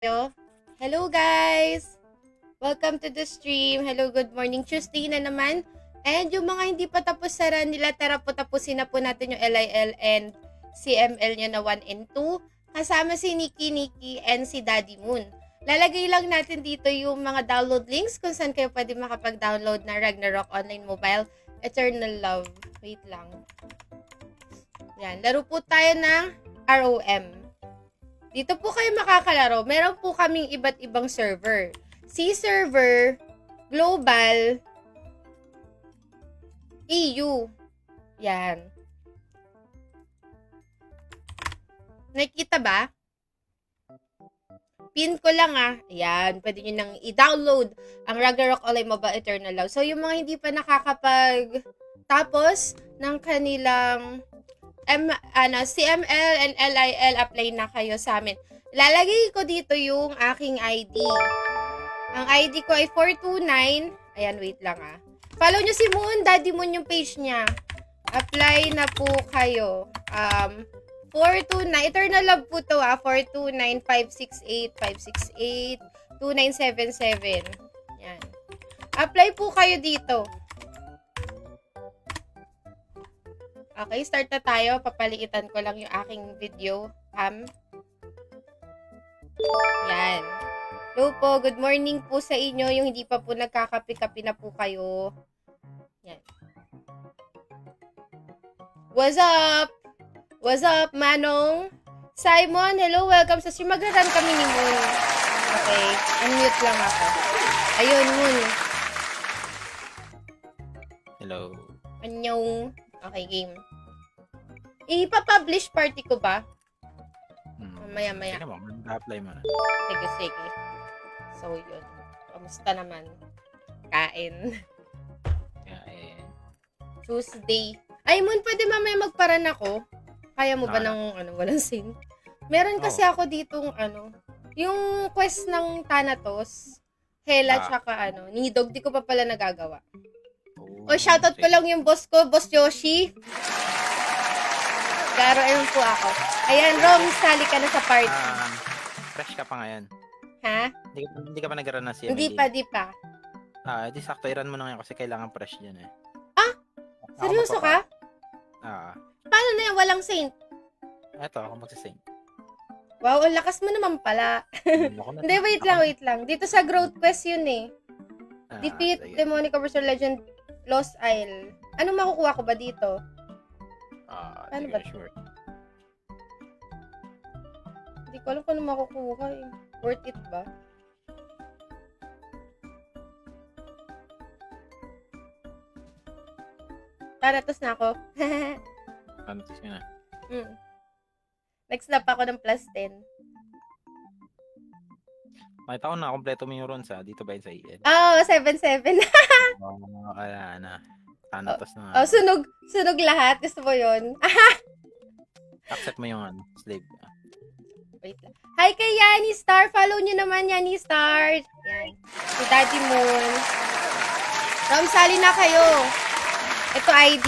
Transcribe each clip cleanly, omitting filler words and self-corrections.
Hello guys! Welcome to the stream. Hello, good morning. Tuesday na naman. And yung mga hindi pa tapos sa run nila, tara po tapusin na po natin yung LIL and CML nyo na 1 and 2. Kasama si Nikki and si Daddy Moon. Lalagay lang natin dito yung mga download links kung saan kayo pwede makapag-download na Ragnarok Online Mobile Eternal Love. Wait lang. Yan. Laro po tayo ng ROM. Dito po kayo makakalaro. Meron po kaming iba't ibang server. C server, global, EU. Yan. Nakikita ba? Pin ko lang Ayan. Pwede nyo nang i-download ang Ragnarok Online Mobile Eternal Love. So, yung mga hindi pa nakakapag-tapos ng kanilang CML and LIL, apply na kayo sa amin. Lalagay ko dito yung aking ID. Ang ID ko ay 429. Ayan, wait lang Follow nyo si Moon, Daddy Moon yung page niya. Apply na po kayo. 429, Eternal Love po to 429-568-568-2977. Yan. Apply po kayo dito. Okay, start na tayo. Papalikitan ko lang yung aking video cam. Yan. Hello po, good morning po sa inyo. Yung hindi pa po nagkakape-kape na po kayo. Yan. What's up? What's up, Manong? Simon, hello, welcome sa stream. Mag-run kami ni Moon. Okay, unmute lang ako. Ayun, Moon. Hello. Anyong. Okay, game. Ipa-publish party ko ba? Maya-maya. Sige mo, mag-apply mo na. Sige. So, yun. Kamusta naman? Kain. Tuesday. Ay, Moon, pwede mamaya magparan ako. Kaya mo ba ng, walang scene? Meron kasi ako ditong, yung quest ng Thanatos, Hela, tsaka, Nidog, di ko pa pala nagagawa. O, shoutout ko lang yung boss ko, Boss Yoshi. Laro, ayun po ako. Ayan, Rom, sali ka na sa party. Fresh ka pa ngayon. Ha? Hindi ka pa nag-run ng CML? Di pa. Di sakto, i-run mo na ngayon kasi kailangan fresh dyan eh. Seryoso ka? Paano na yan? Walang saint? Eto, ako magsasing. Wow, ang lakas mo naman pala. Hindi, wait lang. Dito sa Growth Quest yun eh. Defeat Demonic Oversoul Legend Lost Isle. Anong makukuha ko ba dito? Ano ba? Sure. Hindi ko alam kung ano makukuha eh. Worth it ba? Taratos na ako. Panatos ka na. Next lap ako ng plus 10. Makita ko na, kompleto mo yung runes dito ba yun sa EL? Oh, 7-7. Kaya na. Thanatos na. Oh, sunog lahat. Gusto mo yun? Accept mo yung slave. Wait lang. Hi kay Yani Star. Follow nyo naman, Yani Star. Yan. Si Daddy Moon. Rom, sali na kayo. Ito ID.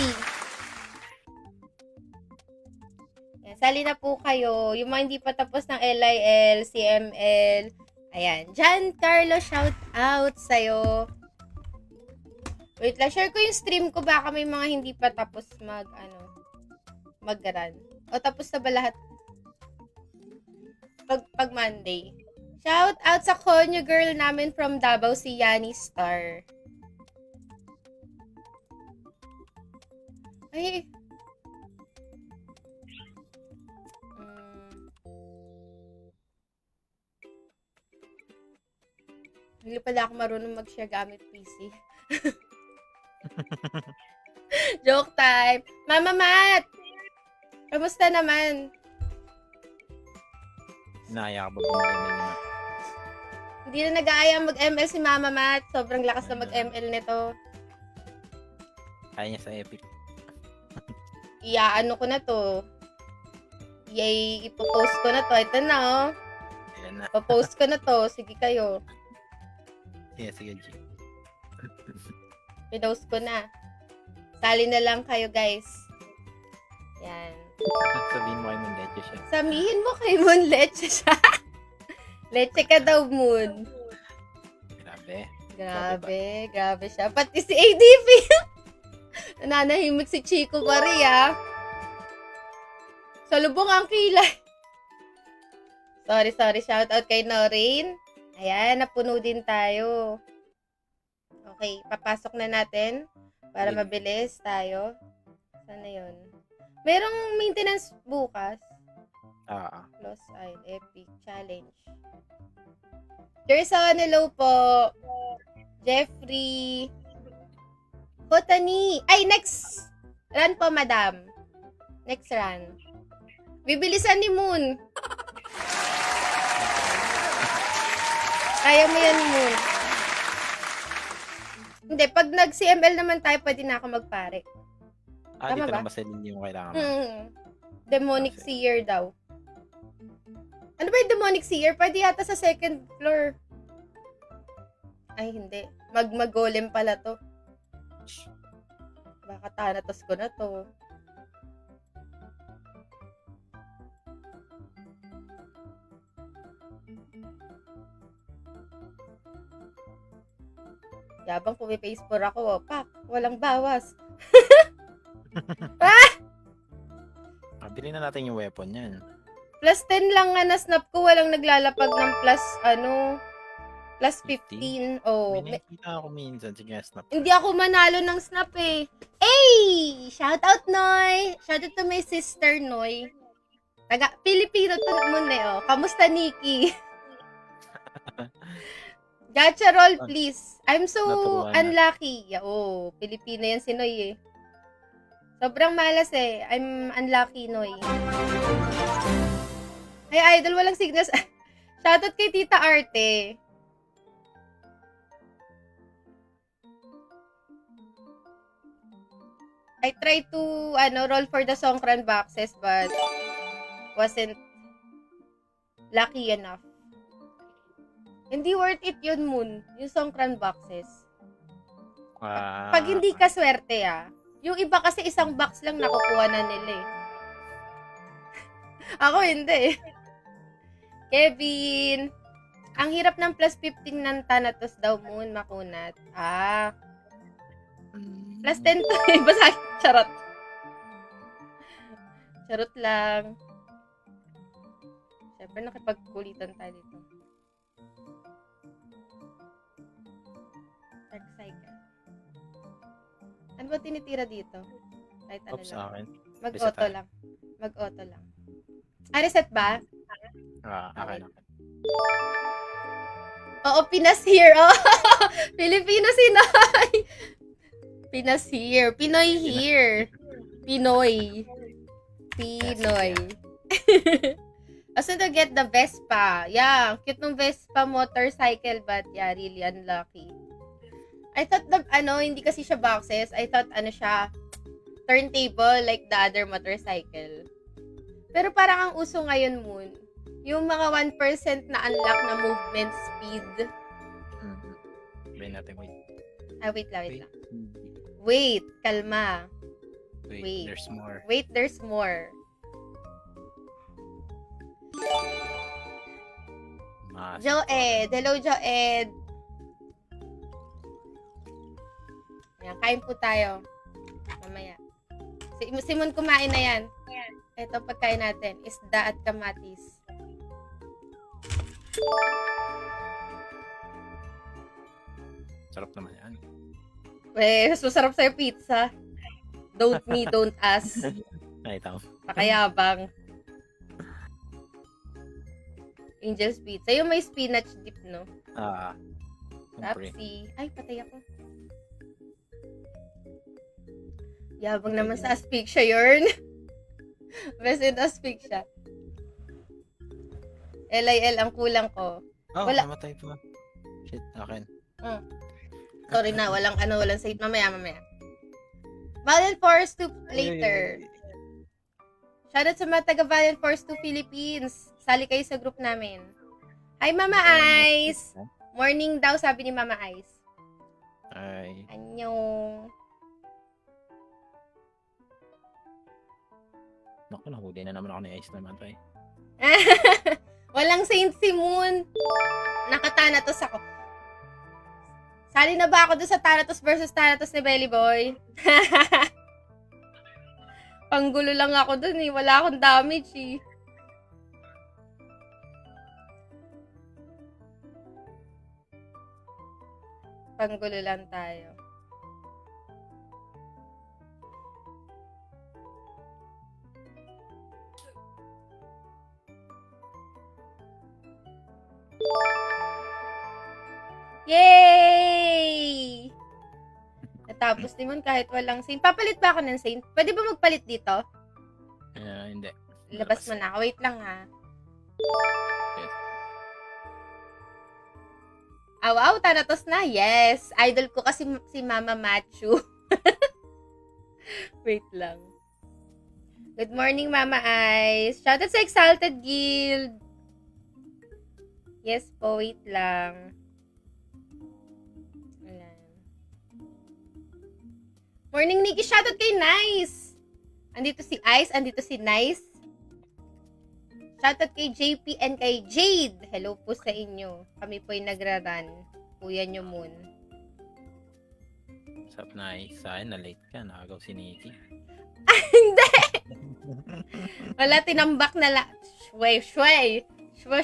Yan, sali na po kayo. Yung mga hindi pa tapos ng LIL, CML. Ayan. Giancarlo, shout out sa'yo. Wait lang, share ko yung stream ko. Baka may mga hindi pa tapos mag-run. O, tapos na ba lahat? Pag Monday. Shout out sa Konyo girl namin from Davao, si Yani Star. Ay. Hindi pala ako marunong mag-share gamit PC. Joke time. Mama Mat! Kamusta naman? Inaaya ka ba mag-ML naman? Hindi na nag-aaya mag-ML si Mama Mat. Sobrang lakas na mag-ML nito. Kaya niya sa Epic. Iaano ko na to. Ipopost ko na to. Ito na Ayan na. Ipopost ko na to. Sige kayo. Sige, G. Pinost ko na. Sali na lang kayo, guys. Yan. Sabihin mo kay Monleche siya. Samihin mo kay Monleche siya. Leche ka daw, Moon. Grabe. Grabe siya. Pati si ADP. Nananahimik si Chico Maria. Salubong ang kilay. Sorry. Shoutout kay Noreen. Ayan, napuno din tayo. Okay, papasok na natin para mabilis tayo. Sana yun? Merong maintenance bukas. Lost Isle Epic Challenge. Jerson, hello po. Jeffrey. Hotani. Ay, next run po, madam. Next run. Bibilisan ni Moon. Kaya mo yan, Moon. Hindi, pag nag-CML naman tayo, pwede na ako magpare. Tama Dito ba? lang ba sa linya yung kailangan mo? Demonic Seer daw. Ano ba yung Demonic Seer? Pwede yata sa second floor. Ay, hindi. Mag-golem pala to. Baka Thanatos ko na to. Yabang pumipace for ako. Pak, walang bawas. Bili na natin yung weapon yan. Plus 10 lang nga na-snap ko. Walang naglalapag ng plus, plus 15. Oh, May nakikita ako minsan. Sige, snap. hindi ako manalo ng snap eh. Hey! Shout out, Noy! Shout out to my sister, Noy. Pilipino to muna eh, oh. Kamusta, Nikki? Gacha roll, please. I'm so Naturuan na. unlucky. Oh, Pilipino yan si Noy eh. Sobrang malas eh. I'm unlucky, Noy. Ay, idol, walang signals. Shoutout kay Tita Arte. I tried to, roll for the Songkran boxes, but wasn't lucky enough. Hindi worth it yun, Moon. Yung Songkran boxes. Pag hindi ka swerte, yung iba kasi isang box lang nakukuha na nila eh. Ako hindi eh. Kevin, ang hirap ng plus 15 ng Thanatos daw, Moon, makunat. Plus 10 to. Basta, charot. Charot lang. Siyempre, nakipagkulitan tayo dito. Dark Cycle. Ano ba tinitira dito? Kahit ano Oops, lang. akin. Mag-auto lang. Mag-auto lang. Reset ba? Akin. Oo, Pinas here. Oh. Filipino si Noy. Pinas here. Pinoy here. Pinoy. Also to get the Vespa. Yeah, cute ng Vespa motorcycle, but yeah, really unlucky. I thought hindi kasi siya boxes. I thought siya turntable like the other motorcycle. Pero parang ang uso ngayon, Moon, yung mga 1% na unlock na movement speed. Sabihin natin, wait. Wait lang. Wait, kalma. Wait. There's more. Wait, there's more. Joed. Hello, Joed. Ayan, kain po tayo. Mamaya. Simon, kumain na yan. Ito pagkain natin. Isda at kamatis. Sarap naman yan. Mas masarap sa'yo pizza. Don't me, don't us. Ay, tama. Pakayabang. Angel's Pizza. Yung may spinach dip, no? Siyempre. Tapsi. Ay, patay ako. Yabang naman sa asphyxia, Yorn. Best in asphyxia. LIL ang kulang ko. Wala. Namatay pa. Shit, akin. Sorry na, walang save. Mamaya. Valiant Force 2 later. Shoutout sa mga taga Valiant Force 2 Philippines. Sali kayo sa group namin. Hi, Mama Ice! Morning daw, sabi ni Mama Ice. Ay. Annyeong. Naku, nahuli na naman ako ni Ice naman to eh. Walang Saint si Moon. Nakatanatos ako. Sali na ba ako doon sa Thanatos versus Thanatos ni Belly Boy? Panggulo lang ako doon eh. Wala akong damage eh. Panggulo lang tayo. Yay! Natapos naman kahit walang Saint. Papalit ba ako ng Saint? Pwede ba magpalit dito? Hindi. Labas mo na. Wait lang ha. Yes. Ah, wow, Thanatos na. Yes. Idol ko kasi si Mama Machu. Wait lang. Good morning, Mama Ice. Shoutout sa Exalted Guild. Yes po, wait lang. Ayan. Morning, Nikki. Shoutout kay Nice. Andito si Ice, andito si Nice. Shoutout kay JP and kay Jade. Hello po sa inyo. Kami po ay nagra-run. Kuya nyo moon. What's up, Nice? Sa akin, na-late ka. Nakagaw si Nikki. Hindi! Wala, tinambak na la... Shway! Shwa.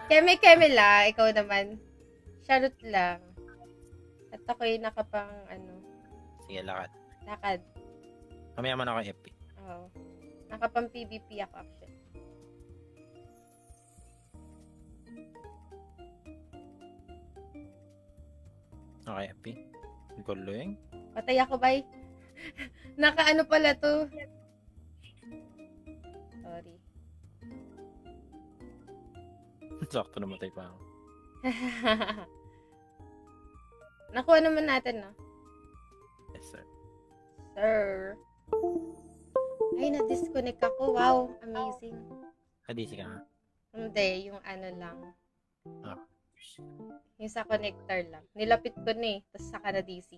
Keme la. Ikaw naman. Charot lang. At ako'y nakapang, Sige, lakad. lakad. Mamaya man ako FP. Oo. Nakapang PVP ako actually. Okay, FP. Guloy. Patay ako, bay. Nakaano pala to. Sorry. Sakto namatay pa ako. Nakuha naman natin, no? Yes, sir. Sir. Ay, na-disconnect ako. Wow, amazing. Kadisi ka nga. Hindi, yung ano lang. Ah. Yung sa connector lang. Nilapit ko na eh. Tapos saka na DC.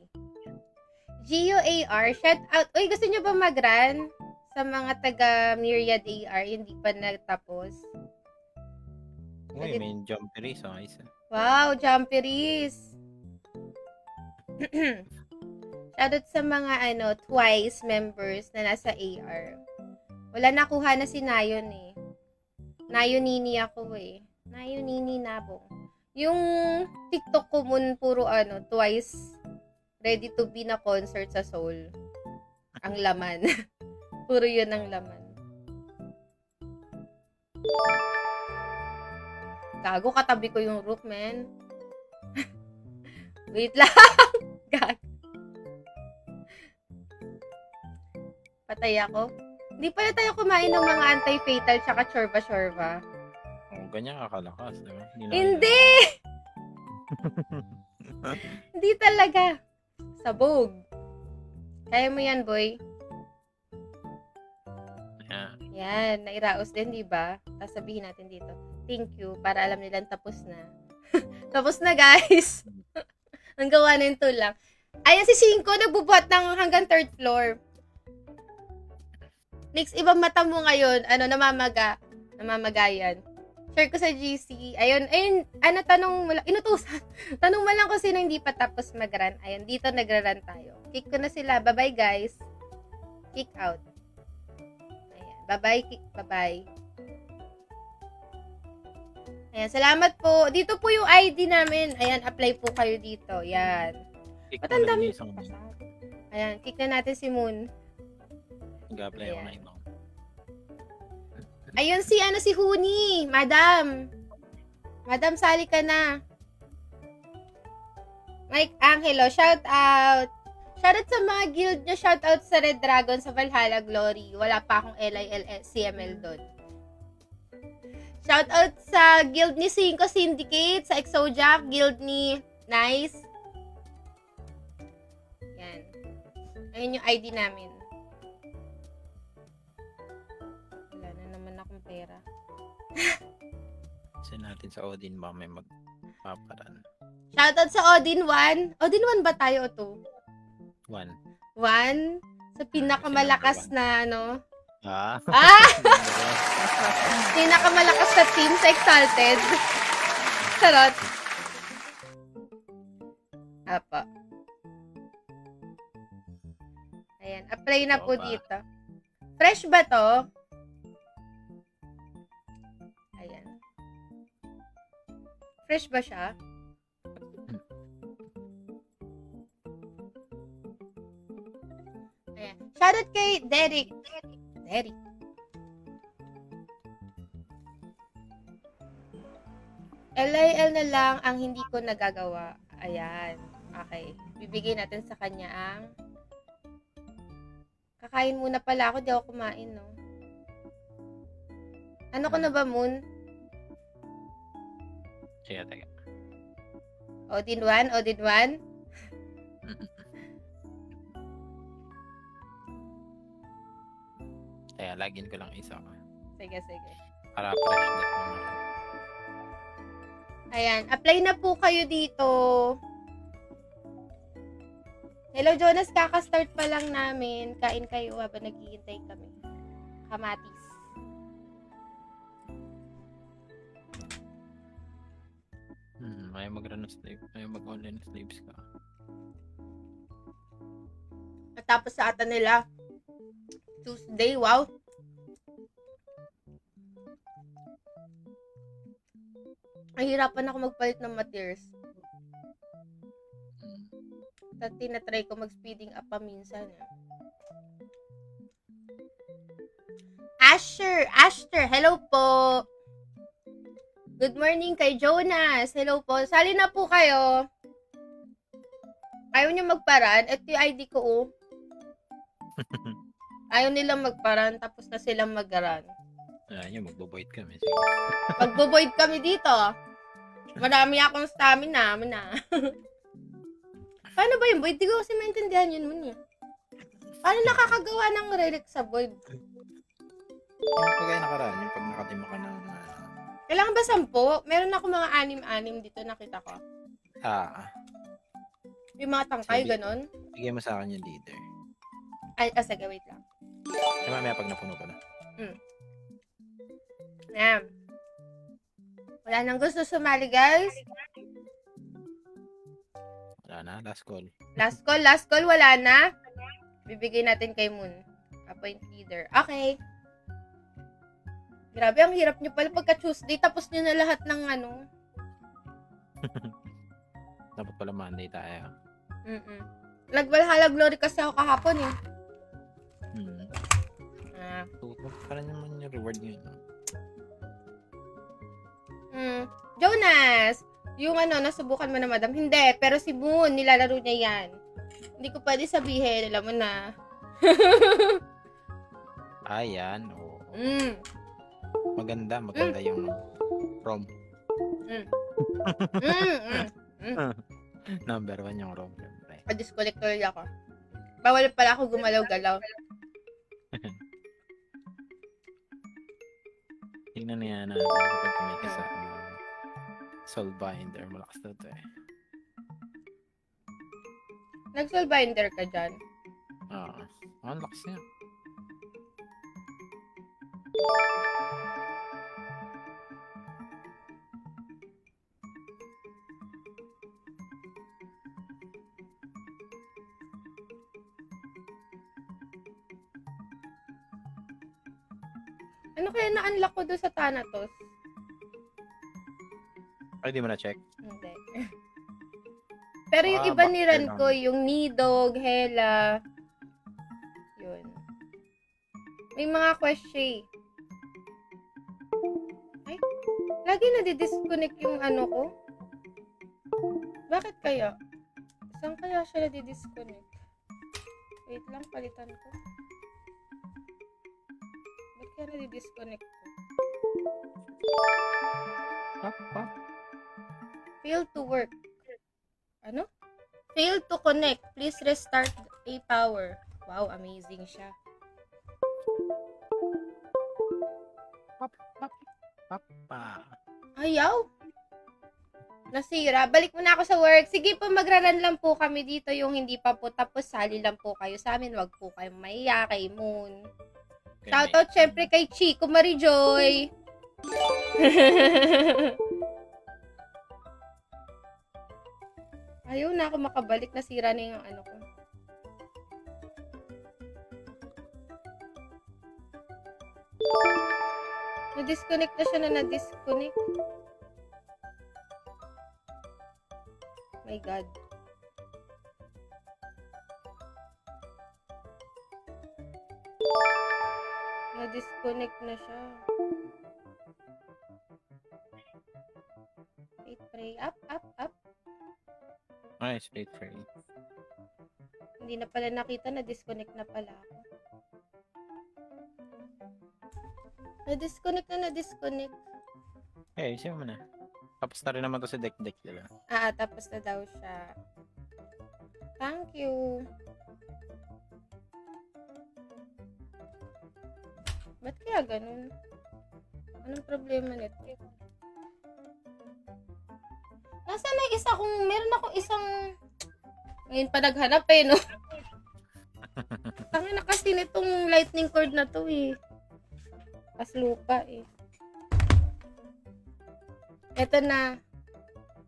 Gio AR, shout out. Uy, gusto nyo ba mag-run? Sa mga taga Myriad AR, hindi pa natapos. Uy, may jumpery sa isa. Wow, jumperies. Shoutout sa mga Twice members na nasa AR. Wala nakuha na si Nayon eh. Nayonini ako eh. Nayonini Nabong. Yung TikTok ko mun puro Twice ready to be na concert sa Seoul. Ang laman. Puro yun ang laman. Gago, katabi ko yung roof, man. Wait lang. Gago. Patay ako. Hindi pala tayo kumain ng mga anti-fatal tsaka chorba-chorba. Oh, ganyan kakalakas, diba? Hindi! Hindi talaga. Sabog. Kaya mo yan, boy. Yeah. Yan, nairaos din, di ba? Sasabihin natin dito. Thank you, para alam nilang tapos na. Tapos na, guys. Ang gawa na yung lang. Ayan si Cinco, nagbubuhat ng hanggang 3rd floor. Next, ibang mata mo ngayon, namamagayan. Share ko sa GC. Ayun, tanong mo lang, inutusan. Tanong mo lang kung sino hindi pa tapos mag-run. Ayun, dito nagra-run tayo. Kick ko na sila. Bye-bye, guys. Kick out. Ayan, bye-bye, bye-bye. Ayan, salamat po. Dito po yung ID namin. Ayan, apply po kayo dito. Ayan. Ba't ang dami? Ayan, kick na natin si Moon. Nag-apply ako na ibang. Ayun si Huni. Madam, sali ka na. Mike Angelo, shout out. Shout out sa mga guild nyo. Shout out sa Red Dragon, sa Valhalla Glory. Wala pa akong CML doon. Shout out sa guild ni Cinco Syndicate, sa Exojack, guild ni Nice. Yan. Ayun yung ID namin. Wala na naman akong pera. Send natin sa Odin ba may magpaparan. Shoutout sa Odin 1. Odin 1 ba tayo o 2? 1. 1? Sa pinakamalakas na Ah. Ah! Pinakamalakas sa team sa Exalted. Charot. Apo. Ayan, apply na po Ito ba? dito. Fresh ba to? Ayan. Fresh ba siya? Ayan. Shoutout kay Derek. Derek. LIL na lang ang hindi ko nagagawa. Ayan. Okay. Bibigay natin sa kanya ang... Kakain muna pala ako. Di ako kumain, no? Ano ko na ba, Moon? Sige, teka. Odin 1? Odin 1? Kaya, login ko lang isa. Sige, sige. Para fresh na po. Ayan. Apply na po kayo dito. Hello, Jonas. Kaka-start pa lang namin. Kain kayo habang naghihintay kami. Kamatis. Ayaw mag-run ng slave. Ayaw mag-online slaves ka. At tapos sa ata nila, Tuesday, wow. Nahihirapan ako magpalit ng materials. At tinatry ko mag-speeding up pa minsan. Ashter, hello po. Good morning kay Jonas. Hello po. Sali na po kayo. Ayaw niyo magparan. Ito yung ID ko, oh. Ayaw nilang magparan, tapos na silang mag-run. Ayaw, magbo-void kami. Sige. Magbo-void kami dito. Marami akong stamina. Paano ba yung void? Di ko kasi maintindihan yun mo niya. Paano nakakagawa ng relic sa void? Yung kagaya nakaraan, yung pag nakatima ka ng... Kailangan ba 10? Meron ako mga 6 dito, nakita ko. Yung mga tangkay, Sige. ganon. Bigay mo sa akin yung leader. Ay, sige, wait lang. Ay, mamaya pag napuno ko na. Ayan. Wala nang gusto sumali, guys. Wala na, last call. Last call, wala na. Bibigay natin kay Moon. Appoint leader. Okay. Grabe, ang hirap nyo pala pagka Tuesday, tapos nyo na lahat ng ano. Dapat pala Monday tayo. Nagvalhalla Glory kasi ako kahapon eh. Tutok pa rin naman yung reward ngayon. Jonas! Yung ano, nasubukan mo na madam. Hindi, pero si Moon, nilalaro niya yan. Hindi ko pwede sabihin, alam mo na. Ayan, oo. Maganda yung ROM. Number 1 yung ROM. Disconnect tuloy ako. Bawal pala ako gumalaw-galaw. Tingnan na yan natin kapag may kasama Soul Binder. Malakas na ito eh. Nag-soulbinder ka dyan? Ang lakas niya. Ano kaya na-unlock ko doon sa Thanatos? Ay, di mo na-check? Hindi. Pero yung iba niran ko, yung Nidog, Hela, yun. May mga question. Ay, lagi nadidisconnect yung ano ko. Bakit kaya? Saan kaya siya nadidisconnect? Wait lang, palitan ko. Ba't kaya nadidisconnect ko? Fail to work. Ano? Fail to connect. Please restart a power. Wow, amazing siya. Papa. Ayaw. Nasira. Balik muna ako sa work. Sige po, magraran lang po kami dito. Yung hindi pa po tapos, sali lang po kayo sa amin. Wag po kayo mahiya kay Moon. Shoutout syempre kay Chico Marijoy. Ayaw na ako makabalik. Nasira na yung ano ko. Na-disconnect na siya na na-disconnect. My God. Na-disconnect na siya. Wait, pray. Up, up, up. Ay, straight free. Hindi na pala nakita, na-disconnect na pala ako. Na-disconnect na na-disconnect. Okay, siya mo na. Tapos na rin naman to si Deck-Deck, diba? Tapos na daw siya. Thank you. Ba't kaya ganun? Anong problema nito? Nasaan na yung isa kung meron akong isang ngayon pa naghanap no? Tangin na kasi nitong lightning cord na to Pas lupa Eto na.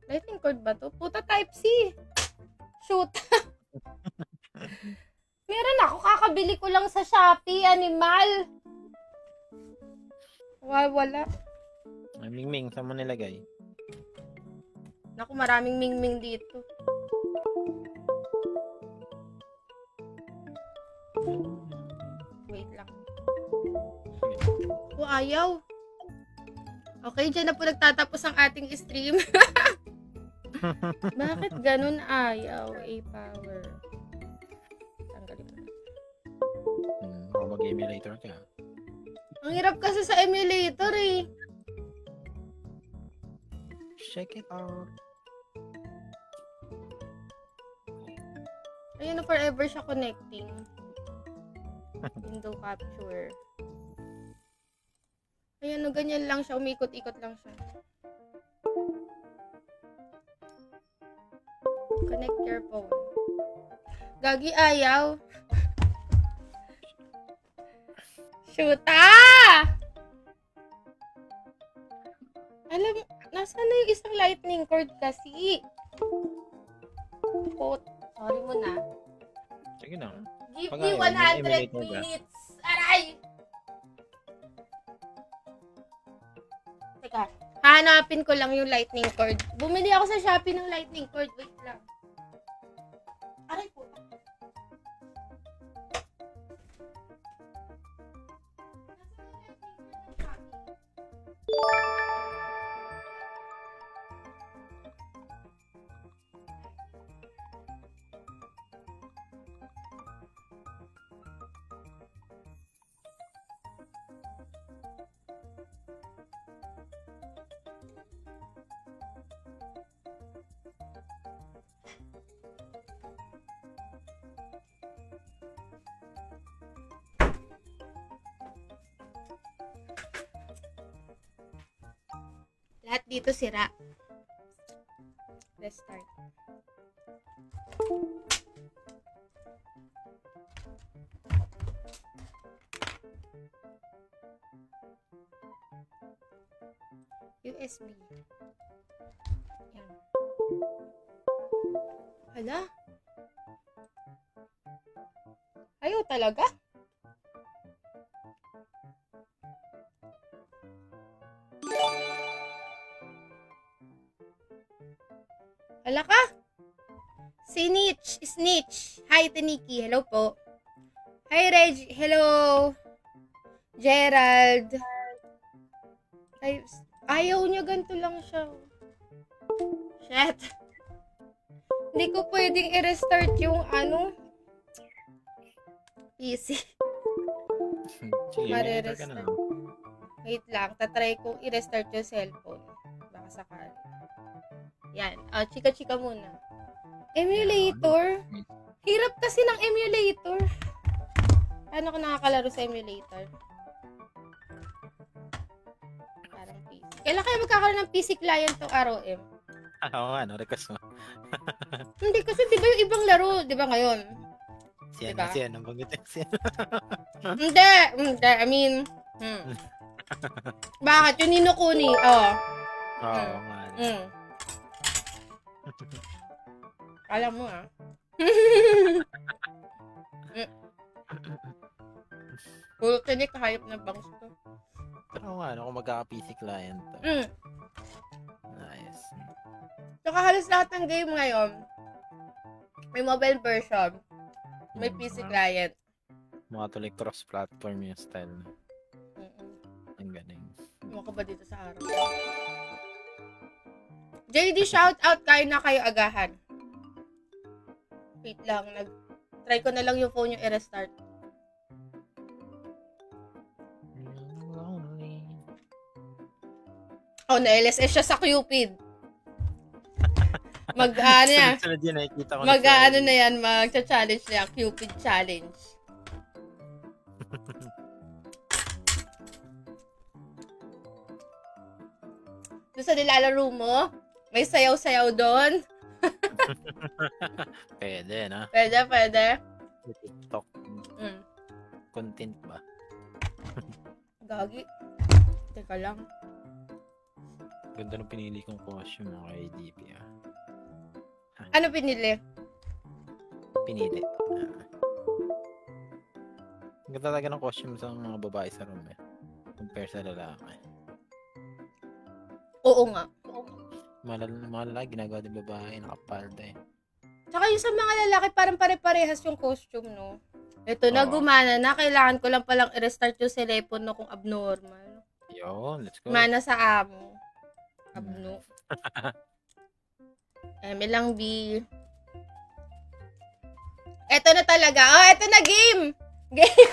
Lightning cord ba to? Puta Type-C. Shoot. Meron ako. Kakabili ko lang sa Shopee. Animal. Wala. Ay, Ming-Ming, saan mo nilagay? Naku, maraming ming-ming dito. Wait lang. Ayaw. Okay, dyan na po nagtatapos ang ating stream. Bakit ganun ayaw? A-power. Tanggalin mo na. Baka mag-emulator ka. Ang hirap kasi sa emulator Check it out. Ayun na, forever siya connecting. Window capture. Ayan, no, ganyan lang siya. Umikot-ikot lang siya. Connect your phone. Gagi, ayaw. Shoota! Alam, nasaan na yung isang lightning cord kasi? Sorry mo na. Sige na. Give Pag me ayaw, 100 emulator ka. minutes. Aray! Teka, hanapin ko lang yung lightning cord. Bumili ako sa Shopee ng lightning cord. Wait lang. Aray po. Lahat dito sira. Restart. USB. Yan. Hala? Ayaw talaga? Hala ka? Snitch. Hi, Taniki. Hello po. Hi, Reg. Hello. Gerald. Ay, ayaw niya. Ganito lang siya. Shit. Hindi ko pwedeng i-restart yung PC. Sige, emulator ka na lang. Wait lang. Tatry kong i-restart yung cellphone. Baka sakali. Yan. Chika-chika muna. Emulator? Hirap kasi ng emulator. Paano ko nakakalaro sa emulator? Parang PC. Kailan kaya magkakaroon ng PC client to ROM? Oo nga, request mo. Hindi kasi di ba yung ibang laro, di ba ngayon? Diba? Siya, nabanggit siya. Hindi. I mean, bakit? Yung Nino Kuni. Oh. Oo nga. Alam mo ah. Puro tinik, hayop na bangs to. Pero nga, kung magkaka-PC client to. Nice. Saka halos lahat ng game ngayon, may mobile version, may PC client. Mga tuloy cross-platform yung style. Ang galing. Ano ka ba dito sa araw? JD, shout out, kayo na kayo agahan. Wait lang, try ko na lang yung phone yung i-restart. Oh, na-LSS siya sa Cupid. Mag-ano yan? Mag-ano na yan, mag-challenge na yan, Cupid challenge. Doon sa nilalaro mo, may sayaw-sayaw doon. Pwede, na? Pwede. TikTok. Content ba? Gagi. Teka lang. Ganda ng pinili kong costume ng kay DP, ah. Ano pinili? Pinili. Ang ganda talaga ng costume sa mga babae sa room, eh. Compare sa lalaki. Oo nga. Mga lalaki, ginagawa din babae, nakapalda, eh. Tsaka yung sa mga lalaki, parang pare-parehas yung costume, no? Ito na, gumana na. Kailangan ko lang palang i-restart yung telepono kung abnormal. Yun, let's go. Mana sa amo. Abno. Lang B. Eto na talaga. Oh, eto na game! Game!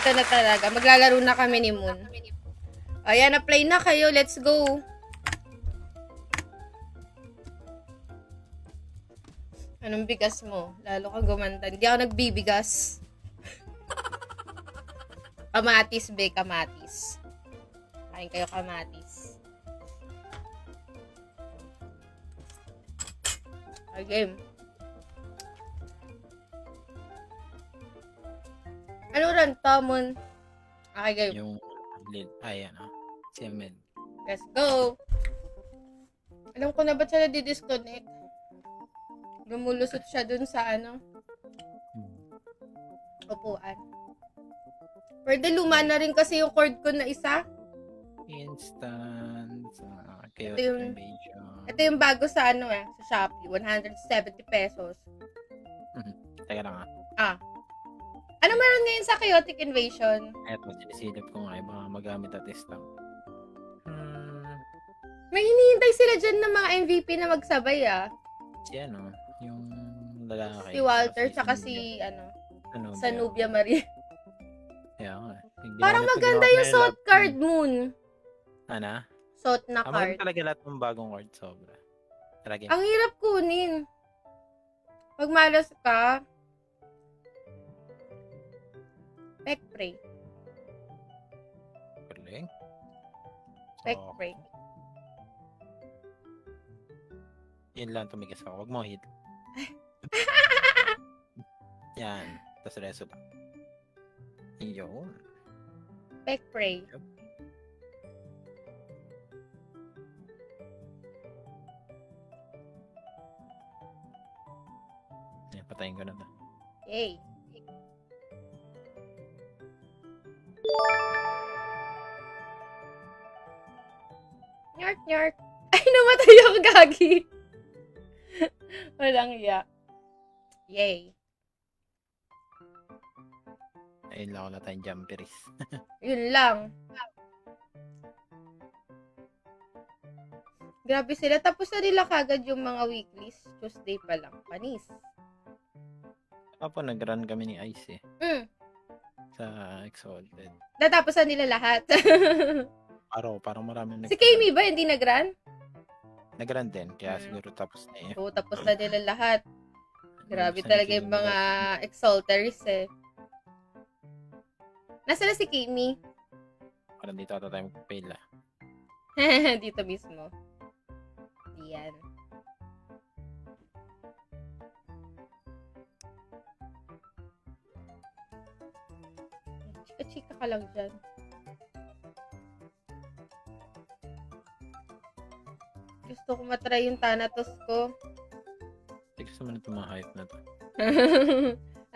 Ito na talaga. Maglalaro na kami ni Moon. Ayan, na-play na kayo. Let's go. Anong bigas mo? Lalo kang gumanda. Hindi ako nagbibigas. Kamatis, be. Kamatis. Kain kayo kamatis. Okay. Ano rin, Tomon? Okay, game. Yung ayan, si Ahmed. Let's go. Alam ko na ba't siya nadi-disconnect? Lumulusot siya dun sa upuan. Pwede luma na rin kasi yung cord ko na isa. Instant. Ito yung bago sa sa Shopee. 170 pesos. Teka lang, Ano meron ngayon sa Chaotic Invasion? Eto, sinisilip ko nga, baka magamit at test lang. May hinihintay sila dyan ng mga MVP na magsabay, Yung lalaki. Si Walter, tsaka si, sa Nubia Marie. Kaya nga. Parang maganda yung SOT card, Moon. Ana? SOT na Maganda card. talaga lahat ng bagong card, sobra. Talaga. Ang hirap kunin. Pag malas ka, Backbreak. Galing. Backbreak. Yun lang tumigas ako. Huwag mo hit. Yan. Tapos reso lang. Yun. Backbreak. Yep. Yan, patayin ko na to. Yay. Nyart, nyart. Ay, namatay ako, gagi. Walang iya. Yay. Ayun lang wala tayong jumperies. Yun lang. Grabe sila. Tapos na nila kagad yung mga weeklies. Tuesday pa lang. Panis. Apo, nag-run kami ni Ice sa Exalted. Natapos na nila lahat. Parang marami Si Kami ba hindi nag-run? Nag-run din. Kaya siguro tapos na yun. Oo, tapos na nila lahat. Grabe talaga yung mga Exalters Nasaan na si Kami? Parang dito ata tayo mag-fail Dito mismo. Diyan. Chika ka lang dyan. Gusto ko matry yung Thanatos ko. Gusto mo na itong mga hype na to.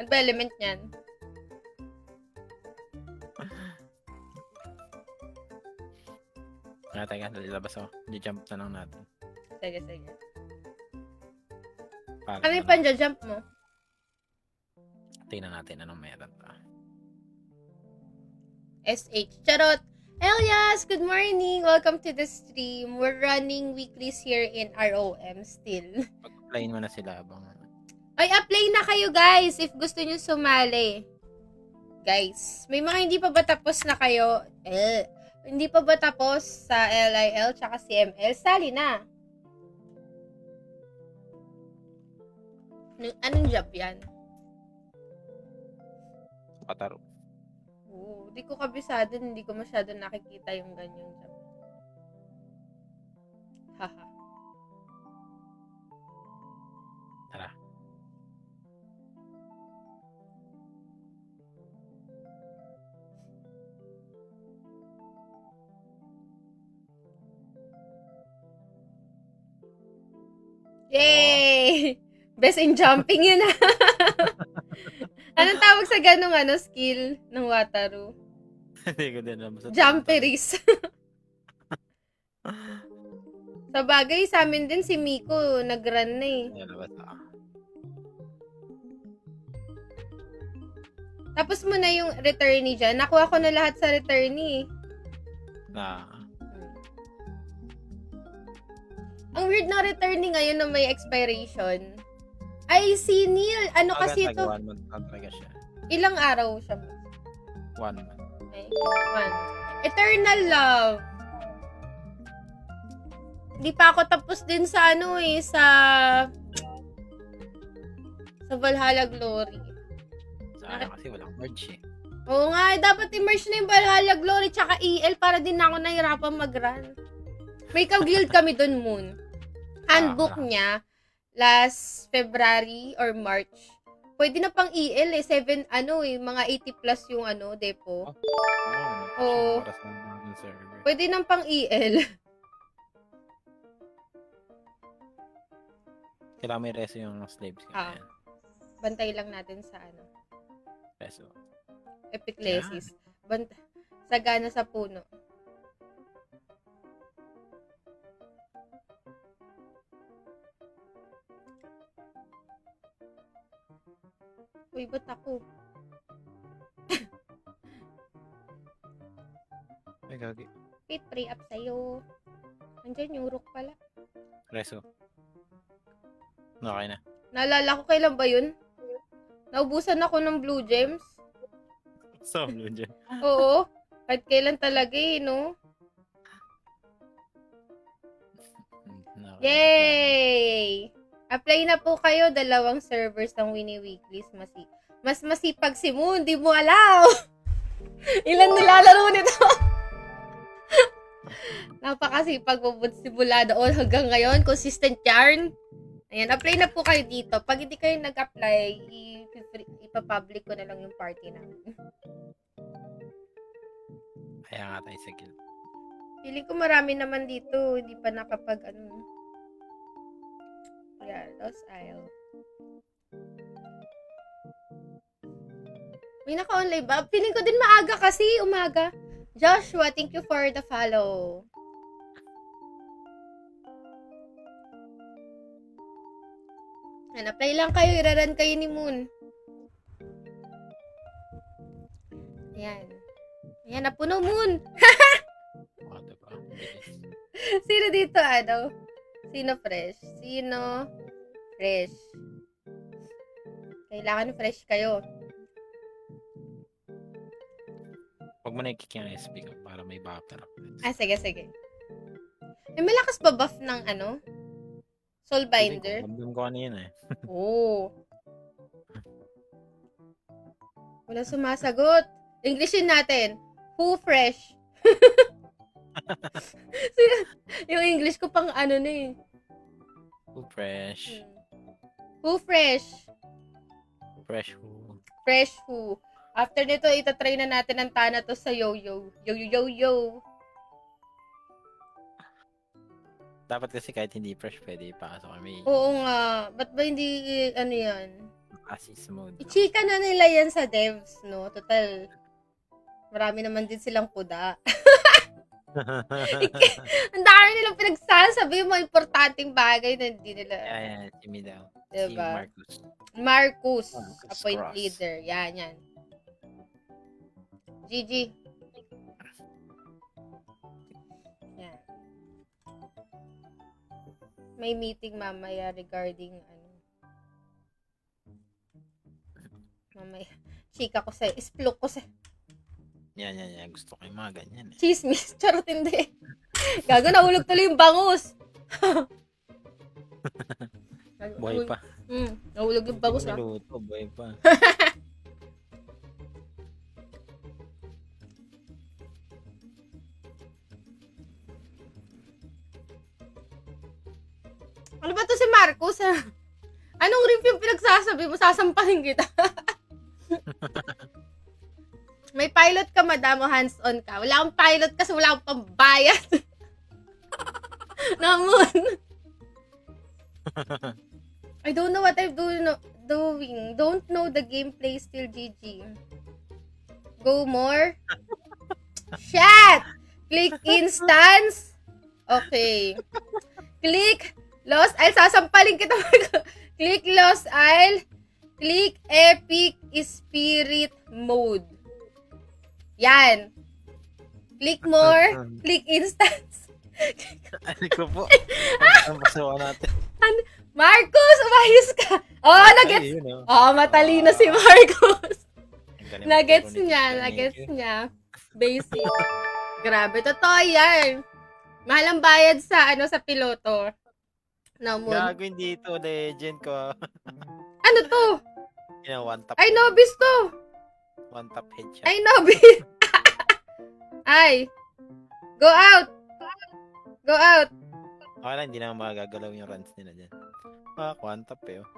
Ano ba element niyan? Teka, lalabas ako. Di-jump na lang natin. Sige, sige. Para Ano yung panja-jump mo? tingnan natin anong meron pa. SH. Charot! Elias, good morning! Welcome to the stream. We're running weeklies here in ROM still. Pag-applyin mo na sila habang... Ay, apply na kayo guys if gusto nyo sumali. Guys, may mga hindi pa ba tapos na kayo? Hindi pa ba tapos sa LIL tsaka CML? Sali na. Anong job yan? Pataro. Oo, di ko kabisado, hindi ko masyado nakikita yung ganyang job. Haha. Tara. Yay! Best in jumping yun ah. Anong tawag sa ganong skill ng Wataru? Hindi ko din alam. Jumperies. Sa bagay, sa amin din si Miko, nag-run na eh. Lalabas ako. Tapos mo na yung returnee dyan. Nakuha ko na lahat sa returnee. Na... Ang weird na returnee ngayon na may expiration. Ay, si Neil. Ano kasi ito? 1 month na talaga siya. Ilang araw siya? 1 month. Okay. 1. Eternal Love. Hindi pa ako tapos din sa sa Valhalla Glory. Sayang kasi walang merge eh. Oo nga, dapat i-merge na yung Valhalla Glory tsaka EL para din ako nahirapan mag-run. May ka-guild kami dun, Moon. Handbook niya, last February or March. Pwede na pang EL eh. Mga 80 plus yung depo. Oo. Para sa mga server. Pwede nang pang EL. Kailangan may reso yung slaves. Ah. Bantay lang natin sa Reso. Epiclesis. Sagana sa puno. Uy, ba't ako? Ay, gagi. Wait, pray up sa'yo. Andyan yung rook pala. Reso. Okay na. Naalala ko kailan ba yun? Naubusan ako ng Blue Gems. So, blue dyan. Oo. Kahit kailan talaga no? Yay! Apply na po kayo, 2 servers ng Winnie Weeklies. Mas masipag si Moon, di mo alam! Ilan nilalaro nito? Napakasipag simula doon hanggang ngayon. Consistent yarn. Ayan, apply na po kayo dito. Pag hindi kayo nag-apply, ipapublic ko na lang yung party namin. Kaya nga tayo sa guild. Feeling ko marami naman dito. Hindi pa nakapag Yeah, Lost Isle. May naka-online ba? Feeling ko din maaga kasi. Umaga. Joshua, thank you for the follow. Yan, apply lang kayo. Iraran kayo ni Moon. Ayan. Ayan, napuno Moon. Diba? Sino dito, Sino fresh? Sino fresh? Kailangan fresh kayo. Huwag mo na i-kick yung SP ko para may buffer. Sige, sige. May malakas ba buff ng Soulbinder? Hindi ko ano yun eh. Oo. Wala sumasagot. Englishin natin. Who fresh? Yung English ko pang na eh. Who fresh? Who fresh? Fresh who? Fresh who? After nito, itatry na natin ang Thanatos sa Yo-Yo. Yo-Yo-Yo-Yo. Dapat kasi kahit hindi fresh, pwede ipasok kami. Oo nga. Ba't ba hindi, ano yan? Assist mode. Ichika na nila yan sa devs, no? Total, marami naman din silang kuda. Ang dami nilang pinagsasabi yung mga importanteng bagay na hindi nila. Ayan, si Mi daw. Diba? Si Marcus. Marcus, Marcus appoint Cross. leader. Yan. GG. Yan. May meeting mamaya regarding mamaya. Chika ko sa'yo. Isplok ko sa'yo. Yan. Gusto ko yung mga ganyan eh. Chismis. Charot hindi. Gago, nahulog tuloy yung bangus. Buhay pa. Nahulog yung bangus ha. Niluto, buhay pa. Ano ba to si Marcos ha? Anong rip yung pinagsasabi mo? Sasampahin kita. May pilot ka, madam, o hands-on ka. Wala akong pilot kasi wala akong pambayad. Namun. I don't know what I'm doing. Don't know the gameplay still, GG. Go more. Chat! Click instance. Okay. Click Lost Isle. Sasampalin kita. Click Lost Isle. Click Epic Spirit Mode. Yan. Click more. Click instance. Ano ko po? Ang pasukan natin. Marcos, umayos ka. Oh, nagets. Oh, matalino si Marcos. Nagets niya. Basic. Grabe, totoo yan. Mahal ang bayad sa sa piloto. Gagawin dito, legend ko. Ano to? One tap. Ay, Nobis to. One tap headshot. Ay, Nobis. Ay. Go out. Go out. Wala, hindi na magagalaw yung runs nila dyan. One tap eh. Oh.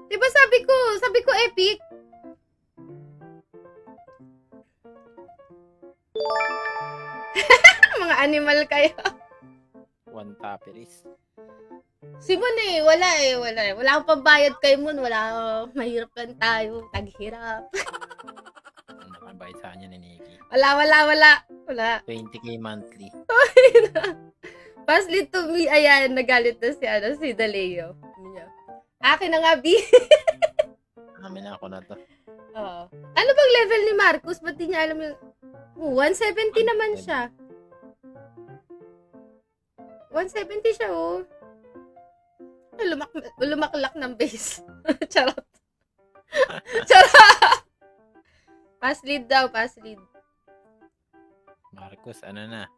Diba sabi ko epic? Mga animal kayo. One tapperies. Si Mon wala. Wala akong pambayad kay Mon. Mahirap lang tayo. Taghirap. Nakabayad sa kanya ni Nikki. Wala. 20k monthly. Paslit to me, ayan, nagalit na si Daleo. Akin na nga, B. Amin na ako na to. Oo. Ano bang level ni Marcus? Ba't di niya alam yung... 170 naman siya. 170 siya, oh. Lumaklak ng base. Charot. Pass lead daw, pass lead. Marcus, ano na?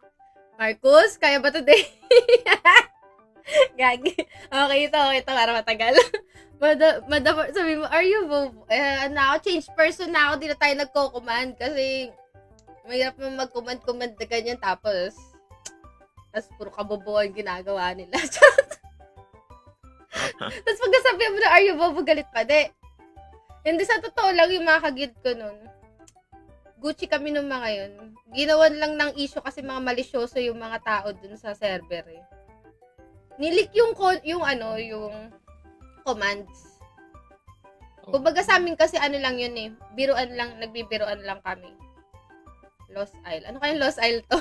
Marcus, kaya ba today? Gagi. Okay ito para matagal. Sabi mo, are you Vovo? Change person na ako, di na tayo nagko-command kasi mahirap mo mag-command na ganyan tapos puro kabobohan ginagawa nila. Tapos pagkasabi mo na, are you Vovo? Galit pa, de. Hindi, sa totoo lang yung mga kagid ko nun. Gucci kami nung mga yun. Ginawan lang ng issue kasi mga malisyoso yung mga tao dun sa server eh. Nilik yung commands. Kumbaga sa amin kasi lang yun eh. Nagbibiruan lang kami. Lost Isle. Ano kayang Lost Isle to?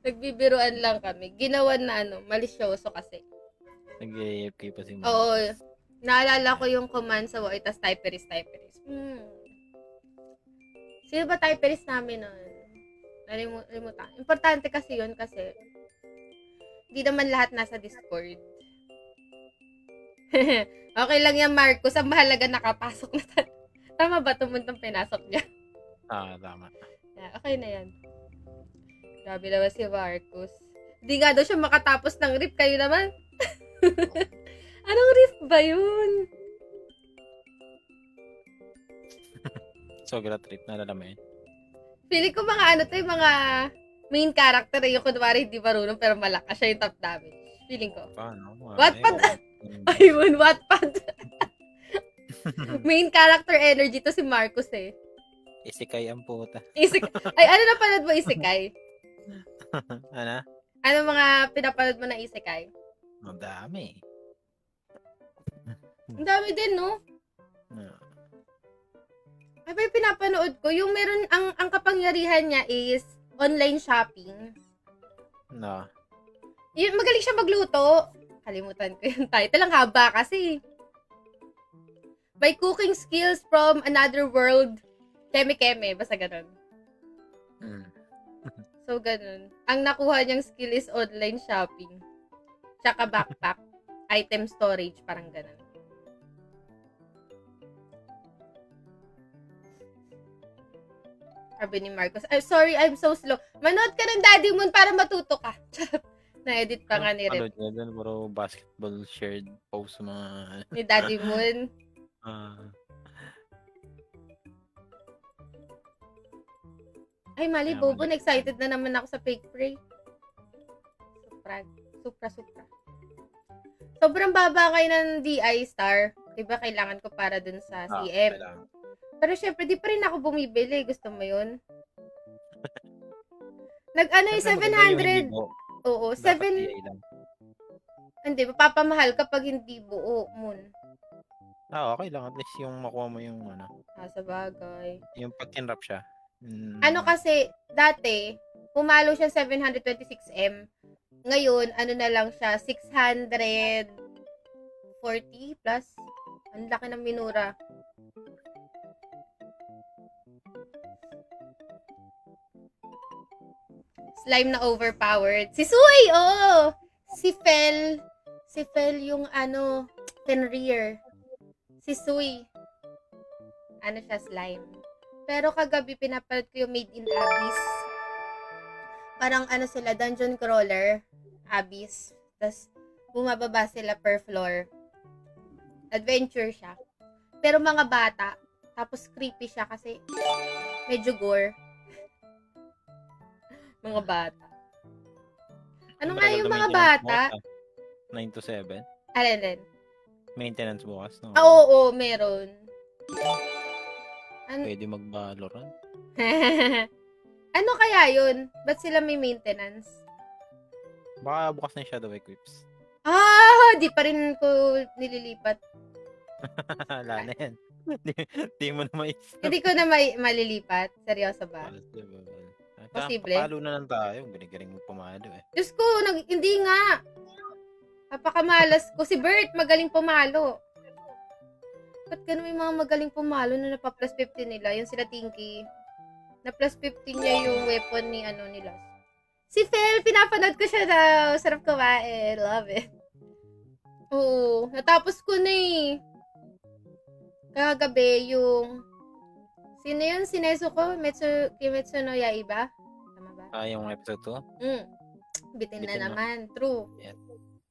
Nagbibiruan lang kami. Ginawan na malisyoso kasi. Nag-AFK pa si Marcus. Oo. Naalala ko yung command sa Wai, tas typerist. Sino ba typerist namin nun? Nalimutan. Importante kasi yun kasi hindi naman lahat nasa Discord. Okay lang yan, Marcos. Ang mahalaga nakapasok na tayo. Tama ba tumuntang pinasok niya? Tama. Yeah, okay na yan. Grabe naman si Marcos. Hindi nga daw siya makatapos ng rip. Kayo naman. Anong rip ba yun? Sogra trip, naalala mo yun? Feeling ko mga yung mga main character yung kunwari hindi marunong pero malakas siya yung top damage. Feeling ko. Paano? Wattpad! Ayun, Wattpad. Main character energy to si Marcos eh. Isikay ang puta. Ay, ano napanood mo isekai? Ano? Ano mga pinapanood mo na isekai? Madami. Ang dami din, no? Ah, Ay, ba yung pinapanood ko? Yung meron, ang kapangyarihan niya is online shopping. No. Yun, magaling siya magluto. Kalimutan ko yung title. Ang haba kasi. By cooking skills from another world. Keme-keme. Basta ganun. Mm. So, ganun. Ang nakuha niyang skill is online shopping. Tsaka backpack. Item storage. Parang ganun. Sabi ni Marcos, sorry, I'm so slow. Manood ka ng Daddy Moon para matuto ka. Na-edit pa nga ni Rep. Panood niya dun, puro basketball shared post mga... Ni Daddy Moon. Ay, mali, Kaya Bobo. mali. Excited na naman ako sa fake pray. Supra. Sobrang baba kayo ng DI star. Diba, kailangan ko para dun sa CM. Kailangan. Pero syempre, di pa rin ako bumibili. Gusto mo yun? Nag-ano yung Siyempre, maganda yung 700? hindi buo. Oo, Dapat 7... DI lang. Hindi, mapapamahal kapag hindi buo, Moon. Okay lang. At least yung makuha mo yung ano. Sa bagay. Yung pag kinrap siya. Ano kasi, dati, pumalo siya 726M. Ngayon, ano na lang siya, 640 plus. Ang laki ng minura. Slime na overpowered. Si Sui! Oo! Si Fel yung ano, Fenrir. Si Sui. Ano siya, slime. Pero kagabi pinapanood ko yung Made in Abyss. Parang ano sila, dungeon crawler. Abyss. Tapos bumababa sila per floor. Adventure siya. Pero mga bata. Tapos creepy siya kasi medyo gore. Mga bata. Ano nga yung mga bata? 9 to 7? Alin? Maintenance bukas. No? Oo, meron. Pwede mag-Valorant. Ano kaya yun? Ba't sila may maintenance? Baka bukas na yung Shadow Equips. Di pa rin ko nililipat. Wala na yan. Di mo na ma-stop. Hindi ko na malilipat. Seryoso ba? Posible? Papalo na lang tayo. Galing mo pumalo eh. Diyos ko, hindi nga. Napakamalas ko. Si Bert, magaling pumalo. Ba't ganun may mga magaling pumalo na napa-plus 50 nila? Yung sila Tinky. Na plus 50 niya yung weapon ni nila. Si Fel, pinapanood ko siya daw. Sarap kumain. Love it. Oo. Natapos ko na eh. Kagabi yung... Sino yun? Sineso ko? Kimetsu no Yaiba? Tama ba? Yung episode 2? Bitin na Bitin na. naman. True. Yeah.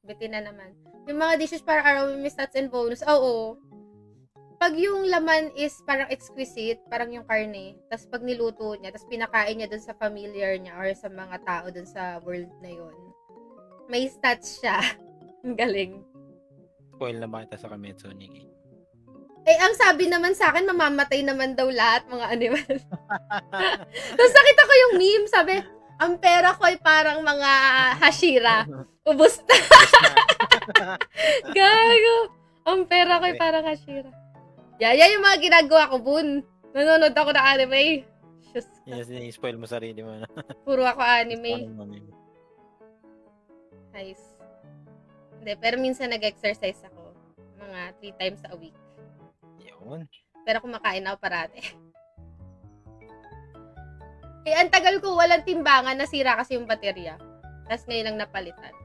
Bitin na naman. Yung mga dishes para araw may stats and bonus. Oo. Pag yung laman is parang exquisite, parang yung karne, tapos pag niluto niya, tapos pinakain niya dun sa familiar niya or sa mga tao dun sa world na yon, may stats siya. Ang galing. Spoil na ba kita sa Kametsu Niki? Ang sabi naman sa akin, mamamatay naman daw lahat mga animal. Tapos nakita ko yung meme, sabi, ang pera ko ay parang mga Hashira. Ubus na. Gago. Ang pera ko ay parang Hashira. Yan yung mga ginagawa ko, Bun. Nanonood ako ng anime. Diyos ko. Yes, spoil mo sarili mo na. Puro ako anime. Nice. Hindi, pero minsan nag-exercise ako. Mga 3 times a week. Yun. Pero kumakain ako parate. Ang tagal ko walang timbangan, nasira kasi yung baterya. Tapos ngayon lang napalitan.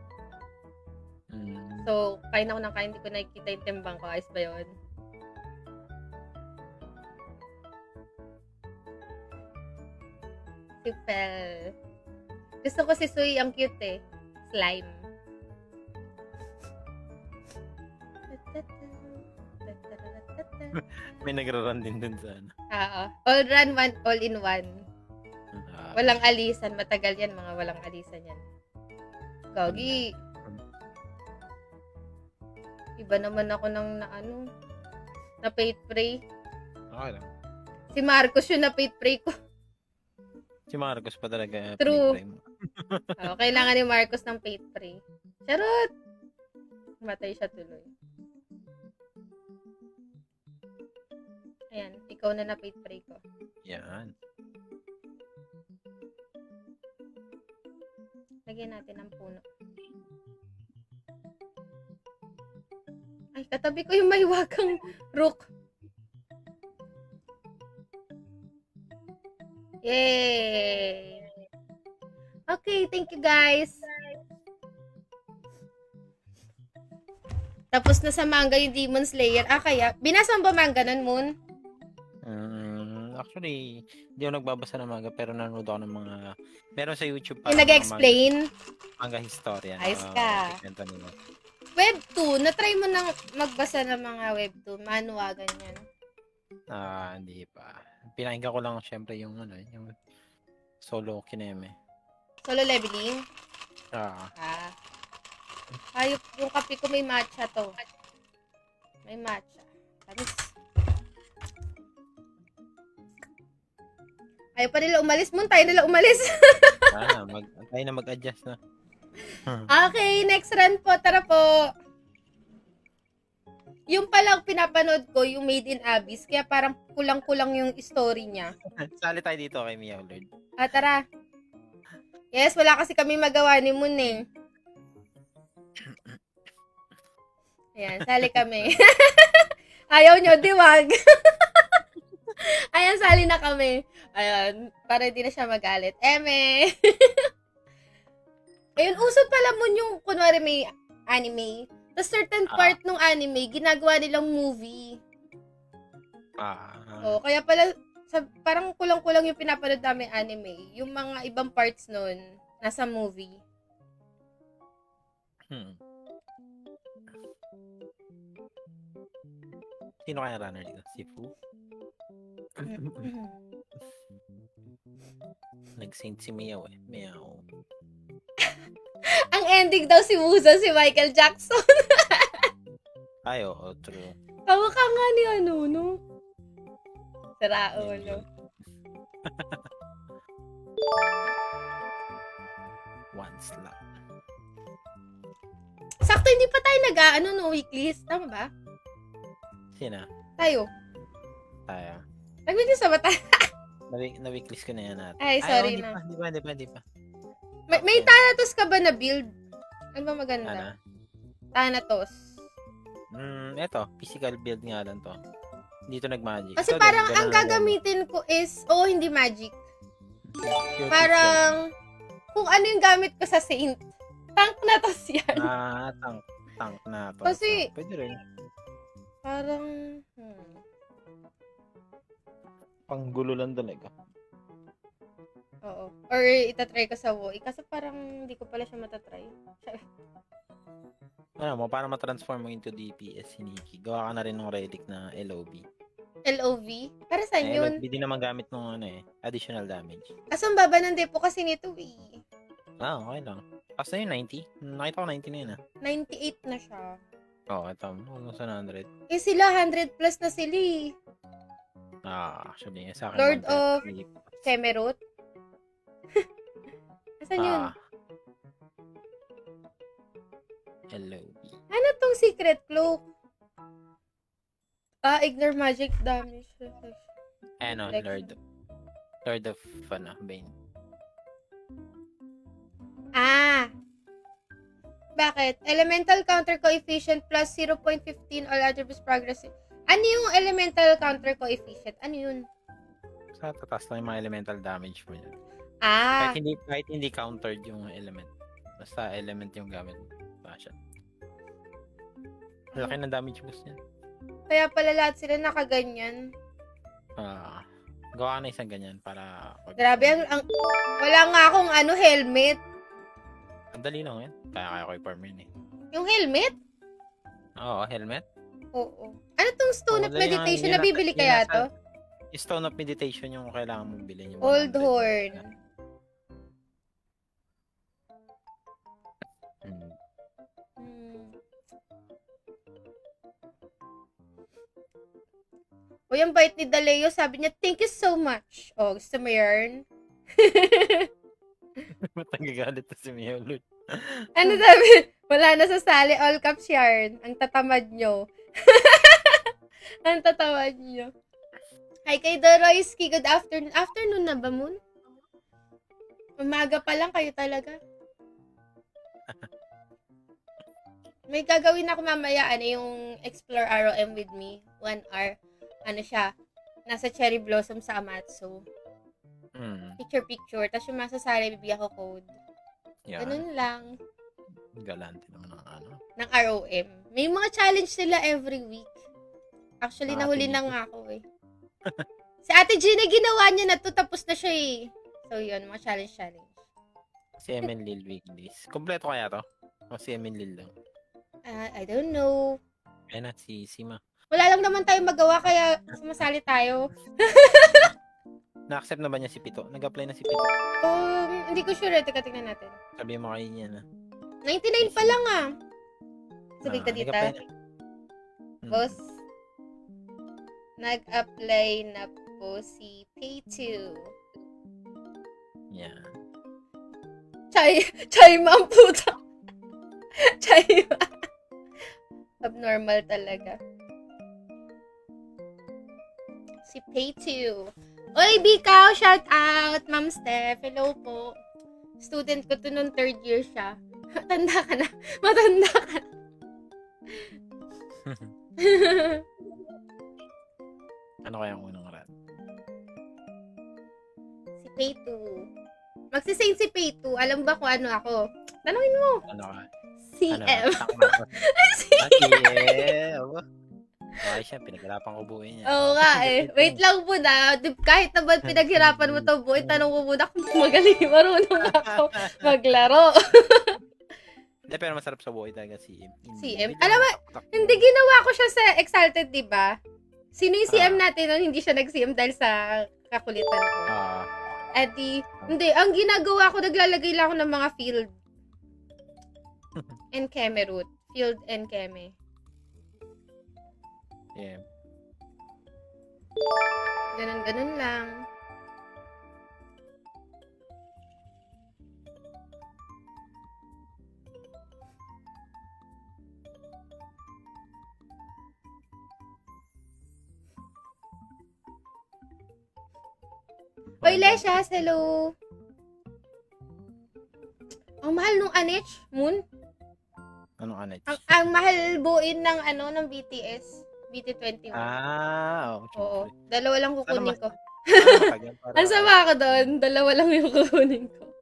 So, kain ako ng kain, hindi ko nakikita yung timbang ko. Ayos ba yun? Si Fel. Gusto ko si Sui, ang cute eh. Slime. May nagra-run din dun sa ano. Oo. All run, all in one. Walang alisan. Matagal yan, mga walang alisan yan. Gagi. Iba naman ako ng Na faith pray. Okay lang. Si Marcos yung na faith pray ko. Si Marcos pa talaga. True. pinipray mo. Kailangan ni Marcos ng faith pray. Charot! Matay siya tuloy. Ayan, ikaw na faith pray ko. Yan. Lagyan natin ng puno. Ay, katabi ko yung mahiwagang rook. Yay! Okay, thank you guys. Tapos na sa manga yung Demon Slayer. Kaya, binasa mo ba manga nun, Moon? Actually, hindi ako nagbabasa ng manga pero nanonood ako ng mga meron sa YouTube Yung nag-explain? Manga historian. Ayos ka. Kwento nila. Webtoon. Na-try mo nang magbasa ng mga webtoon. Manhwa, ganyan. Hindi pa. Pinakinggan ko lang syempre yung yung Solo Kineme. Solo leveling? Ayop, yung kape ko may matcha to. May matcha. Tapos, ayaw pa nila umalis. Moon, tayo nila umalis. Tayo na mag-adjust na. Okay, next run po. Tara po. Yung palang pinapanood ko, yung Made in Abyss, kaya parang kulang-kulang yung story niya. Sali tayo dito kay Mia Lord. Tara. Yes, wala kasi kami magawa ni Moon eh. Ayan, sali kami. Ayaw nyo, diwag. Ayan, sali na kami. Ayan, para hindi na siya magalit. Eme! Ayun, uso pala Moon yung, kunwari may anime. The certain part ng anime, ginagawa nilang movie. Kaya pala, parang kulang-kulang yung pinapanood namin anime. Yung mga ibang parts nun, nasa movie. Sino kaya runner dito? Si Fu? Nag-saint si Meow eh. Meow. Ang ending daw si Musa, si Michael Jackson. Ay, oo, true. Tawa ka nga ni no? Saraulo. One slot. Sakto, hindi pa tayo weeklies. Tama ba? Sina? Tayo. Nag-weeklies ba tayo? Na-weeklies ko na yan natin. Ay, sorry Di na. pa. May Thanatos ka ba na build? Ano ba maganda? Thanatos. Eto, physical build nga lang to. Dito nag-magic. Kasi parang ang gagamitin ko is, hindi magic. Parang, kung ano yung gamit ko sa Saint. Tank na to yan. Tank na to. Kasi, pwede rin. Parang, Panggulo lang talaga. Oo. Or itatry ko sa WoE. Kasi parang hindi ko pala siya matatry. Para ma-transform mo into DPS si Nikki, gawa ka na rin ng relic na LOB. LOV? Para saan yun? LOB din naman gamit ng additional damage. Asan baba ng depo kasi nito eh. Okay lang. Kasi na yung 90? Nakita ko 90 na yun 98 na siya. Ito. Almost 100. Sila 100 plus na sila eh. Actually, sa akin. Lord of Semerot? Asan yun? LOB. Ano tong secret cloak? Ignore magic damage. Lord of Bane. Bakit? Elemental counter coefficient plus 0.15 all attributes progressive. Ano yung elemental counter coefficient? Ano yun? Sa tatas lang yung mga elemental damage mo yan. Kahit hindi countered yung element. Basta element yung gamit mo. Laki ng damage boost yan. Kaya pala lahat sila nakaganyan. Gawa na isang ganyan para... Grabe, wala nga akong helmet. Ang dali lang yan. Kaya ko i-farm yun eh. Yung helmet? Oo, helmet. Oo. Ano tong Stone of Meditation? Nabibili kaya to? Stone of Meditation yung kailangan mong bilhin. Old Horn. O yung bait ni Daleo, sabi niya, thank you so much. O, gusto mo yarn? Matagagalit na si Miolud. Ano sabi? Wala na sa sali, all caps yarn. Ang tatamad nyo. Ang tatamad nyo. Hi kay Doroyski, good afternoon. Afternoon na ba, Moon? Umaga pa lang kayo talaga. May gagawin ako mamaya, yung Explore ROM with me. 1 hour. Siya, nasa cherry blossom sa Amatsu. Picture. Tapos yung masasali, bibigyan ko code. Yan. Ganun lang. Galante naman ng Ng ROM. May mga challenge sila every week. Actually, nahuli na nga ako eh. Si Ate Gina, ginawa niya na to, tapos na siya eh. So yun, mga challenge. Si Emin Lil Weekdays. Kompleto kaya to? O si Emin Lil lang? I don't know. Ayun na, si Sima. Wala lang naman tayo magawa, kaya sumasali tayo. Na-accept na ba niya si Pito? Nag-apply na si Pito? Hindi ko sure. Teka, tingnan natin. Sabi mo kayo niya na. 99 pa lang ah. Sabi ka dito. Boss, nag-apply na po si Pay2. Yan. Chay ma'am puta. Chay ma'am. Abnormal talaga. Si Pay2. Oy, Bikaw, shout out. Ma'am Steph, hello po. Student ko to nung 3rd year siya. Matanda ka na. Ano kaya ang unang rat? Si Pay2. Magsising si Pay2. Alam ba kung ano ako? Tanungin mo. Ano ka? CM. Okay siya, pinaghirapan ko buuin niya. Oo nga eh. Wait lang po na. Kahit naman pinaghirapan mo to buuin, tanong mo muna kung magaling marunong ako maglaro. Hindi, pero masarap sa buhay talaga si CM. CM? Alam mo, hindi ginawa ko siya sa Exalted, di ba? Sino yung CM natin nung hindi siya nag-CM dahil sa kakulitan ko? Hindi. Ang ginagawa ko, naglalagay lang ako ng mga field. And Keme root. Field and Keme. Yeah. Ganun lang. Oy, Leshas, hello. Ang mahal nung Anich, Moon. Anong Anich? Ang mahal buuin ng ng BTS. BT21. Okay. Oo. Dalawa lang kukunin ko. Ang sama ako doon. Dalawa lang yung kukunin ko.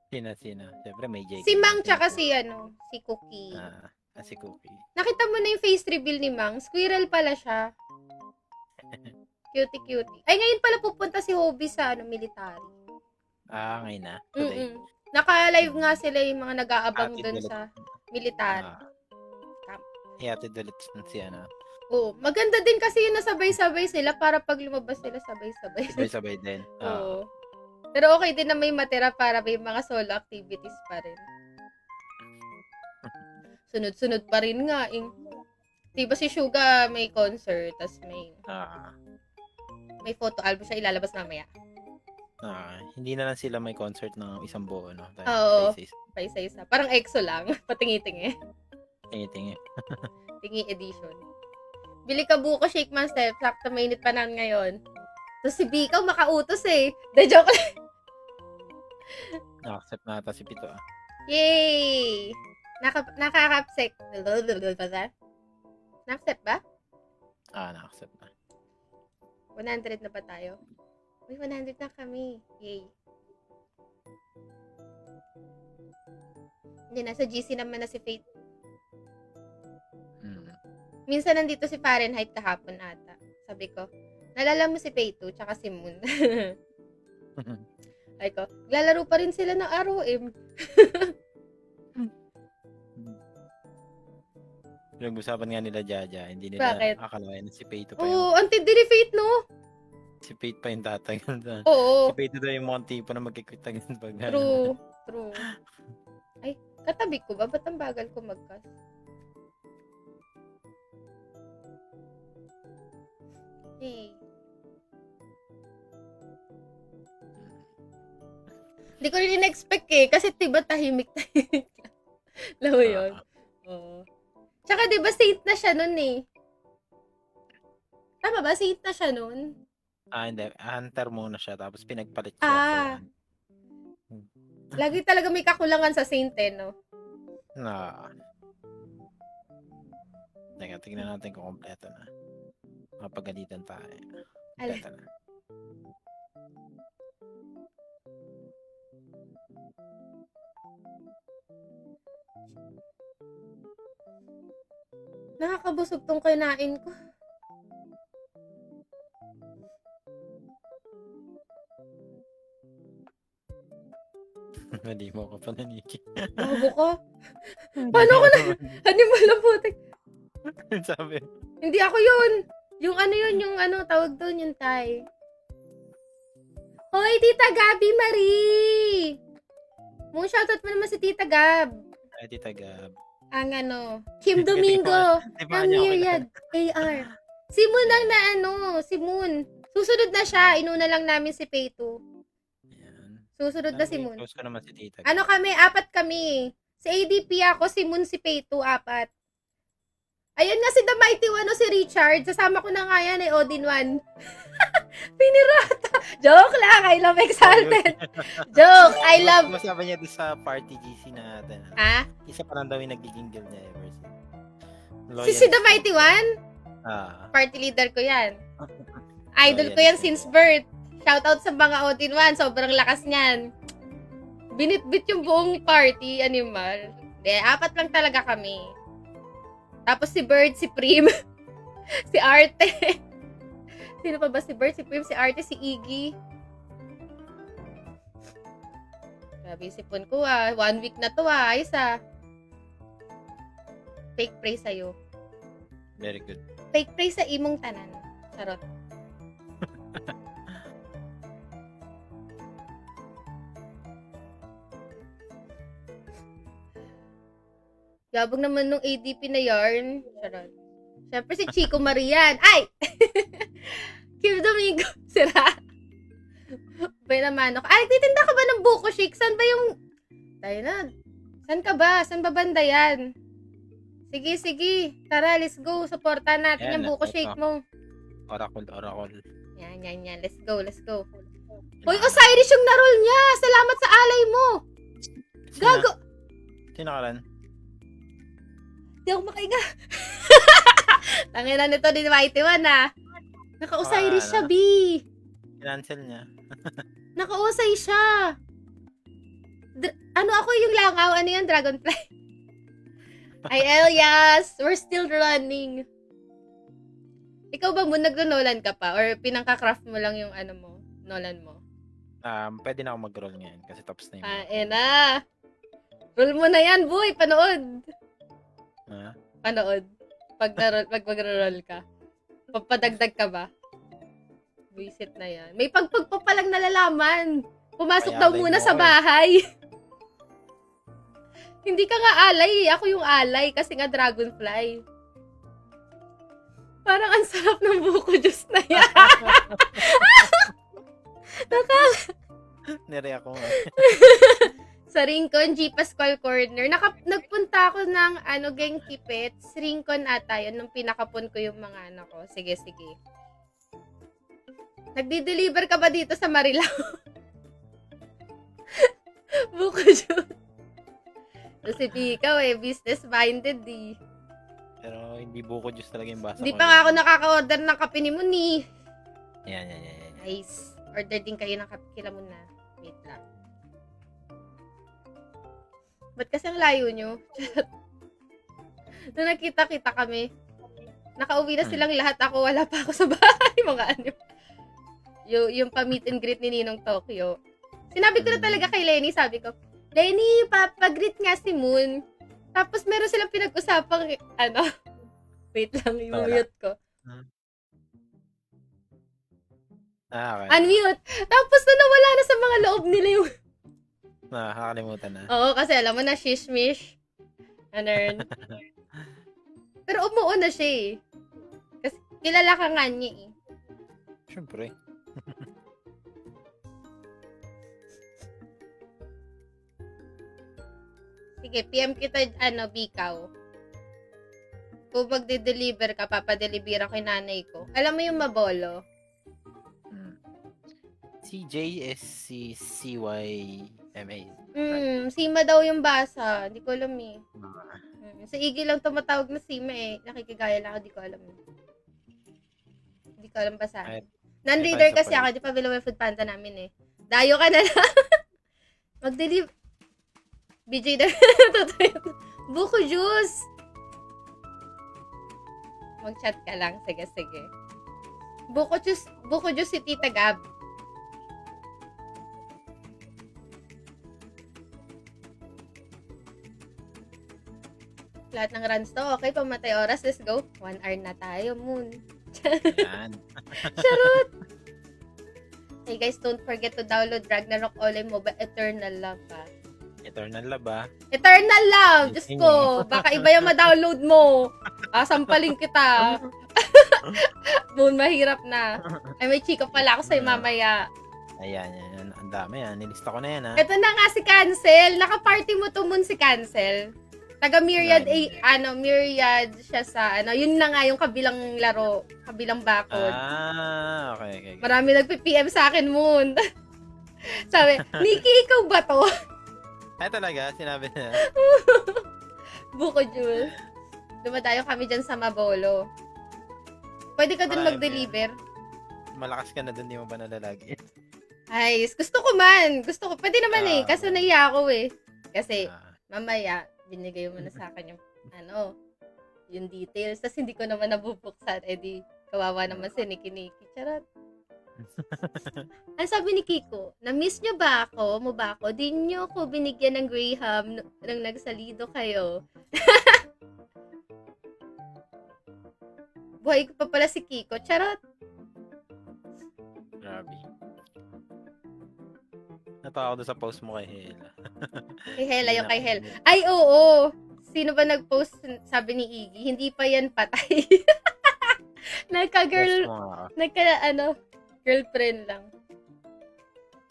Sina? Siyempre may Jake. Si Mang tsaka si Cookie. Si Cookie. Nakita mo na yung face reveal ni Mang? Squirrel pala siya. Cutie. Ay, ngayon pala pupunta si Hobie sa military. Ngayon na? Today? Naka-live nga sila yung mga nag-aabang doon sa military. Ihatid ulit si Oo. Maganda din kasi yung nasabay-sabay sila para pag lumabas sila sabay-sabay. Sabay-sabay din. Oo. Pero okay din na may matira para may mga solo activities pa rin. Sunod-sunod pa rin nga. Diba si Suga may concert, tas may photo album siya ilalabas mamaya. Hindi na lang sila may concert ng isang buo, no? Oo. Pa isa-isa. Parang EXO lang. Patingi-tingi. Tingi-tingi. Tingi edition. Bili ka buko shake man step. Sakto mainit pa nan ngayon. Tapos si Bikaw makautos eh. De joke lang. Naka-accept na ata si Pito Yay! Nakaka-accept. Na-accept ba? Na-accept na. 100 na ba tayo? Uy, 100 na kami. Yay. Hindi, nasa GC naman na si Faith. Minsan nandito si Fahrenheit kahapon ata. Sabi ko, nalala mo si Payto tsaka si Moon. Ay ko, lalaro pa rin sila ng ROM. Pinag-usapan nga nila Jaja, hindi nila akalain na si Payto pa Oo, ang tindi ni Faith, no? Si Payto pa yung tatay. Oo. Si Payto daw yung mga tipo na magkikita ganun pag True. Ay, katabi ko ba? Ba't ang bagal ko mag-cast? Eh. Hindi ko rin in-expect eh. Kasi diba tahimik-tahimik lang. Alam mo yun? Oo. Tsaka diba saint na siya nun eh. Tama ba? Saint na siya nun? Hindi. Hunter muna siya. Tapos pinagpalit siya. Lagi talaga may kakulangan sa saint eh, no? Teka, tignan natin kung kompleto na. Mapagalitan tayo. Kompleto na. Nakakabusog tong kinain ko. Hindi mo ka pa naniki. Bago ko. Paano ko na? Ano mo labutik? Sabi. Hindi ako yun. Yung ano yun, yung ano, tawag doon, yung Thai. Hoy, Tita Gabi Marie! Mong shoutout mo naman si Tita Gab. Ay, Tita Gab. Ang ano, Kim Domingo. Ng Myriad AR. Si Moon ang na ano, si Moon. Susunod na siya, inuna lang namin si Payto. Susunod na si Moon. Close ko naman si Tita. Ano kami? 4 kami. Si ADP ako, si Moon, si Payto, 4. Ayun nga si The Mighty One o si Richard. Sasama ko na nga yan eh, Odin 1. Pinirata. Joke lang, I love Exalted. Joke, I love... Masabi niya doon sa party GC natin. Ha? Isa pa lang daw yung nagiging girl niya ever since. Si The Mighty One? Party leader ko yan. Idol ko yan since birth. Shoutout sa mga Odin 1. Sobrang lakas niyan. Binitbit yung buong party, animal. Hindi, 4 lang talaga kami. Tapos si Bird, si Prim, si Arte. Sino pa ba si Bird, si Prim, si Arte, si Iggy. Grabe, sipon ko 1 week na to ayos Fake praise sa'yo. Very good. Fake praise sa imong tanan. Charot. Gabog naman nung ADP na yarn. Charot. Siyempre si Chico Marian. Ay! Kim Domingo. Sira. Bay naman ako. Ay, titinda ka ba ng buko shake? Saan ba yung... Tayo na. Saan ka ba? Saan ba banda yan? Sige. Tara, let's go. Supportan natin yung buko shake mo. Oracle. Yan. Let's go. Hoy, Osiris yung narol niya. Salamat sa alay mo. Gago. Sino ka rin? Di ako makainga. Tanginan nito din Mighty One Naka-Osiris siya, B. Cancel niya. Naka-Osay siya. Ano ako yung langaw? Ano yan? Dragonfly. Ay, Elias. We're still running. Ikaw ba mo nagno-Nolan ka pa? Or pinangka-craft mo lang yung ano mo? Nolan mo? Pwede na ako mag-roll ngayon kasi tapos na yung... Roll mo na yan, boy. Panood. Panood. Pag mag-roll ka. Papadagdag ka ba? Visit na yan. May pagpagpa palang nalalaman. Pumasok daw muna sa bahay. Hindi ka nga alay. Ako yung alay kasi nga dragonfly. Parang ang sarap ng buko juice na yan. Nire ako nga. Sa Rincon, G. Pascual Corner. Nagpunta ako ng Genki Pets. Rincon ata yun. Nung pinakapon ko yung mga anak ko. Sige. Nagdi-deliver ka ba dito sa Marilao? Buko juice. So, si Pikaw business-minded Pero hindi buko juice talaga yung basa ko. Hindi pa nga ako nakaka-order ng kape ni Muni. Yan. Nice. Order din kayo ng kape kila Muna. Wait lang. Ba't kasi ang layo nyo? Nung nakita-kita kami, nakauwi na silang lahat. Ako, wala pa ako sa bahay. Mga ano. Yung pa-meet and greet ni Ninong Tokyo. Sinabi ko na talaga kay Lenny, sabi ko, Lenny, papag-greet nga si Moon. Tapos meron silang pinag-usapang, wait lang, i-mute ko. Okay. Unmute. Tapos nawala na sa mga loob nila yung... Nakakalimutan na. Oo, kasi alam mo na, shishmish. Pero umuo na siya Kasi kilala ka nga niya syempre. Sige, PM kita, Bikaw. Kung magde-deliver ka, papadeliver ako yung nanay ko. Alam mo yung Mabolo? CJSCCYMA. Sima daw yung basa. Hindi ko alam eh. Sa Iggy lang tumatawag na Sima eh. Nakikigaya lang ako, di ko alam eh. Hindi ko alam basa. Non-reader kasi ako, di pa below yung food panda namin eh. Dayo ka na lang. Mag-deliver. BJ na. Buko juice. Mag-chat ka lang. Sige, sige. Buko juice si Tita Gab. Lahat ng runs to. Okay, pamatay oras. Let's go. 1 hour na tayo, Moon. Yan. Charot! Hey guys, don't forget to download Ragnarok Online Mobile Eternal Love, ha? Eternal Love, ah. Eternal Love! Diyos ko! Baka iba yung ma-download mo. Sampalin kita. Moon, mahirap na. Ay, may chika pala ako sa'yo mamaya. Ayan, yan. Ang dami, ah. Nilista ko na yan, ah. Ito na nga si Cancel. Naka-party mo to, Moon, si Cancel. Taga Myriad, Myriad siya sa, yun na nga yung kabilang laro, kabilang bakod. Okay. Marami nagpi-PM sa akin, Moon. Sabi, Nikki, ikaw ba to? Ay, talaga? Sinabi na. Buko Jules. Dumadayo kami dyan sa Mabolo. Pwede ka dun mag-deliver? Malakas ka na dun, di mo ba nalalagi? Ay, gusto ko man. Gusto ko. Pwede naman eh. Kaso naiya ako eh. Kasi, mamaya, binigay mo na sa akin yung, yung details. Tapos hindi ko naman nabubuksan. Eh di, kawawa naman si Niki. Charot. Ang sabi ni Kiko, na-miss nyo ba ako? Mo ba ako? Di nyo ako binigyan ng Graham nang nagsalido kayo. Buhay ko pa pala si Kiko. Charot. Grabe. Natawa ko doon sa post mo kay Hela. Kay Hela, yung kay Hela. Ay, oo. Sino ba nag-post? Sabi ni Iggy, hindi pa yan patay. Girlfriend lang.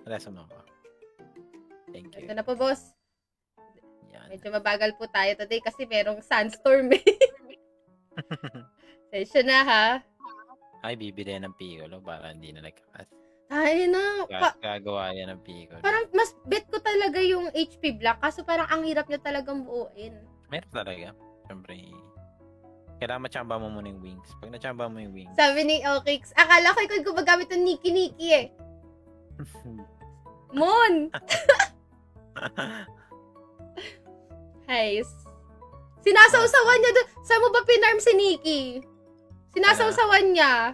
Reso mo ako. Thank you. Ito na po, boss. Yan. Medyo mabagal po tayo today kasi merong sandstorm eh. Session na ha. Ay, bibili ng Piccolo para hindi na nagkakas. Ay na. Gagawa yan ng Piccolo. Parang mas bet ko talaga yung HP Black kaso parang ang hirap niya talagang buuin. Meron talaga. Siyempre, kailangan machamba mo muna yung wings. Pag nachamba mo yung wings. Sabi ni Okix, akala ko ikaw gumagamit ng Niki eh. Moon! Hey. Sinasawsawan niya doon. Saan mo ba pinarm si Nikki? Sinasawsawan niya.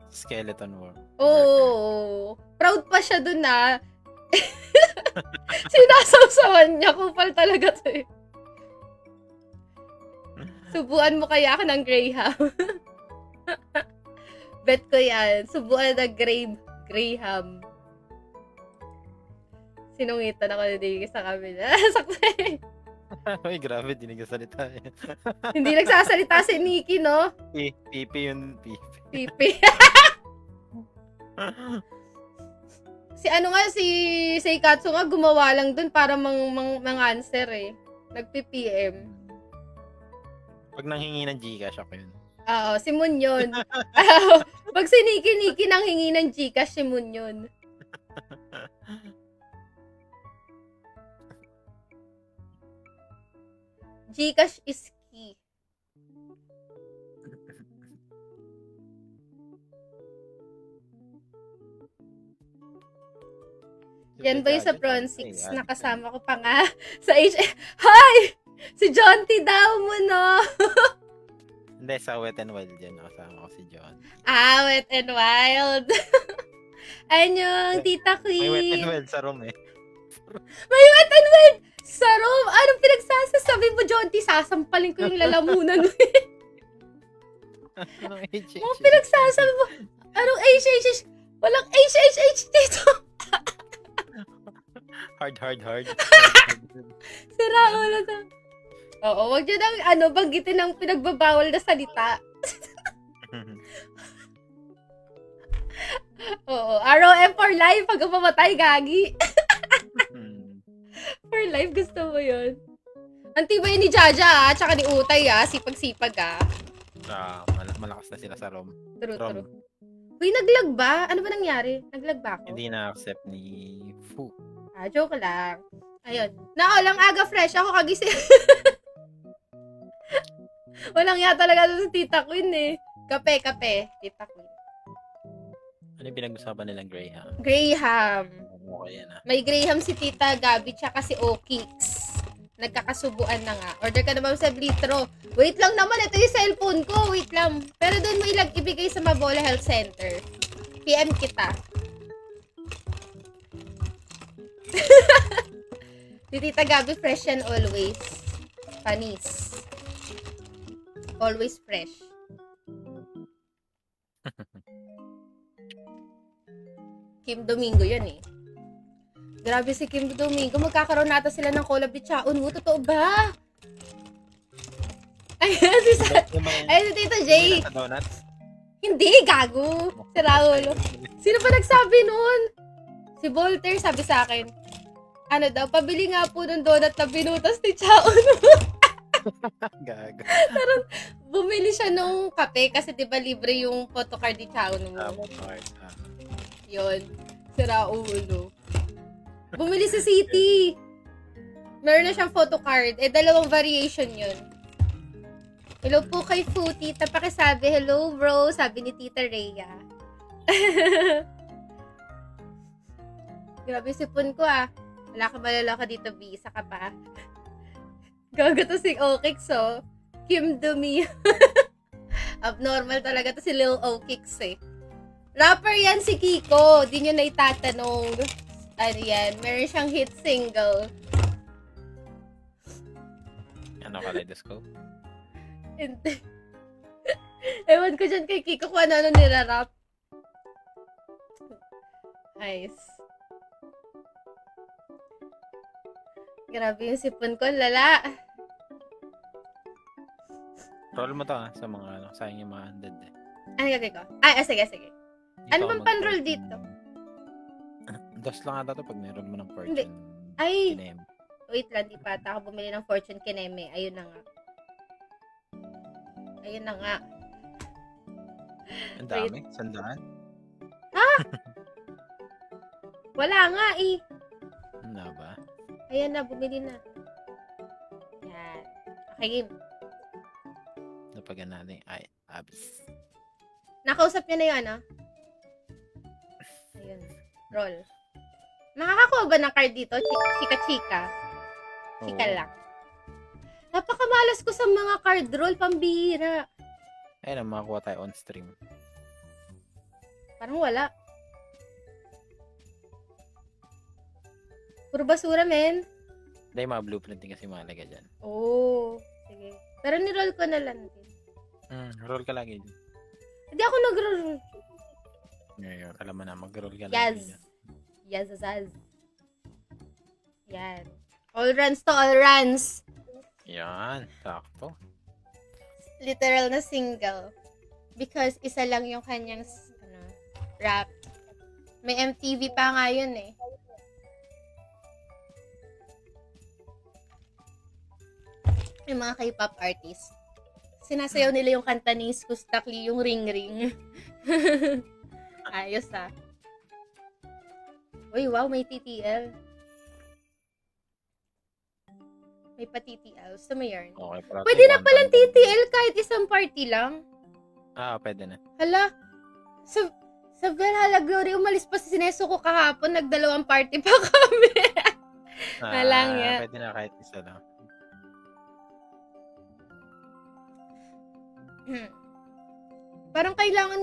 Skeleton War. Oo. Proud pa siya doon na. Sinasawsawan niya. Kupal talaga to eh. Subuan mo kaya ako ng Graham. Bet ko yan. Subuan na Graham. Sinungitan ako na din sa kabila. Sakto. Ay, grabe, di nagsasalita yan. Hindi nagsasalita si Nikki, no? Pipi yun, Pipi. Pipi. Si Seikatsu nga gumawa lang dun para mang-answer eh. Nagpi-PM. Pag nanghingi ng Gcash ako yun. Oo, si Moon yun. Pag si Nikki nang hingi ng Gcash, si Moon yun. Gcash is key. Yan ba yung sa Prawn 6? Nakasama ko pa nga sa Hi! Si John T. daw mo, no? Hindi, sa Wet n Wild yan. Nakasama ko si John. Wet n Wild. Ayun yung Tita Queen. May Wet n Wild sa room eh. May Wet n Wild sa room. Anong pinagsasasabi mo, John T? Sasampalin ko yung lalamunan mo. Anong HHH? Mga pinagsasabi mo. Anong HHH? Walang HHH dito. Hard. Sira ulo to. Oo, wag nyo nang banggitin ng pinagbabawal na salita. Oo. ROM for life. Pag mamatay, gagi. Hmm. For life, gusto mo yun. Ang tibay ni Jaja, tsaka ni Utay, sipag-sipag, Malakas na sila sa ROM. True, ROM. true. Uy, naglag ba? Ano ba nangyari? Naglag ba ako? Hindi na-accept ni Fu. Joke lang. Ayun. Lang aga fresh. Ako kagising. Walang ya talaga sa Tita Queen eh. Kape. Tita Queen. Ano yung pinag-usapan nilang Graham? Graham. Okay yan May Graham si Tita Gabi tsaka si Okix. Nagkakasubuan na nga. Order ka naman sa Blitro. Wait lang naman. Ito yung cellphone ko. Wait lang. Pero doon mo ibigay sa Mabola Health Center. PM kita. Si Tita Gabi fresh yan always. Panis. Always fresh. Kim Domingo yan eh. Grabe si Kim Domingo. Magkakaroon nata sila ng collab ni Chaon. Totoo ba? Ayan si Tito Jay. Hindi, gago. Si Raulo. Sino ba nagsabi nun? Si Voltaire sabi sa akin, ano daw, pabili nga po ng donut na binutas ni Chaon. Gago. Bumili siya nung kape kasi 'di ba libre yung photocard ni Chaon mo. Yun. Si Raulo. Bumili si City. Meron na siyang photocard. Dalawang variation yun. Hello po kay Fu, tita. Pakisabi, hello bro. Sabi ni Tita Rhea. Grabe sipon ko Wala ka malala ka dito, B. Isa ka pa. Gago to si Okix, Kim Dumi. Abnormal talaga to si Lil Okix, Rapper yan si Kiko. Di nyo na itatanong. Ano yan? Meron siyang hit single. Ano kaleidoscope? Hindi. Ewan ko dyan kay Kiko kung ano nirarap. Nice. Grabe yung sipon ko, lala. Roll mo to sa mga sayang yung mga undead Ano gagawin ko? Sige. Ano bang pan-roll dito? Dos lang ata to pag meron mo ng fortune. Hindi. Ay! Kinem. Wait lang, di pa ata ako bumili ng fortune kineme. Ayun na nga. Ang dami. Sandaan. Wala nga Ano ba? Ayan na, bumili na. Yan. Okay, game. Napagan natin. Ay, abis. Nakausap niya na yun, Ayun. Roll. Nakakakuha ba ng card dito? Chika-chika. Chika lang. Napakamalas ko sa mga card roll, pambihira. Ayun, makakuha tayo on stream. Parang wala. Puro basura, men. Hindi, mga blueprint din kasi mahalaga dyan. Sige. Pero ni-roll ko na lang din. Roll ka lagi dyan. Hindi ako nag-roll. Ngayon, alam mo na, mag-roll ka Yes. lagi dyan. Yes. Yan. All runs to all runs. Yan, sakto. Literal na single. Because isa lang yung kanyang rap. May MTV pa nga yun Yung mga K-pop artists. Sinasayaw nila yung kanta ni Skustakli, yung Ring Ring. Ayos Uy, wow, may TTL. May pa-TTL. Gusto mo yarn? Okay, Pwede na palang TTL kahit isang party lang. Pwede na. Hala, sa Valhalla Glory, umalis pa si Sineso ko kahapon, nagdalawang party pa kami. Halang yan. Pwede na kahit isa lang. Parang kailangan,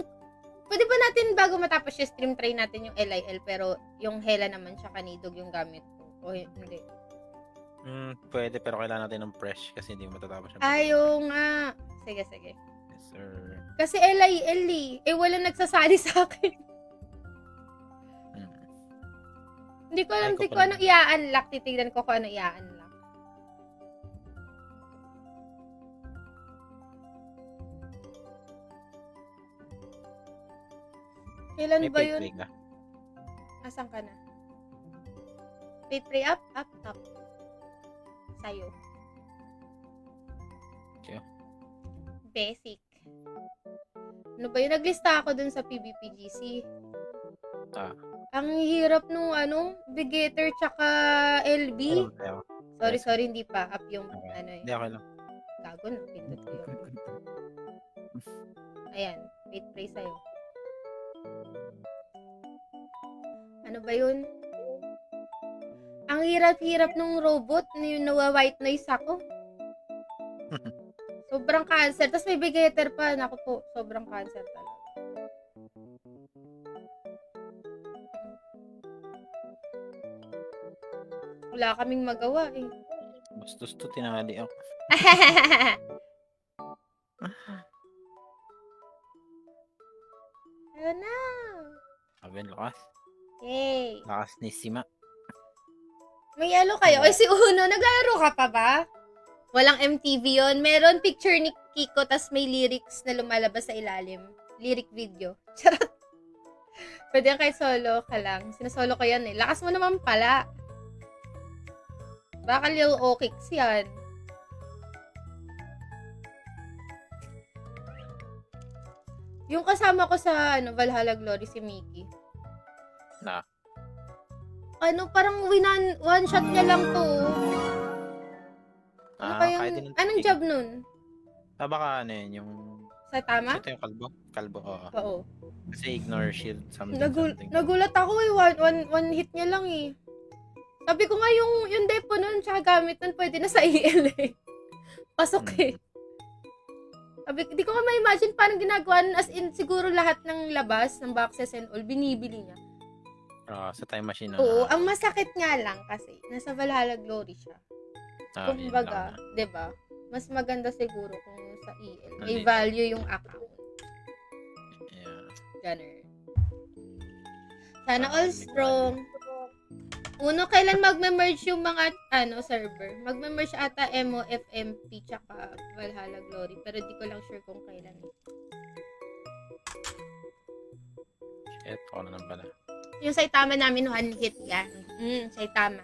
pwede ba natin bago matapos yung stream, try natin yung LIL, pero yung Hela naman siya kanidog yung gamit ko. O hindi? Pwede, pero kailangan natin ng fresh kasi hindi matatapos siya. Ayaw nga. Sige. Yes, sir. Kasi LIL wala nagsasali sa akin. Hindi ko alam kung ano i-unlock. Titignan ko kung ano i-unlock. Kailan May ba pay yun? play ka. Asan ka na? Pray up, up, up. Sa'yo. Sa'yo? Basic. Ano ba yun? Naglista ako dun sa PBPGC. Ang hirap nung Begetter tsaka LB. Sorry, hindi pa. Up yung Hindi, okay lang. Gago na, pindot ko yun. Ayan, wait, pray sa'yo. Ano ba yun? Ang hirap-hirap nung robot na yung nawa-white noise ako. Sobrang cancer. Tapos may Begetter pa. Naku po, sobrang cancer talaga. Wala kaming magawa eh. Bastos to, tinangali ako. Ayun na. Sabi, lakas. Yay. Lakas ni Sima. May kayo. Oy, si Uno, naglalaro ka pa ba? Walang MTV yon. Meron picture ni Kiko tas may lyrics na lumalabas sa ilalim. Lyric video. Charot. Pwede yan kahit solo ka lang. Sinasolo ko yan eh. Lakas mo naman pala. Baka Lil O-Kicks yan. Yung kasama ko sa Valhalla Glory, si Mickey. Na. Parang one shot niya lang to. Anong job nun? Baka yun, yung... Sa tama? Ito yung kalbo? Kalbo, oo. Oo. Kasi ignore shield, something. Nagulat ako eh. One hit niya lang eh. Sabi ko nga yung depo nun, tsaka gamit nun, pwede na sa EL eh. Pasok eh. Sabi, di ko nga ma-imagine paano ginagawa nun, as in, siguro lahat ng labas, ng boxes and all, binibili niya. Sa time machine. Oo, ang masakit nga lang kasi, nasa Valhalla Glory siya. Kumbaga, diba? Mas maganda siguro kung sa EL. May value yung account. Yeah. Ganun. Sana all strong. Uno, kailan magme-merge yung mga server? Magme-merge ata MO, FMP, tsaka Valhalla Glory. Pero di ko lang sure kung kailan. Shit, ako na lang pala. Yung Saitama namin, one hit yan. Saitama.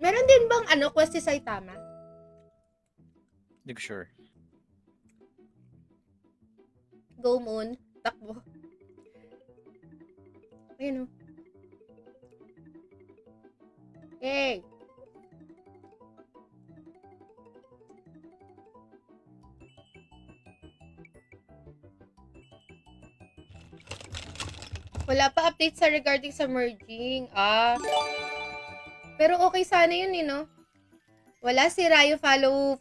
Meron din bang quest si Saitama? Hindi ko sure. Go Moon. Takbo. Ayun o. Yay! Wala pa update sa regarding sa merging. Pero okay sana yun no? Wala si Rayo follow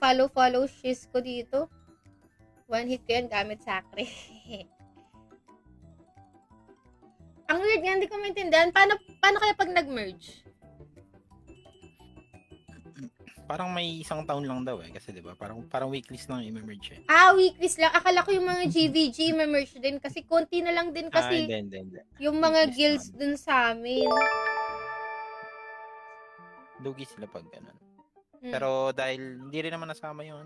shiz ko dito. One hit ko yan gamit Sacre. Ang weird nga, hindi ko maintindihan. Paano kaya pag nag-merge? Parang may isang taon lang daw eh. Kasi diba, parang weeklies lang i-merge eh. Weeklies lang. Akala ko yung mga GVG i-merge din. Kasi konti na lang din kasi Hindi. yung mga weeklies guilds dun sa amin. Lugi sila pag ganun. Pero dahil hindi rin naman nasama yung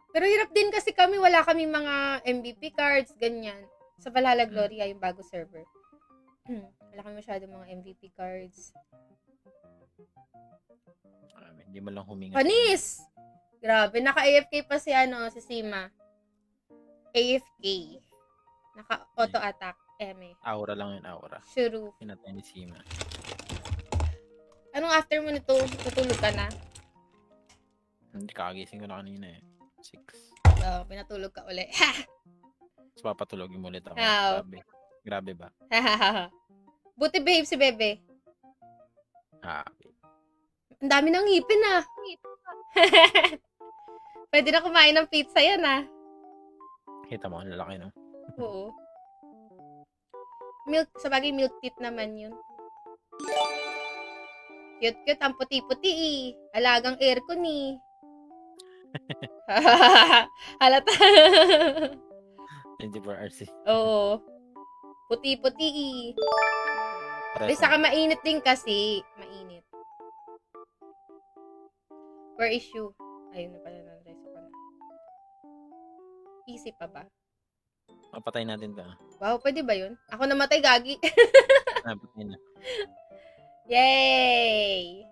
Pero hirap din kasi kami, wala kami mga MVP cards, ganyan. Sa Valhalla Gloria, yung bago server. Wala kami masyado mga MVP cards. Hindi mo lang huminga. Panis! Grabe, naka-AFK pa si Sima. AFK. Naka-auto attack. Aura lang yun, aura. Shuru. Pinatay ni Sima. Anong after mo nito? Tutulog ka na? Hindi, kakagising ko na kanina eh. 6. Pinatulog ka uli. Tapos papatulogin mo ulit ako. Grabe ba? Buti behave si Bebe. Ang dami ng ngipin Pwede na kumain ng pizza yan Kita mo, ang lalaki no? Oo. Sabagay milk teeth naman yun. Cute, ang puti-puti Alagang aircon Halata. 24 hours Oo. Puti-puti saka mainit din kasi. Mainit. Where is you? Ayun na pala, nandreso ka na. Easy pa ba? Papatay natin to. Wow, pwede ba yun? Ako namatay, gagi. Patay na. Yay!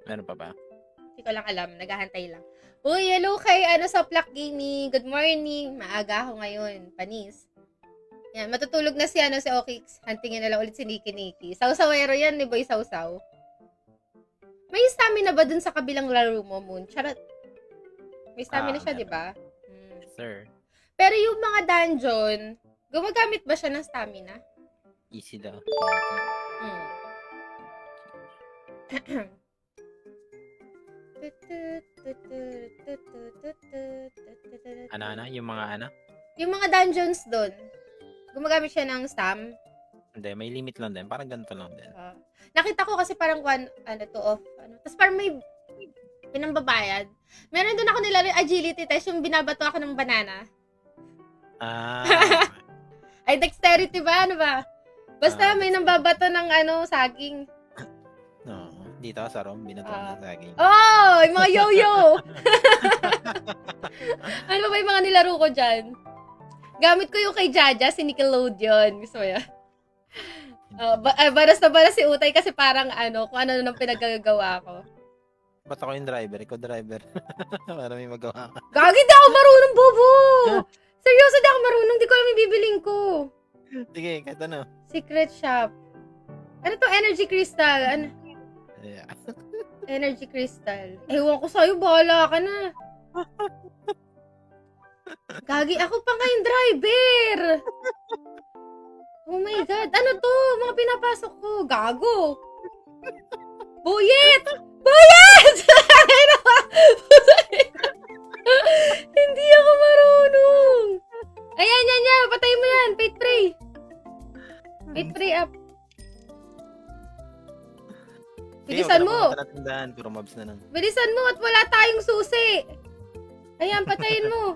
Meron pa ba? Hindi ko lang alam. Naghahantay lang. Uy, hello kay Soplak Gaming. Good morning. Maaga ako ngayon. Panis. Yan, matutulog na si si Okix. Huntingin na lang ulit si Niki. Saw-sawero yan, ni Boy Saw-saw. May stamina ba dun sa kabilang laro mo, Moon? Charot. May stamina siya, di ba? Sir. Pero yung mga dungeon, gumagamit ba siya ng stamina? Easy daw. Ano? Yung mga ano? Yung mga dungeons doon, gumagamit siya ng stam? Hindi, may limit lang din. Parang ganito lang din. Nakita ko kasi parang two off. Tapos parang may pinambabayad. Meron doon ako nilaro yung agility test, yung binabato ako ng banana. Ay, dexterity ba? Ano ba? Basta may nambabato ng saging. No, dito sa room, binato ng saging. Oh, yung mga yo-yo! Ano ba yung mga nilaro ko dyan? Gamit ko yung kay Jaja, si Nickelodeon. Gusto mo yan? Baras na baras si Utay kasi parang kung ano nang pinagagawa ko. Ba't ako yung driver? Ikaw driver. Para may magawa ka. Gagi, di ako marunong, bobo! Seryoso, di ako marunong. Di ko alam yung bibiling ko. Sige, kahit ano. Secret shop. Ano to? Energy crystal. Ano? Yeah. Energy crystal. Ewan ko sa'yo, bahala ka na. Gagi, ako pa nga yung driver. Oh my God. Ano to? Mga pinapasok ko. Gago. Buyet! Buyet! Hindi ako marunong. Ayan, yan. Patay mo yan. Fate pray. Fate pray up. Bilisan mo. Puro mobs na lang. Bilisan mo at wala tayong susi. Ayan, patayin mo.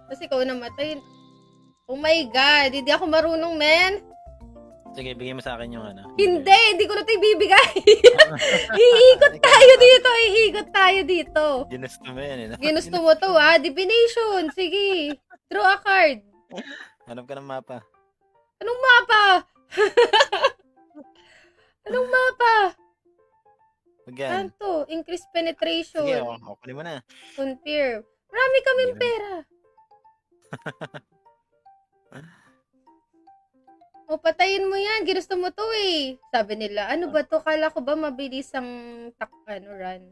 Tapos ikaw namatay. Oh my God, hindi ako marunong, men. Sige, bigay mo sa akin yung Hindi ko na ito ibibigay. Iikot tayo dito. Ginusto mo yan, Ginusto mo to, ha? Divination. Sige. Draw a card. Hanap ka ng mapa. Anong mapa? Anong mapa? Magyan. Ano to? Increase penetration. Sige, kunin mo na. Confirm. Marami kaming pera. Patayin mo yan. Ginusto mo to eh. Sabi nila, ano ba to? Kala ko ba mabilis ang run?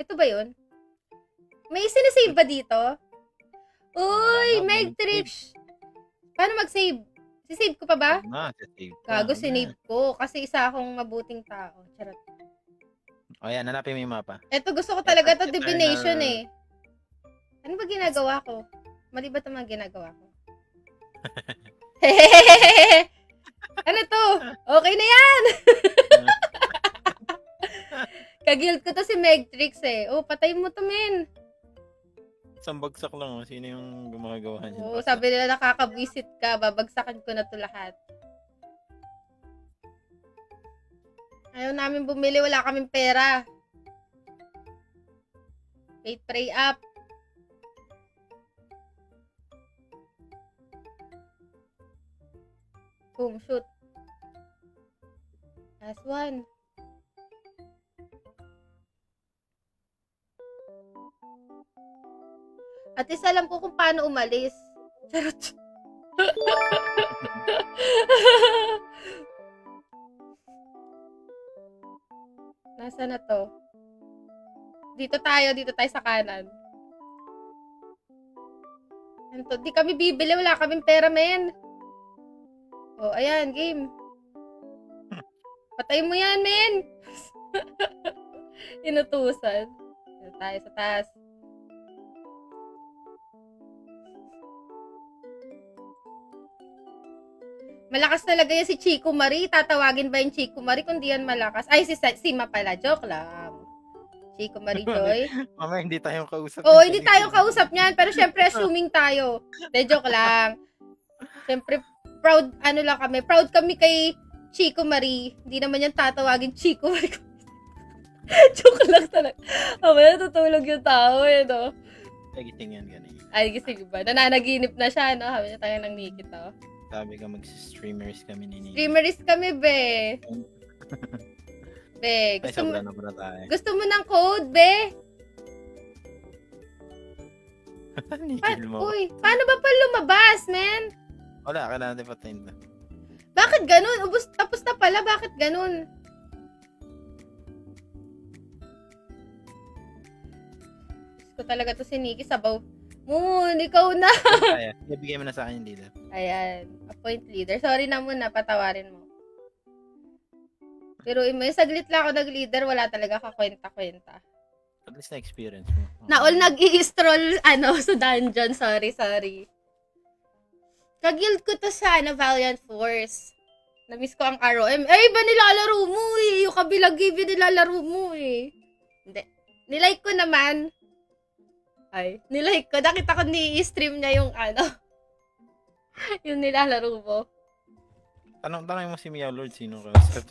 Ito ba yun? May sinisave ba dito? Uy, Megtrix. Paano mag-save? Si-save ko pa ba? Save. Gago, sinave ko. Kasi isa akong mabuting tao. Charot. O yan, hanapin mo yung mapa. Ito, gusto ko talaga to divination eh. Ano ba ginagawa ko? Mali ba ito mga ginagawa ko? Ano to? Okay na yan! Kagild ko to si Megtrix eh. Patay mo to, men. Isang bagsak lang. Sino yung gumagawa niya? Sabi nila nakaka-visit ka. Babagsakan ko na to lahat. Ayaw namin bumili. Wala kaming pera. Wait, pray up. Boom, shoot. Last one. At least alam ko kung paano umalis. Charot. Nasaan na to? Dito tayo sa kanan. Ano to? Di kami bibili, wala kaming pera, men. Ayan, game. Patay mo yan, men. Inutusan. Dito tayo sa taas. Malakas talaga yan si Chico Marie. Tatawagin ba yung Chico Marie kung di yan malakas? Ay, si Sima pala. Joke lang. Chico Marie Joy. Mama, hindi tayo kausap. Hindi tayo kausap niyan. Pero syempre, assuming tayo. De, joke lang. Syempre, proud kami. Proud kami kay Chico Marie. Hindi naman yan tatawagin Chico Marie. Joke lang talaga. Mamaya natutulog yung tao eh, no? Nagising yan ganun. Ay, gising ba? Nananaginip na siya, no? Sabi niya tayo ng Nikki to. Sabi ka mag-streamers kami ni Nikki. Streameris kami, be. Be, Ay, sobra na pala tayo. gusto mo ng code, be? Nikil mo. Uy, paano ba pa lumabas, men? Wala, kailangan natin patayin na. Bakit ganun? Ubus, tapos na pala, bakit ganun? Gusto talaga to si Nikki, sabaw. Moon, ikaw na. Kaya, ibigay mo na sa akin yung leader. Ayan, appoint leader. Sorry na muna, patawarin mo. Pero yung saglit lang ako nag-leader, wala talaga kakwenta-kwenta. At least na-experience mo. Na all nag-i-stroll, sa dungeon. Sorry. Kaguild ko to sa, Valiant Force. Namiss ko ang ROM. Eh, iba nilalaro mo eh. Yung kabilang game yung nilalaro mo eh. Hindi. Nilike ko naman. Ay, nilike ko. Nakita ko ni-stream niya yung yung nilalaro mo. Tanong mo si Meow Lord, sino kausap?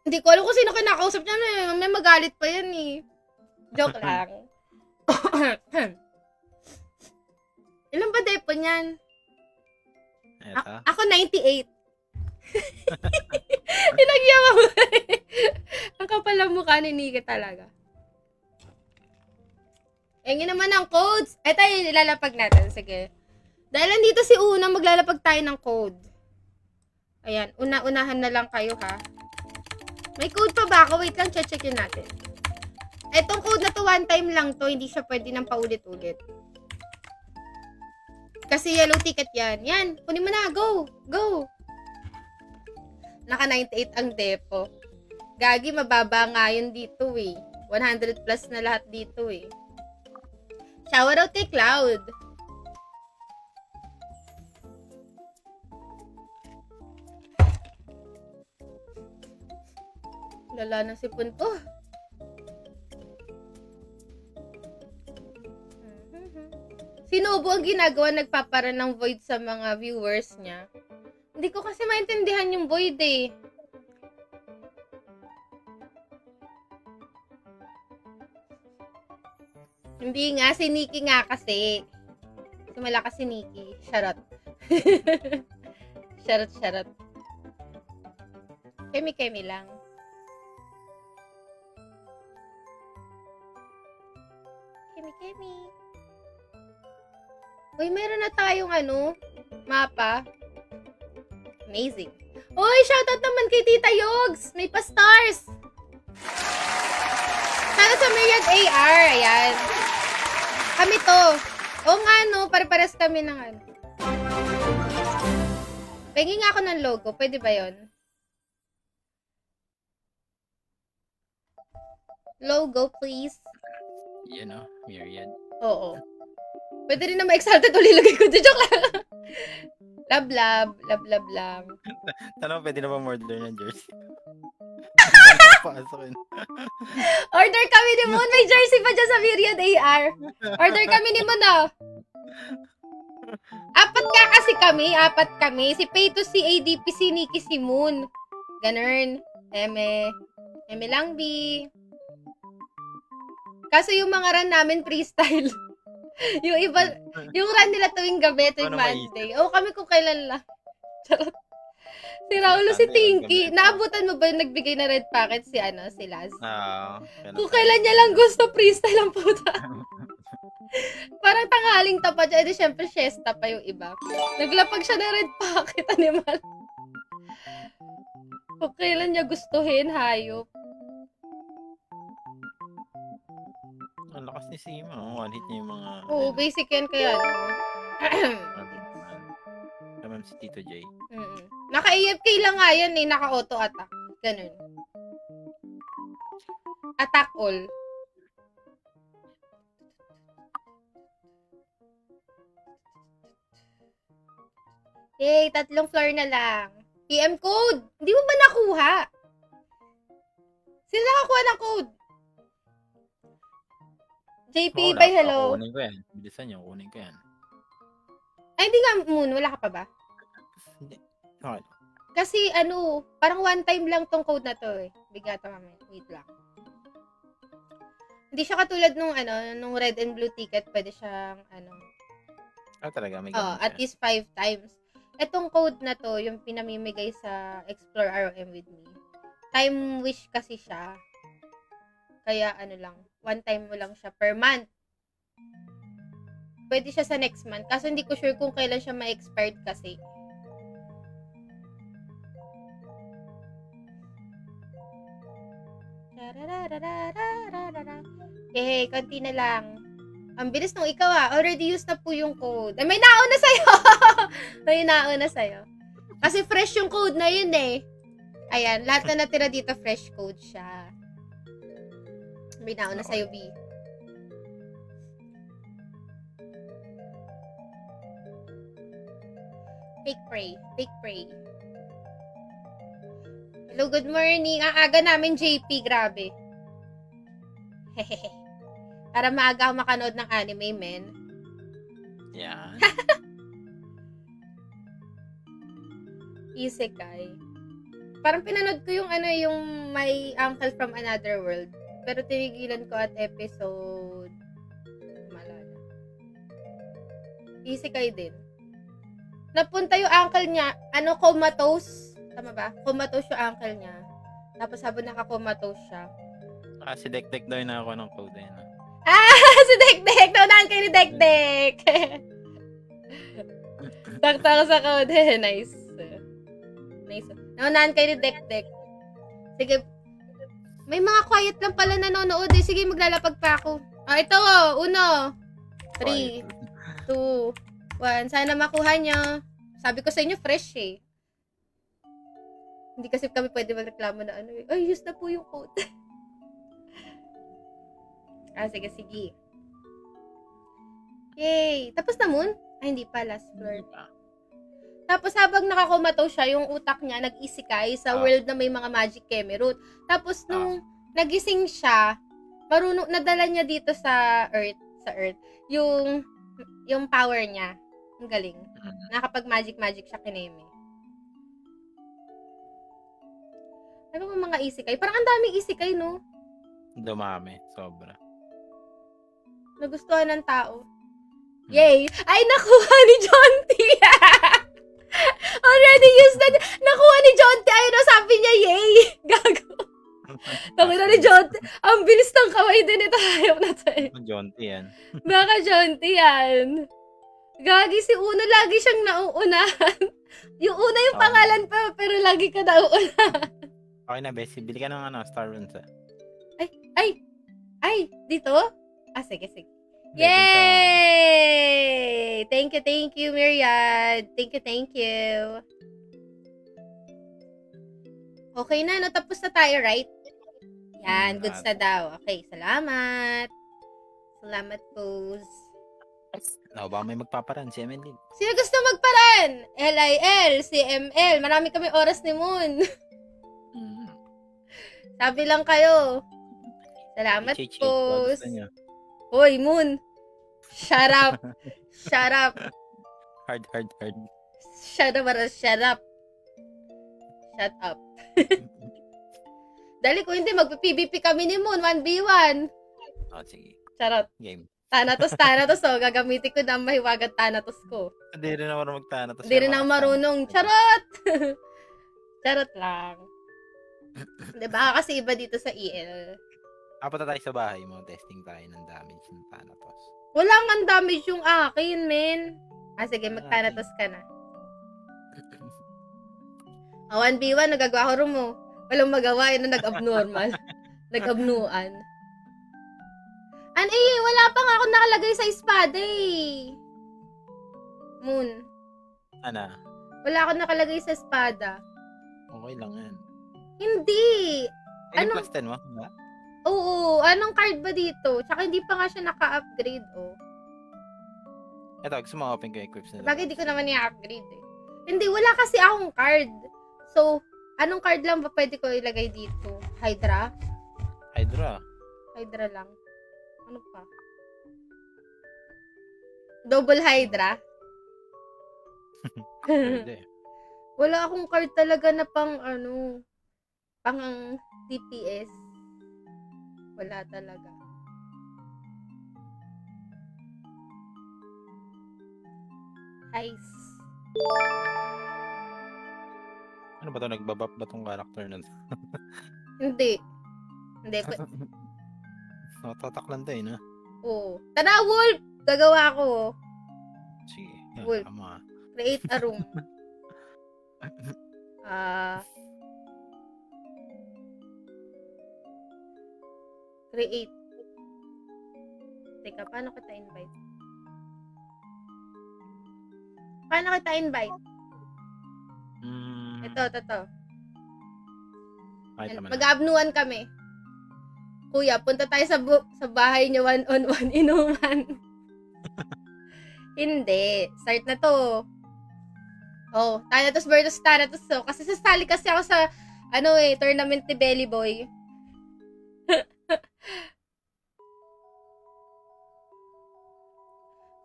Hindi ko alam kung sino kinakausap niya. May magalit pa yan eh. Joke lang. Ilan ba depo niyan? Ako 98. Inagyawa mo. Ang kapal ang mukha ni Nikki talaga. Engin naman ang codes. Ito yung nilalapag natin. Sige. Dahil nandito si Una, maglalapag tayo ng code. Ayan. Unahan na lang kayo ha. May code pa ba ako? Wait lang, checkin natin. Etong code na to, one time lang to. Hindi siya pwede nang paulit-ulit. Kasi yellow ticket yan. Yan. Kunin mo na. Go. Go. Naka 98 ang depo. Gagi, mababa nga yun dito eh. 100 plus na lahat dito eh. Shower out kay Cloud. Lala na si Punto. Si Nobu ang ginagawa, nagpapara ng void sa mga viewers niya. Hindi ko kasi maintindihan yung void eh. Hindi nga, si Nikki nga kasi. Kasi malakas si Nikki. Charot. Charot. Kemi lang. Kemi. Uy, meron na tayong mapa. Amazing. Uy, shoutout naman kay Tita Yogs. May pa-stars. Sana sa Myriad AR. Ayan. Kami to. Oo nga pare-pares kami ng Pengi nga ako ng logo. Pwede ba yon? Logo, please. Myriad. Oo. Pwede rin na ma-exalted ulilagay ko. Joke lang. Love lang. Tanong, pwede na ba order ng jersey? Pasokin. Order kami ni Moon. May jersey pa dyan sa Myriad AR. Order kami ni Moon, Apat kami. Si Payto, si ADP, si Nikki, si Moon. Ganun. Eme lang, B. Kaso yung mga run namin freestyle. Yung iba, yung run nila tuwing gabi, tuwing Monday. Kami kung kailan lang. Charot. Si Raulo, si Tinky. Naabutan mo ba yung nagbigay na red packet si Laz? Kung kailan niya lang gusto, freestyle ang puta. Parang tanghaling tapat siya. Di syempre, siesta pa yung iba. Naglapag siya ng red packet, animal. Kung kailan niya gustuhin, hayop. Ang lakas ni Sima. One hit niya yung mga... Oo, basic yan kaya. Naman si Tito J. Naka-AFK lang nga yan eh. Naka-auto attack. Ganun. Attack all. Yay, 3 floor na lang. PM code! Hindi mo ba nakuha? Sino nakakuha ng code? JP, bye, hello. Kunin ko yan. Bilisan nyo, kunin ko yan. Ay, hindi nga, Moon. Wala ka pa ba? Hindi. Okay. Kasi parang one time lang tong code na to eh. Bigata mamaya. Wait lang. Hindi siya katulad nung red and blue ticket. Pwede siyang Talaga, may ganun at siya. least 5 times. Etong code na to, yung pinamimigay sa Explore ROM with me. Time wish kasi siya. Kaya lang, one time mo lang siya per month. Pwede siya sa next month. Kaso hindi ko sure kung kailan siya ma-expired kasi. Yay, konti na lang. Ang bilis nung ikaw already used na po yung code. Ay, may nauna sa'yo! May nauna sa'yo. Kasi fresh yung code na yun eh. Ayan, lahat na natira dito fresh code siya. May nauna sa'yo, B. Fake pray. Hello, good morning. Ang aga namin, JP. Grabe. Hehehe. Para maaga ako makanood ng anime, men. Yan. Isekai. Parang pinanood ko yung My Uncle from Another World. Pero tinigilan ko at episode malala. Isekai din. Napunta yung uncle niya, comatose. Tama ba? Comatose yung uncle niya. Tapos habang naka-comatose siya. Si Dekdek daw yung nakakuha ng code eh. Si Dekdek! Naunahan kayo ni Dekdek! Takta ko sa code. Nice. Naunahan kayo ni Dekdek. Sige. May mga quiet lang pala nanonood eh. Sige, maglalapag pa ako. Ito 1, 3, 2, 1. Sana makuha nyo. Sabi ko sa inyo, fresh eh. Hindi kasi kami pwede magreklamo na ay, use na po yung code. Sige. Yay! Tapos na moon? Ay, hindi pa. Last floor. Tapos habang nakakomato siya, yung utak niya nag-isikay sa world na may mga magic Kemerut. Tapos nung nagising siya, marunong nadala niya dito sa Earth, yung power niya. Ang galing. Nakapag magic siya kineme. Ano ba mga isikay? Parang ang daming isikay, no? Dumami. Sobra. Nagustuhan ng tao. Yay! Ay, nakuha ni John T! Already used na. Nakuha ni John T. Ayun, sabi niya, yay! Gago. Tawin na ni John T. Ang bilis ng kaway din ito. Hayop na to eh. John T yan. Baka John T yan. Gagi si Uno, lagi siyang nauunahan. Yung una yung pangalan pa, pero lagi ka nauunahan. Okay na, Bessie. Bili ka ng Star Runes Ay, dito? Sige. Yay! Thank you, Myriad. Thank you. Okay na, no? Tapos na tayo, right? Yan, goods na daw. Okay, salamat. Salamat, Pose. Baka may magpaparan, si ML. Sino gusto magparan? LIL, CML. Marami kami oras ni Moon. Sabi lang kayo. Salamat, Pose. Hoy, Moon. Shut up. Hard. Shut up. Dali ko hindi, magpa-PVP kami ni Moon, 1v1. Sige. Charot. Game. Thanatos, gagamitin ko na ang mahiwagang Thanatos ko. Hindi rin ako marunong mag-Thanatos. Hindi rin ako marunong. Charot! Charot lang. Diba? Kasi iba dito sa EL. Apunta tayo sa bahay mo, testing tayo ng damage ng Thanatos. Wala nga damage yung akin, men. Sige, mag-Thanatos ka na. 1v1, nagagawa ko mo. Walang magawa, yun na nag-abnormal. Nag-abnuan. Wala pa nga ako nakalagay sa espada eh. Moon. Wala ako nakalagay sa espada. Okay lang yan. Hindi. Yung plus 10 mo? Oo. Anong card ba dito? Tsaka hindi pa nga siya naka-upgrade, Ito, gusto mo open ko equips nila. Bagay, di ko naman i-upgrade eh. Hindi, wala kasi akong card. So, anong card lang ba pwede ko ilagay dito? Hydra lang. Ano pa? Double Hydra? Pwede. Wala akong card talaga na pang pang DPS. Wala talaga. Ice. Ano ba 'to, nagba-buff ba 'tong character na 'to? Hindi. Hindi. Natatak lang 'to, eh, 'no? Oo. Tara, Wolf! Gagawa ko. Sige, yan Wolf. tama. Create a room. Create. Teka, paano kita invite? Paano kita invite? Ito. Kahit naman na. Mag-aabnuan kami. Kuya, punta tayo sa bahay niyo one-on-one inuman. Hindi. Start na to. Oh, Thanatos versus Thanatos to. Kasi sasali kasi ako sa tournament ni Belly Boy.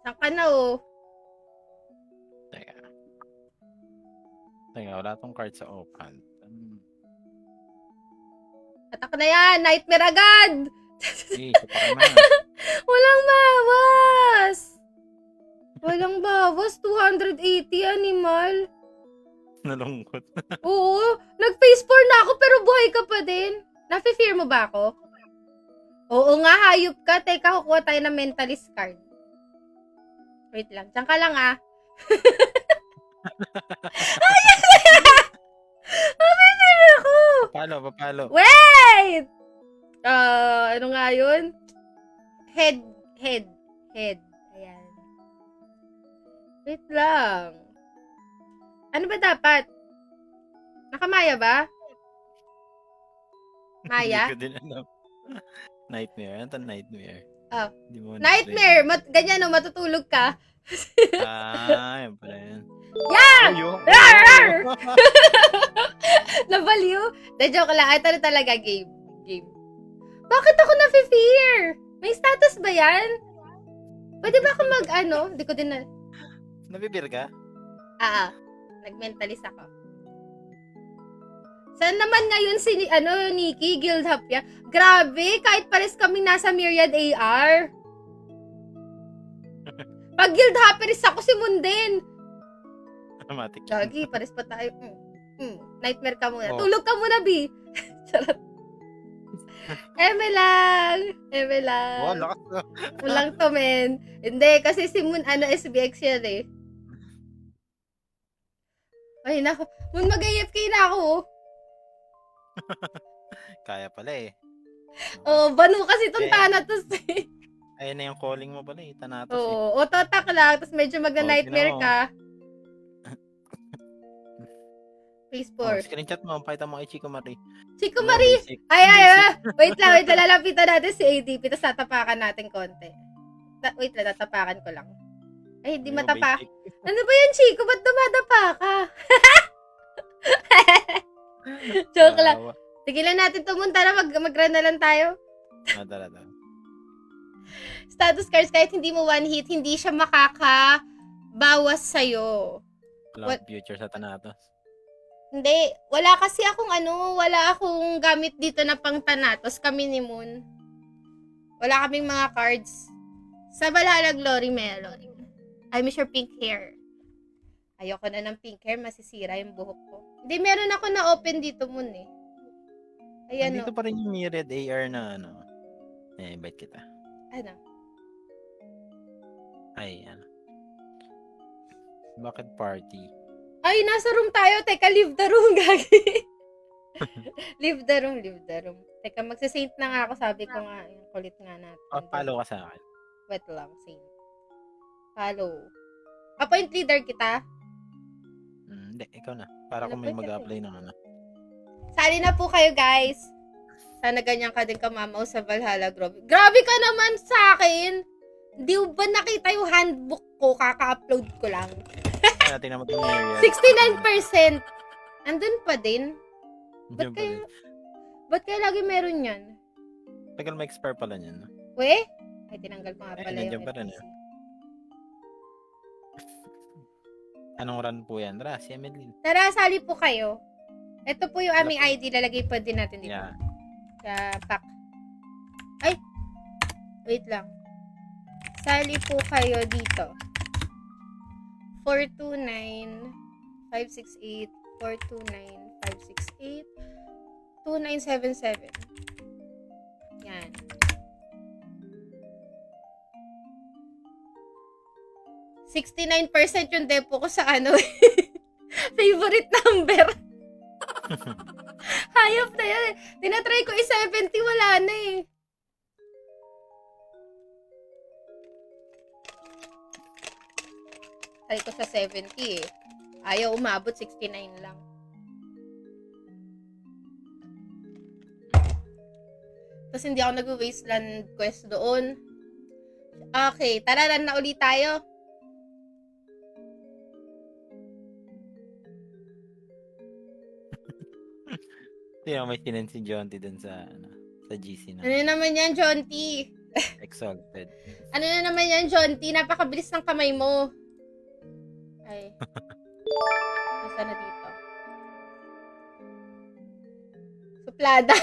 Saan ka na Teka, wala tong card sa open. Atak na yan! Nightmare agad! Kapag na. Walang bawas! Walang bawas. 280 animal. Nalungkot. Oo. Nag-phase 4 na ako pero buhay ka pa din. Nafe-fear mo ba ako? Oo nga, hayop ka. Teka, kukuha tayo ng mentalist card. Wait lang. Diyan ka lang Mapipil ako! Papalo. Wait! Ano nga yun? Head. Ayan. Wait lang. Ano ba dapat? Nakamaya ba? Maya? Hindi ko din alam. Nightmare. Ano to nightmare? Oh. Nightmare! Ganyan matutulog ka. Yan pala yan. Yeah! Nabaliw? Joke lang. Ito na talaga game. Bakit ako na-fear? May status ba yan? Pwede ba ako Hindi ko din na... Nabibir ka? Nag-mentalist ako. Saan naman ngayon si Nikki Guildhapya? Grabe, kahit pares kami nasa Myriad AR. Pag Guildhapperis ako si Munden. Automatic. Lagi, pares pa tayo. Nightmare ka muna. Tulog ka muna, B. Charot. Eme lang. Lakas na. Walang to, men. Hindi, kasi si Moon, SBX yan eh. Ay, nako. Moon, mag-AFK na ako. Kaya pala eh. Banu kasi itong Thanatos eh. Ayun na yung calling mo pala eh. Thanatos eh. Auto-attack lang. Tapos medyo magna-nightmare ka. Phase 4. Screenshot mo. Pakita mo kay Chico Marie. Chico Marie! Ay! Wait lang. Lalapitan natin si ADP. Tapos tatapakan natin konti. Wait lang. Tatapakan ko lang. Ay, hindi matapa. Ano ba yan, Chico? Ba't dumadapa ka? Joke lang. Tigilan natin tumunta na. Mag-run na lang tayo. Tara. Status cards, kahit hindi mo one hit, hindi siya makakabawas sa'yo. Cloud future sa Thanatos. Hindi. Wala kasi akong wala akong gamit dito na pang Thanatos. Kami ni Moon. Wala kaming mga cards. Sa Valhalla Glory meron. I miss your pink hair. Ayoko na ng pink hair. Masisira yung buhok ko. Hindi, meron ako na open dito, Moon eh. Ayan dito pa rin yung Myriad AR na invite kita. Ano? Ay, Bakit party? Ay, nasa room tayo. Teka, leave the room, gagi. leave the room. Teka, magsisaint na nga ako. Sabi ko nga, yung kulit nga natin. Follow ka sa akin. Wait lang, saint. Follow. Appoint leader kita? Hindi, ikaw na. Para kung may mag-apply ng Sali na po kayo, guys. Sana ganyan ka din kamamaw sa Valhalla Grove. Grabe ka naman sa akin! Di ba nakita yung handbook ko? Kaka-upload ko lang. Natin naman yung Myriad. 69%! Andun pa din? Ba't kaya lagi meron yan? Tagal ma-expire pala niyan. We? Ay, tinanggal ko nga pala yung pa rin, Anong run po yan? Tara, si Emeline. Tara, sali po kayo. Ito po yung aming ID. Lalagay po din natin dito. Yeah. Sa pack. Ay! Wait lang. Sali po kayo dito. 429-568 429-568 2977. Yan. %69% yung depo ko sa ano favorite number. Hayop na yan. Tinatry ko i-70, wala na eh. Try ko sa 70 eh. Ayaw umabot, 69 lang. Tapos hindi ako nag-wasteland quest doon. Okay, tara na ulit tayo. Sino may sinend si Jonty dun sa, sa GC na. Ano naman yan, Jonty? Exalted. Ano na naman yan, Jonty? Napakabilis ng kamay mo. Ay. Nasa na dito? Suplada.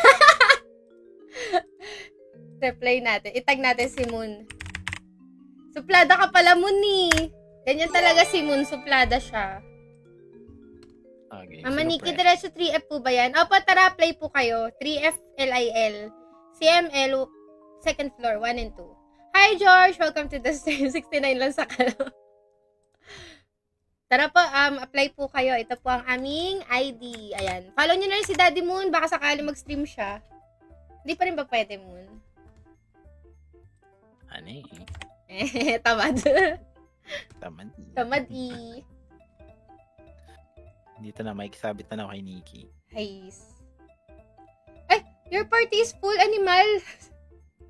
Reply natin. Itag natin si Moon. Suplada ka pala, Moon eh. Ganyan talaga si Moon. Suplada siya. Okay. Mama Nikki, diretso 3F po ba yan? Opo, tara, play po kayo. 3F LIL. CML, second floor, 1 and 2. Hi, George! Welcome to the stream. 69 lang sa kalo. Tara po, apply po kayo. Ito po ang aming ID. Ayan. Follow nyo na rin si Daddy Moon. Baka sakali mag-stream siya. Hindi pa rin ba pwede, Moon? Ano eh? Tamad. Tamad. Tamad eh. Dito na, may sabit na kay Nikki. Nice. Ay, your party is full, animal.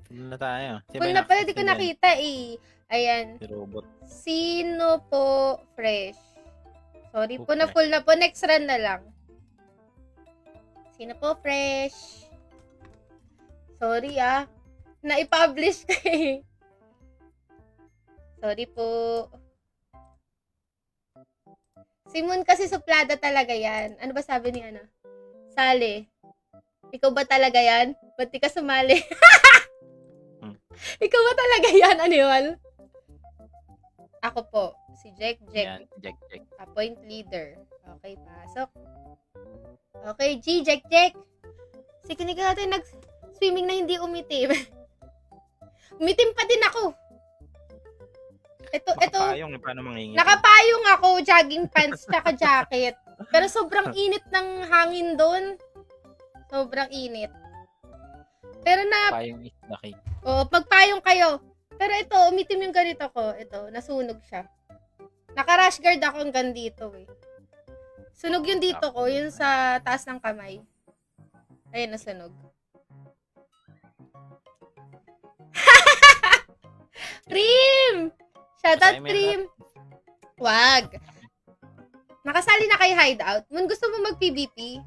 Full na tayo. Full na pala, di ko nakita eh. Ayan. Si Robot. Sino po fresh? Sorry po, Okay. na full na po. Next run na lang. Sino po fresh? Sorry naipublish ko eh. Sorry po. Si Moon kasi suplada talaga yan. Ano ba sabi ni Sally? Ikaw ba talaga yan? Ba't di ka sumali? Ikaw ba talaga yan, Aniwal? Ako po. Si Jack. Yan, Jack. Appoint leader. Okay, pasok. Okay, G, Jack. Sige, natin nag-swimming na hindi umitim. Umitim pa din ako. Ito. Nakapayong, paano mangingit? Nakapayong ako, jogging pants, tsaka jacket. Pero sobrang init ng hangin doon. Sobrang init. Pero Payong is the key. magpayong kayo. Pero ito, umitim yung ganito ko. Ito, nasunog siya. Naka-rash guard ako hanggang dito eh. Sunog yung dito ko, yun sa taas ng kamay. Ayun, nasunog. Prim! Shoutout, Prim! Wag! Nakasali na kay Hideout. Mun, gusto mo mag-PvP?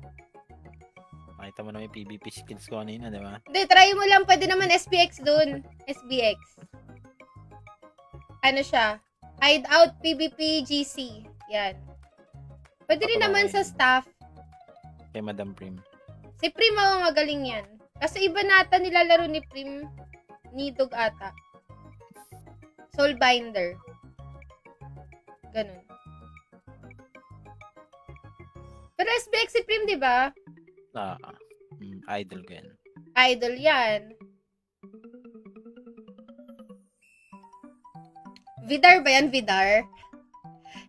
Makita mo na yung PvP skills ko kanina, di ba? Hindi, try mo lang. Pwede naman SPX dun. SBX. Ano siya? Hideout PvP GC. Yan. Pwede rin naman sa staff. Kay Madam Prim. Si Prim, magaling yan. Kasi iba nata nilalaro ni Prim. Ni Dog ata. Soulbinder. Ganun. Pero SBX si Prim, di ba? Idol ko yan. Idol yan. Vidar ba yan? Vidar?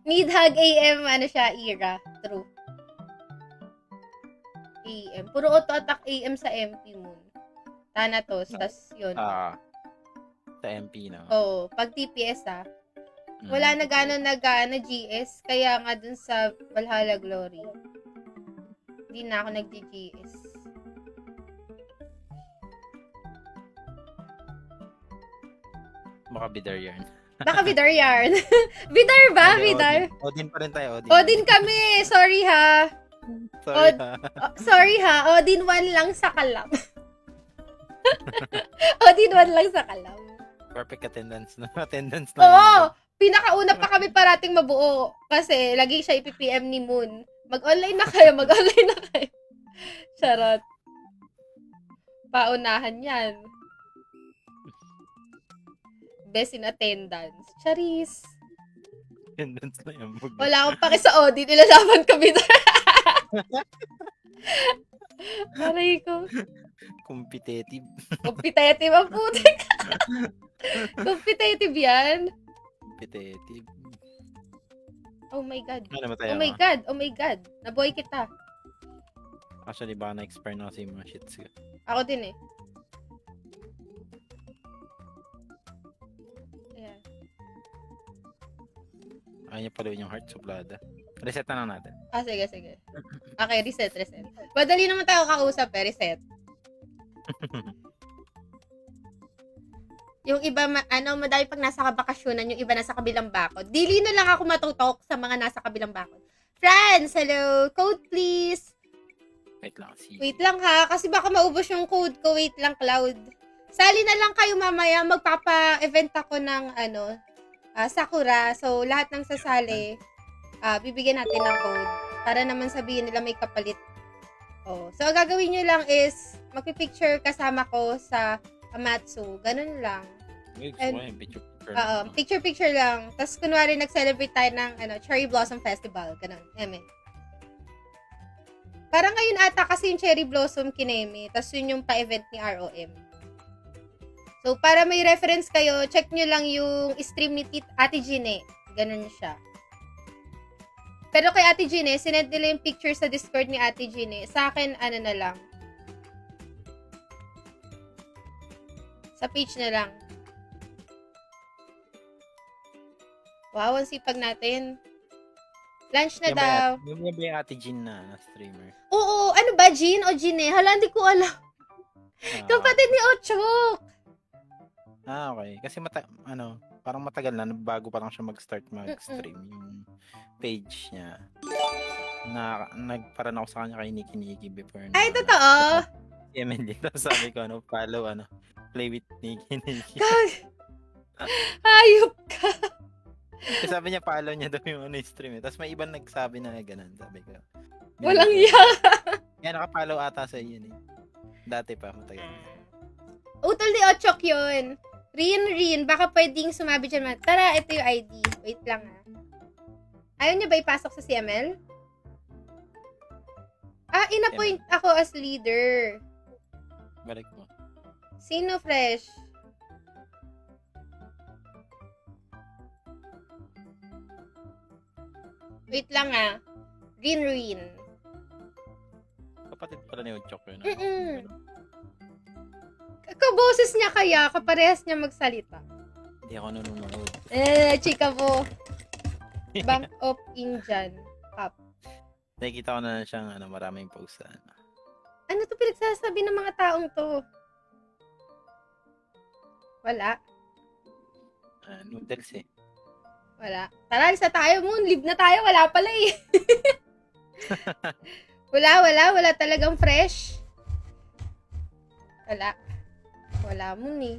Need hug AM, ano siya, era. True. AM. Puro auto-attack AM sa MP Moon. Thanatos, tas yun. Sa MP, no? Oo, pag TPS wala na gano'n GS, kaya nga dun sa Valhalla Glory, hindi na ako nag-GS. Baka bidar yarn. Baka Vidar yarn. Vidar ba? Vidar? Odin pa rin tayo, Odin. Odin kami. Sorry ha. Sorry ha. Odin 1 lang sa kalam. Odin 1 lang sa kalam. Perfect attendance na. Attendance na. Oo. pinakauna pa kami parating mabuo. Kasi lagi siya ipipm ni Moon. Mag-online na kayo, mag-online na kayo. Charot. Paunahan yan. Best in attendance. Charis. Attendance na yan. Wala akong paki sa audit. Ilalaban kami doon. Aray ko. Competitive. Competitive ang putik. Competitive yan. Competitive. Oh my God. Ano mataya Oh my God. Oh my God. Nabuhay kita. Actually, baka na-expire na kasi yung mga shits ko. Ako din eh. Ayan. Ayaw niya pala yung heart suplada. Reset na lang natin. Sige, sige. Okay, reset. Madali naman tayo kausap eh. Reset. Yung iba, madami pag nasa kabakasyonan, yung iba nasa kabilang bakod. Dili na lang ako matutok sa mga nasa kabilang bakod. Friends, hello. Code please. Wait lang. Wait lang ha, kasi baka maubos yung code ko. Wait lang, Cloud. Sali na lang kayo mamaya. Magpapa-event ako ng, Sakura. So, lahat ng sasali, bibigyan natin ng code. Para naman sabihin nila may kapalit. Oh. So, ang gagawin nyo lang is, magpipicture kasama ko sa Amatsu. Ganun lang. Picture lang. Tapos, kunwari, nag-celebrate tayo ng Cherry Blossom Festival. Ganun. Parang ngayon ata kasi yung Cherry Blossom kineme. Tapos, yun yung pa-event ni ROM. So, para may reference kayo, check nyo lang yung stream ni Ate Gine. Ganun siya. Pero kay Ate Gine, sinend nila yung picture sa Discord ni Ate Gine. Sa akin, na lang. Sa page na lang. Wow, ang sipag natin. Lunch na daw. Yung ba yung Ate Jean na streamer? Oo, ano ba? Jean o Gine? Hala, hindi ko alam. Kapatid ni Ochok. Okay. Kasi parang matagal na, bago pa lang siya mag-start mag-stream yung page niya. Nagparan ako sa kanya kay Niki before. Ay, totoo? MND. Tapos sabi ko, follow, play with Niki. Hayop ka. Kasi sabi niya, follow niya daw yung stream. Tapos may ibang nagsabi na ganun. Sabi ko. Walang iya. Kaya nakapollow ata sa yun eh. Dati pa, matagal. Utol ni Ochok yun. Rin, baka pwedeng sumabi dyan. Tara, ito yung ID. Wait lang ha. Ayaw niya ba ipasok sa CML? Inapoint ako as leader. Balik mo. Sino fresh? Wait lang ha. Rin. Kapatid pala ni Ochok yun. Kaboses niya kaya, kaparehas niya magsalita. Hindi ako nanonood. Chika po. Bank of Indian. Cup. Nakikita ko na siyang maraming post sa Ano to pinagsasabi ng mga taong to? Wala. Noodles eh. Wala. Tara, isa tayo, Moon. Live na tayo. Wala pala eh. Wala talagang fresh. Wala, Moon eh.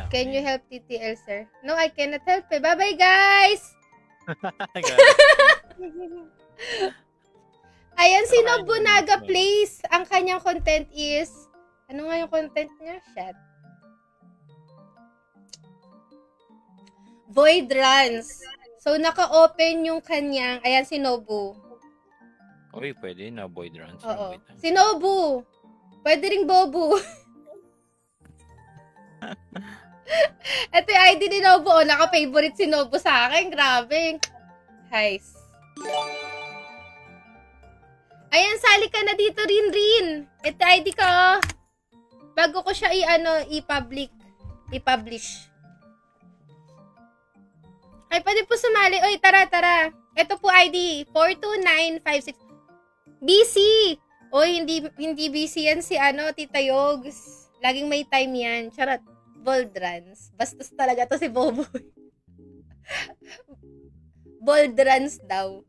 Can you help TTL, sir? No, I cannot help eh. Bye-bye, guys! Ayan, si Nobunaga Place. Ang kanyang content is... Ano nga yung content niya? Shit. Void runs. So, naka-open yung kanyang... Ayan, si Nobu. Uy, pwede na. Void runs. Oo. Si Nobu. Pwede ring Bobu. Ito yung ID ni Nobu. Naka-favorite si Nobu sa akin. Grabe. Heis. Ayan, sali ka na dito rin. Ito ID ko. Bago ko siya i-publish. Ay, pwede po sumali. Oy, tara. Ito po ID. 42956. BC! Oy, hindi busy yan si Tita Yogs. Laging may time yan. Charot. Bold runs. Bastos talaga to si Bobo. Bold runs daw.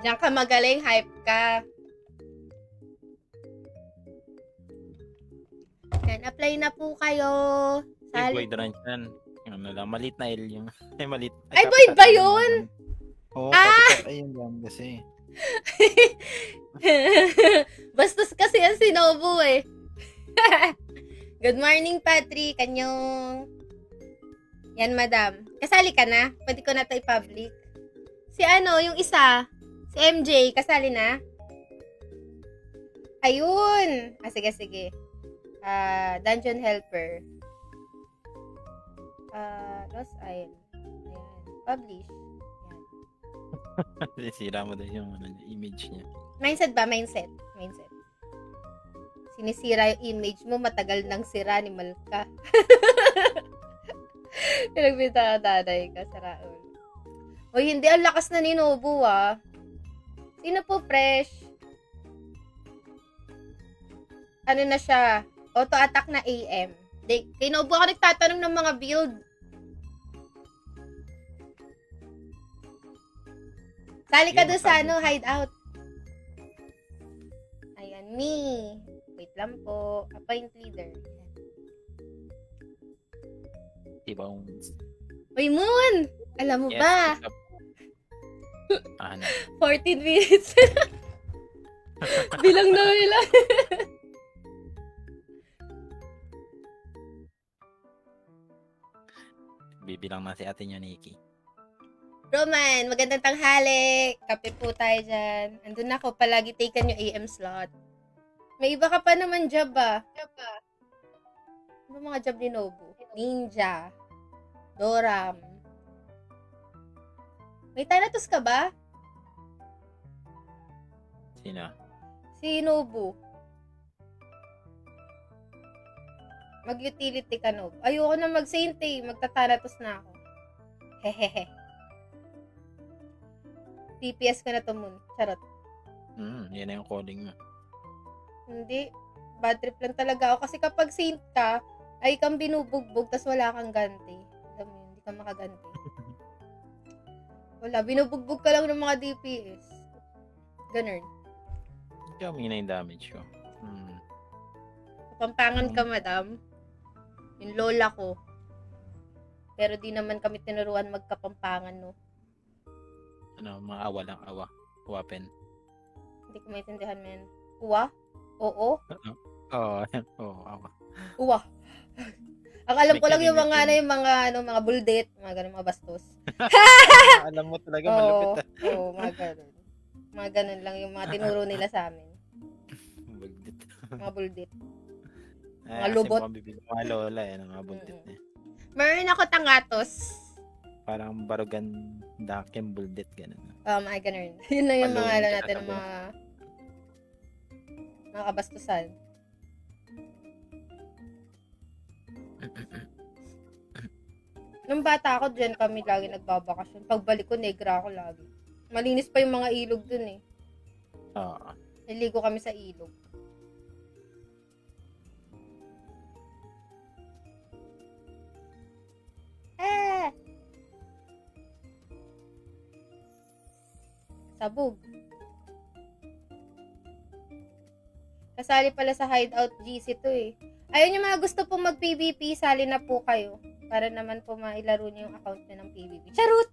Diyan ka magaling, hype ka. Yan, apply na po kayo. Void runs yan. ano lang, maliit na L yung, maliit. Ay, void ba yun? Oo, ayun lang kasi. Bastos kasi ang sinobo eh. Good morning, Patrick. Kanyong... Yan, madam. Kasali ka na? Pwede ko na ito i-public. Si yung isa, si MJ, kasali na? Ayun! Sige. Dungeon Helper. Lost Isle. Ayan. Publish. Sira mo din yung image niya. Mindset ba? Mindset. Sinisira yung image mo, matagal nang sira ni Malka. Pinagbita ka daday ka sa Raul. Hoy, hindi. Ang lakas na ni Nobu, ah. Sino po fresh? Ano na siya? Auto-attack na AM. Kay Nobu ako nagtatanong ng mga build. Sali ka doon sa hideout. Ayan, me. Wait lang po. Appoint leader. Diba? Uy, Moon! Alam mo Yes, ba? 14 minutes. Bilang na bilang. Bibilang na si ate niyo, Nikki. Roman, magandang tanghali. Kape po tayo dyan. Andun ako, palagi taken yung AM slot. May iba ka pa naman job ah. Ano mga job ni Nobu? Ninja. Doram. May Thanatos ka ba? Sino? Si Nobu. Mag-utility ka, Nobu. Ayoko na mag-saint eh. Magta-Thanatos na ako. Hehehe. PPS ko na to, Moon. Charot. Yan na yung calling mo. Hindi. Bad trip lang talaga ako. Kasi kapag saint ka, ay kang binubugbog, tas wala kang ganti. Alam mo yun, hindi ka makaganti. Wala, binubugbog ka lang ng mga DPS. Ganun. Hindi ako na yung damage ko. Kapampangan ka, madam. Yung lola ko. Pero di naman kami tinuruan magkapampangan, no? Mga awa lang, awa. Weapon. Hindi ko maintindihan, men. Uwa? Oo? Oo, awa. Uwa. Ang alam ko lang yung Mechanic. mga buldet, mga ganun, mga bastos. Alam mo talaga, malupit. Oo, mga ganun. Mga ganun lang yung mga tinuro nila sa amin. Buldit. Mga buldet. Mga lubot. Mga lola, mga buldit niya. Meron ako tangatos. Parang barugan dakim buldit, gano'n. Mga ganun. Yun lang yung mga Palong natin, kakabo. mga kabastusan. Nung bata ako, dyan kami lagi nagbabakasyon. Pagbalik ko, negra ako lagi. Malinis pa yung mga ilog dun eh. Oo. Naligo kami sa ilog. Sabog. Kasali pala sa hideout GC to eh. Ayun yung mga gusto pong mag-PVP, sali na po kayo. Para naman po mailaro niyo yung account niyo ng PVP. Charot!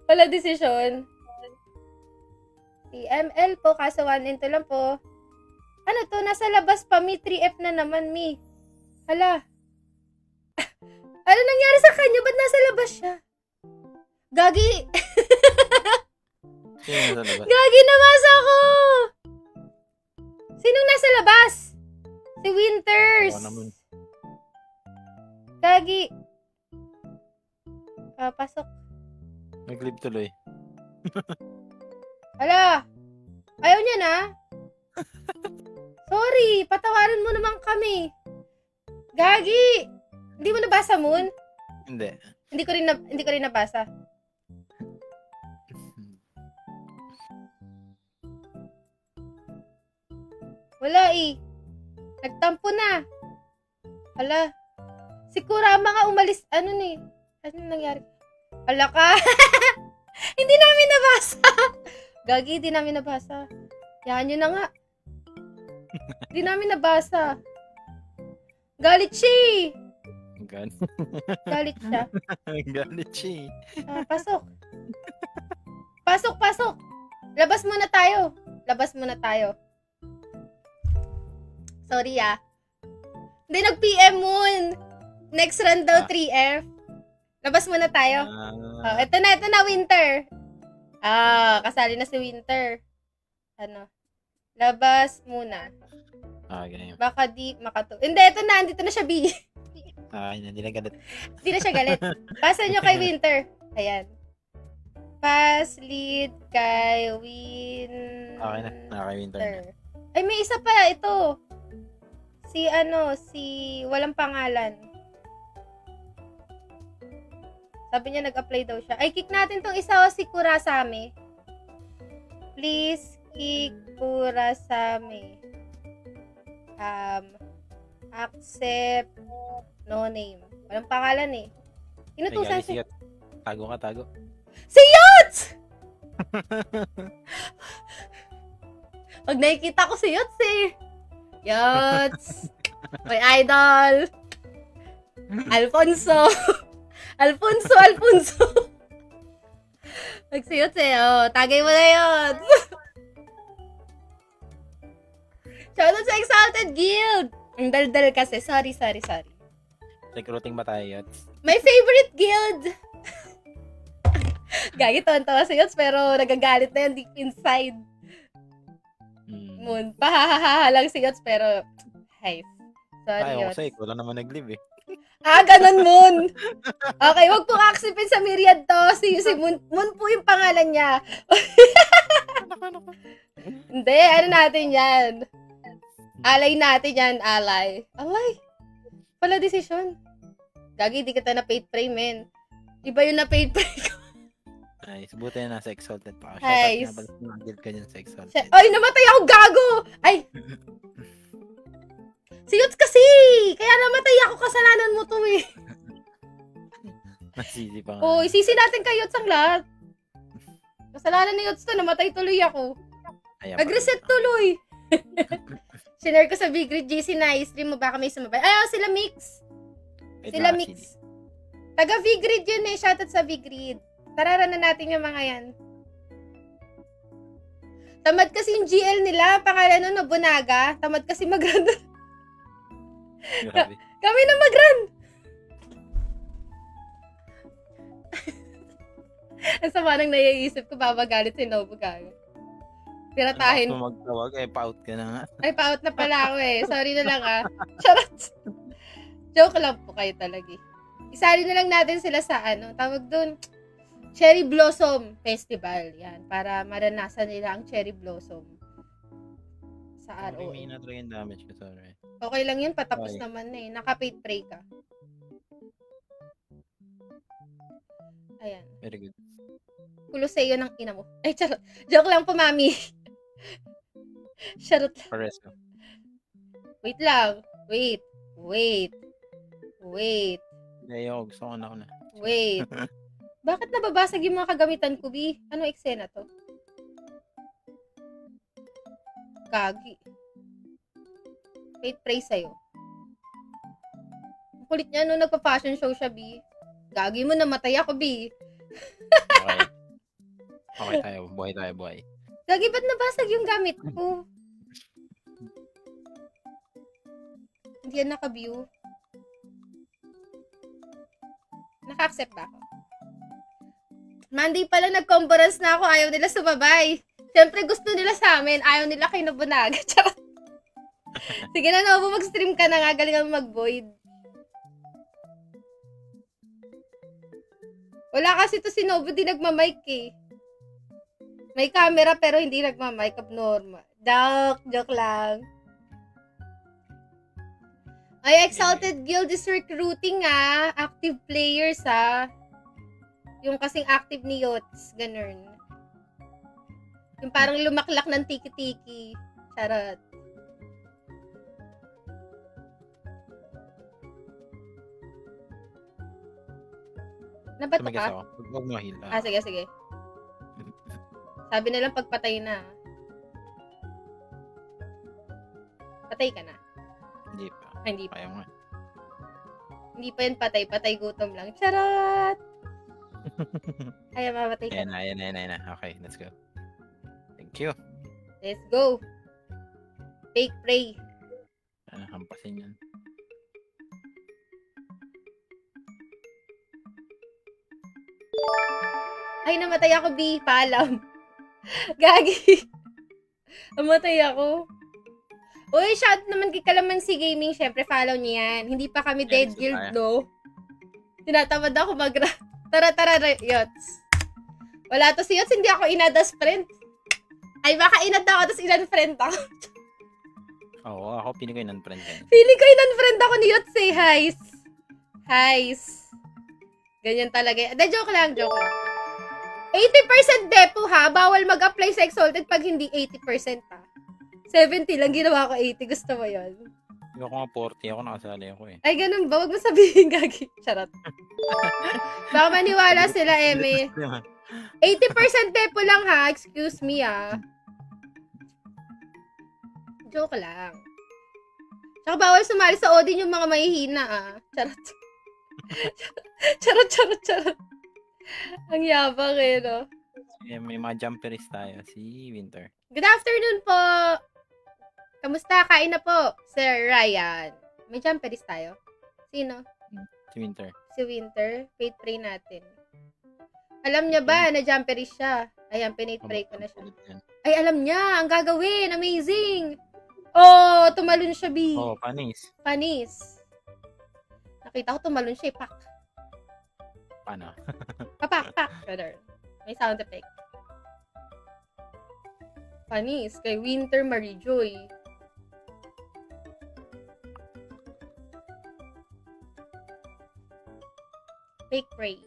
Wala desisyon. TML po, kaso 1 into lang po. Ano to? Nasa labas pa, mi 3F na naman, mi. Hala. Ano nangyari sa kanya? Ba't nasa labas siya? Gagi! Sino nasa labas? Gagi, namasa ako! Sinong nasa labas? Si Winters. Oo naman. Gagi. Pasok. Nag-live tuloy. Hala. Ayaw niya na. Sorry, patawarin mo naman kami. Gagi. Hindi mo nabasa, Moon? Hindi. Hindi ko rin nabasa. Wala eh. Nagtampo na. Hala. Si Kurama nga umalis. Ano ni? Ano nangyari? Hala ka. Hindi namin nabasa. Gagi, hindi namin nabasa. Yan yun na nga. Hindi namin nabasa. Galit siya eh. Galit. Galit siya. Galit siya eh. Pasok. Pasok. Labas muna tayo. Sorry ah. Hindi, nag-PM Moon. Next run daw 3F. Labas muna tayo. Ito na, Winter. Kasali na si Winter. Labas muna. Ganyan. Baka di Hindi, ito na. Andito na siya, B. Hindi na galit. Hindi na siya galit. Pasa nyo kay Winter. Ayan. Pass lead kay Winter. Okay na. Kay Winter na. Ay, may isa pa. Ito. Si walang pangalan. Sabi niya nag-apply daw siya. Ay, kick natin tong isa si Kurasame. Please kick Kurasame. Accept no name. Walang pangalan eh. Inutusan si Yots. Tago ka. Si Yots! Pag nakikita ko si Yots eh. Yots! My idol! Alfonso! Alfonso! Pag si Yots eh, tagay mo na yun! Shoutout sa Exalted Guild! Ang daldal kasi. Sorry. Recruiting ba tayo, Yots? My favorite guild! Gagi, tawa si Yots, pero nagagalit na yan deep inside. Moon. Pahahaha lang si Yots, pero hi. Sorry, Yots. Ayaw ko wala naman nag-live eh. Ganun, Moon. Okay, wag pong aksipin sa myriad to. Si Moon po yung pangalan niya. Hindi, natin yan. Alay natin yan, alay. Pala decision. Gagi, di kita na paid pray, men. Iba yung na paid pray ko. Ay, subuti na nasa Exalted pa. Ay. Shoutout nga pala guild ka dyan sa Exalted. Ay, namatay ako, gago! Ay! Si Yots kasi! Kaya namatay ako, kasalanan mo to eh. Nasisi pa nga. Isisi natin kay Yots ang lahat. Kasalanan ni Yots to, namatay tuloy ako. Nag-reset tuloy. Sinare ko sa Big Grid GC na i-stream mo baka may sumabay. Sila Mix. Taga V-Grid yun eh. Shoutout sa V-Grid. Tararanan natin yung mga yan. Tamad kasi yung GL nila. Pangalan nun, Nobunaga. Tamad kasi mag-run. Kami na mag-run. Ang sama nang naiisip ko, babagalit si Nobunaga. Piratahin. Kung magtawag, pa-out ka na nga. Ay, pa-out na pala ako eh. Sorry na lang Charot. Joke lang po kayo talaga. Isali na lang natin sila sa tawag dun, Cherry Blossom Festival. Yan, para maranasan nila ang Cherry Blossom sa RO. May na-try yung damage ko, sorry. Okay lang yun, patapos naman eh. Naka-paid pray ka. Ayan. Very good. Kulo sa iyo ng ina mo. Ay, charot. Joke lang po, mami. Charot lang. Pares ko. Wait lang. Wait. Ayaw, gusto ko na. Wait. Bakit nababasag yung mga kagamitan ko, B? Ano eksena to? Gagi. Wait, pray sa'yo. Ang kulit niya, nagpa-fashion show siya, B. Gagi mo, namatay ako, B. Okay tayo. Buhay. Gagi, ba't nabasag yung gamit ko? Hindi yan naka-view. Naka-accept ba ako? Monday pala nag-conference na ako. Ayaw nila sumabay. Siyempre gusto nila sa amin. Ayaw nila kay Nobunaga. Sige na, Nobu, mag-stream ka na nga. Galingan mag-void. Wala kasi to si Nobu. Di nagmamic eh. May camera pero hindi nagmamic. Abnormal. Joke lang. Ay, Exalted Guild is recruiting active players Yung kasing active ni Yots. Ganun. Yung parang lumaklak ng tiki-tiki. Charot. Nabato Tumigas ka? ako. Huwag mo heal. Sige. Sabi nilang pagpatay na. Patay ka na. Hindi pa. Hindi pa. Kaya mo. Hindi pa yun patay. Patay gutom lang. Charot! Ay, mamatay ka. Ayan na. Okay, let's go. Thank you. Let's go. Fake pray. Hampasin yun. Ay, namatay ako, B. Paalam. Gagi. Namatay ako. Uy, shout naman kay Kalamansi Gaming. Syempre, follow niyo yan. Hindi pa kami Yes, dead yes, guild, kaya. no? Tinatamad ako Tara, Yots. Wala to si Yots, hindi ako inad as friend. Ay, baka inad ako, tapos inan-friend ako. Oo, ako pinig ko yun ng friend yan. Feeling ko inan-friend ako ni Yots, eh. Highs. Ganyan talaga. Joke lang. 80% depo, ha? Bawal mag-apply sa Exalted pag hindi 80%, ha? 70 lang, ginawa ko 80. Gusto mo yun? Yung ako nga 40, ako nakasali ako eh. Ay, ganun ba? Huwag mo sabihin, Gagi. Charot. Baka maniwala sila, Eme. 80% depo lang, ha? Excuse me, ha? Joke lang. Tsaka bawal sumali sa Odin yung mga mahihina, ah. Charot. Charot. Ang yabang, eh, no? May mga jumperies tayo. Si Winter. Good afternoon po! Kamusta? Kain na po, Sir Ryan. May jumperis tayo. Sino? Si Winter. Si Winter. Wait, pray natin. Alam niya ba na jumperis siya? Ayan, pinate-pray ko na siya. Ay, alam niya. Ang gagawin. Amazing! Oh, tumalon siya, B. Oh, panis. Panis. Nakita ko tumalon siya, pak. Paano? Papak. Ganun. May sound effect. Panis. Kay Winter Marijoy. Fake pray.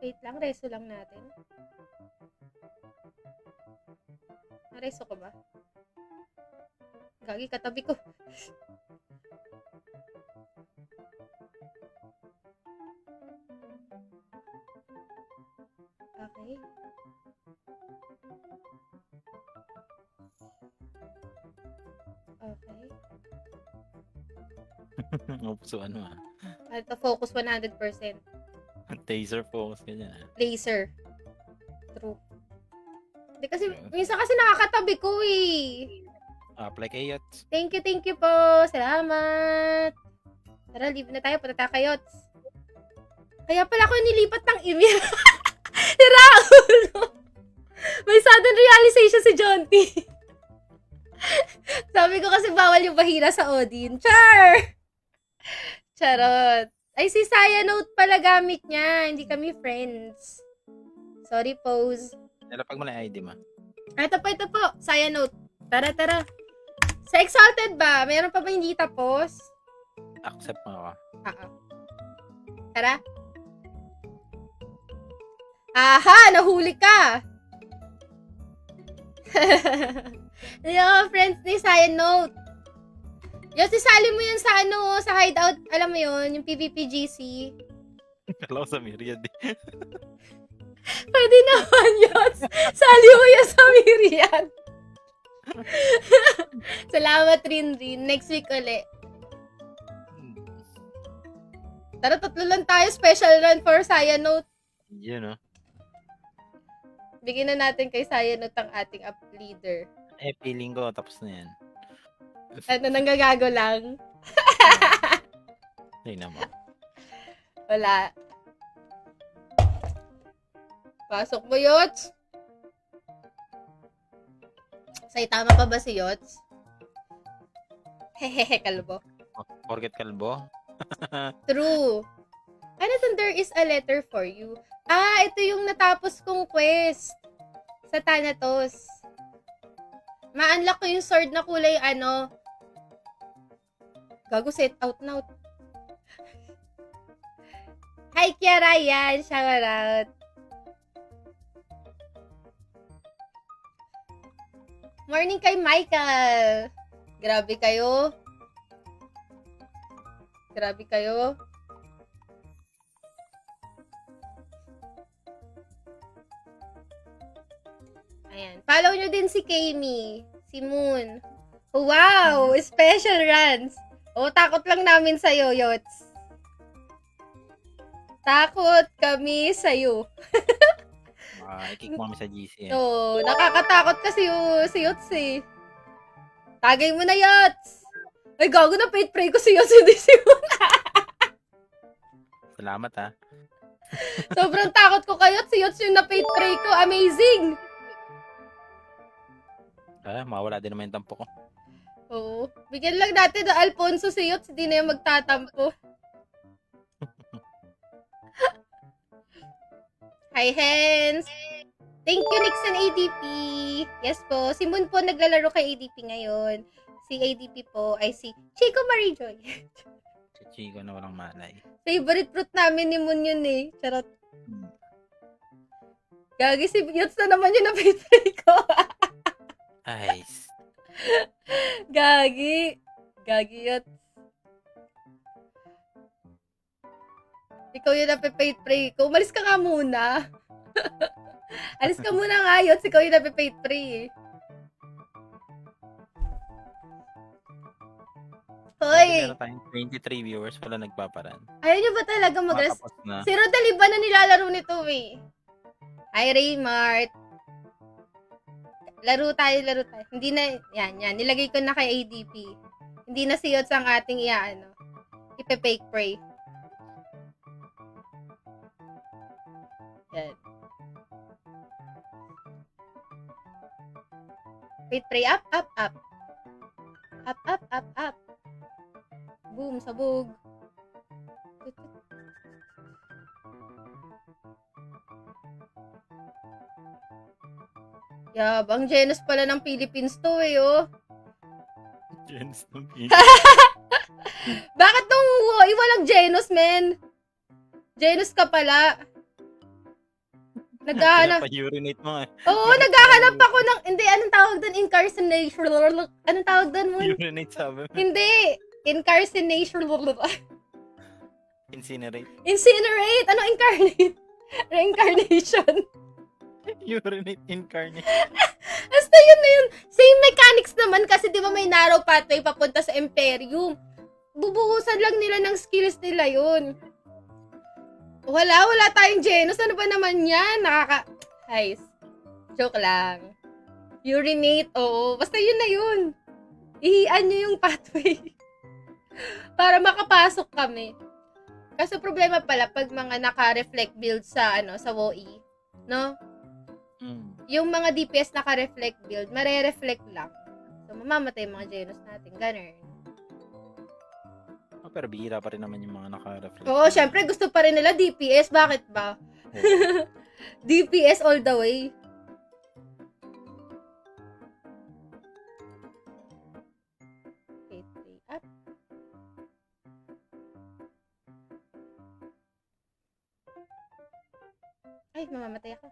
Wait lang, reso lang natin. Nareso ko ba? Gagi, katabi ko. Okay. Okay. Upuso ano ah. Ito, focus 100%. Taser focus ka dyan ah. Laser. True. Hindi kasi, minsan kasi nakakatabi ko eh. Apply kay Yots. Thank you po. Salamat. Tara, leave na tayo. Punta tayo kay Yots. Kaya pala ako nilipat ng email. Si Raul. May sudden realization si Jonty. Sabi ko kasi bawal yung bahira sa Odin. Char! Charot. Ay, si Saya Note pala gamit niya. Hindi kami friends. Sorry, pose. Nalapag mo na yung ID mo. Ito po. Saya Note. Tara. Sa Exalted ba? Mayroon pa ba hindi tapos? Accept mo ako. Oo. Tara. Aha! Nahuli ka! Hindi ako friends ni Saya Note. Yung sisali mo yun sa sa hideout. Alam mo yun, yung PvPGC. Kala ko sa Myriad eh. Pwede naman yun. Sali mo yan sa Myriad. Salamat rin. Next week ulit. Tara, 3 lang tayo. Special run for Saya Note. Yun oh. Bigyan na natin kay Saya Note ang ating up leader. Eh, feeling ko tapos na yan. Ano, nanggagago lang. Tingnan mo. Wala. Pasok mo, Yots. Say, tama pa ba si Yots? Hehehe, kalbo. Forget kalbo? True. Ano tong there is a letter for you? Ah, ito yung natapos kong quest. Sa Thanatos. Ma-unlock ko yung sword na kulay Gago, set out now. Hi, Kiara, yan. Shout out. Morning kay Michael. Grabe kayo. Ayan. Follow nyo din si Kami. Si Moon. Wow! Special runs. Takot lang namin sa'yo, Yots. Takot kami sa'yo. I-kick mo kami sa GC. Nakakatakot kasi si Yots eh. Tagay mo na, Yots! Ay, gago na pray ko si Yots, hindi si Moon. Salamat ha. Sobrang takot ko kayo. Si Yots yung na-pray ko. Amazing! Mawala din naman yung tampo ko. Oo. Bigyan lang natin na Alfonso si Yots. Hindi na yung magtatampo. Hi, Hens! Thank you, Nixon ADP. Yes po. Si Moon po naglalaro kay ADP ngayon. Si ADP po ay si Chico Marijoy. Si Chico na walang malay. Favorite fruit namin ni Moon yun eh. Charot. Gagi si Yots na naman yun na pray ko. Nice. Gagi Yots. Ikaw yung napipray ko. Umalis ka nga muna. Alis ka muna nga, Yots. Ikaw yung napipray eh. Hoy! Meron tayong 23 viewers, wala nagpaparan. Ayaw nyo ba talaga Matapos na. Si Rodel, iba na nilalaro nito eh. Hi, Raymart. Laro tayo. Hindi na, yan. Nilagay ko na kay ADP. Hindi na si Yots ang ating ipe-fake pray. Yan. Fake pray, up. Up. Boom, sabog. Yabang genus pala ng Philippines to eh, oh. Gens ng Bakit nung walang genus, men? Genus ka pala. Naghahanap. Pa-urinate mo eh. Oo, naghahanap ako ng, hindi, anong tawag doon? Incarceration. Anong tawag doon mo? Urinate sabi mo. Hindi. Incarceration. Incinerate. Ano incarnate? Reincarnation. Urinate incarnate. Basta yun na yun. Same mechanics naman kasi di ba may narrow pathway papunta sa Imperium. Bubuhusan lang nila ng skills nila yun. Wala tayong genus. Ano ba naman yan? Guys, joke lang. Urinate, oo. Basta yun na yun. Ihian nyo yung pathway. Para makapasok kami. Kaso problema pala pag mga naka-reflect build sa sa WoE, no? Yung mga DPS naka-reflect build, mare-reflect lang. So mamamatay yung mga genus natin, ganun. Pero bihira pa rin naman yung mga naka-reflect. Oo, syempre gusto pa rin nila DPS, bakit ba? DPS all the way. Okay, up. Ay, mamamatay ako.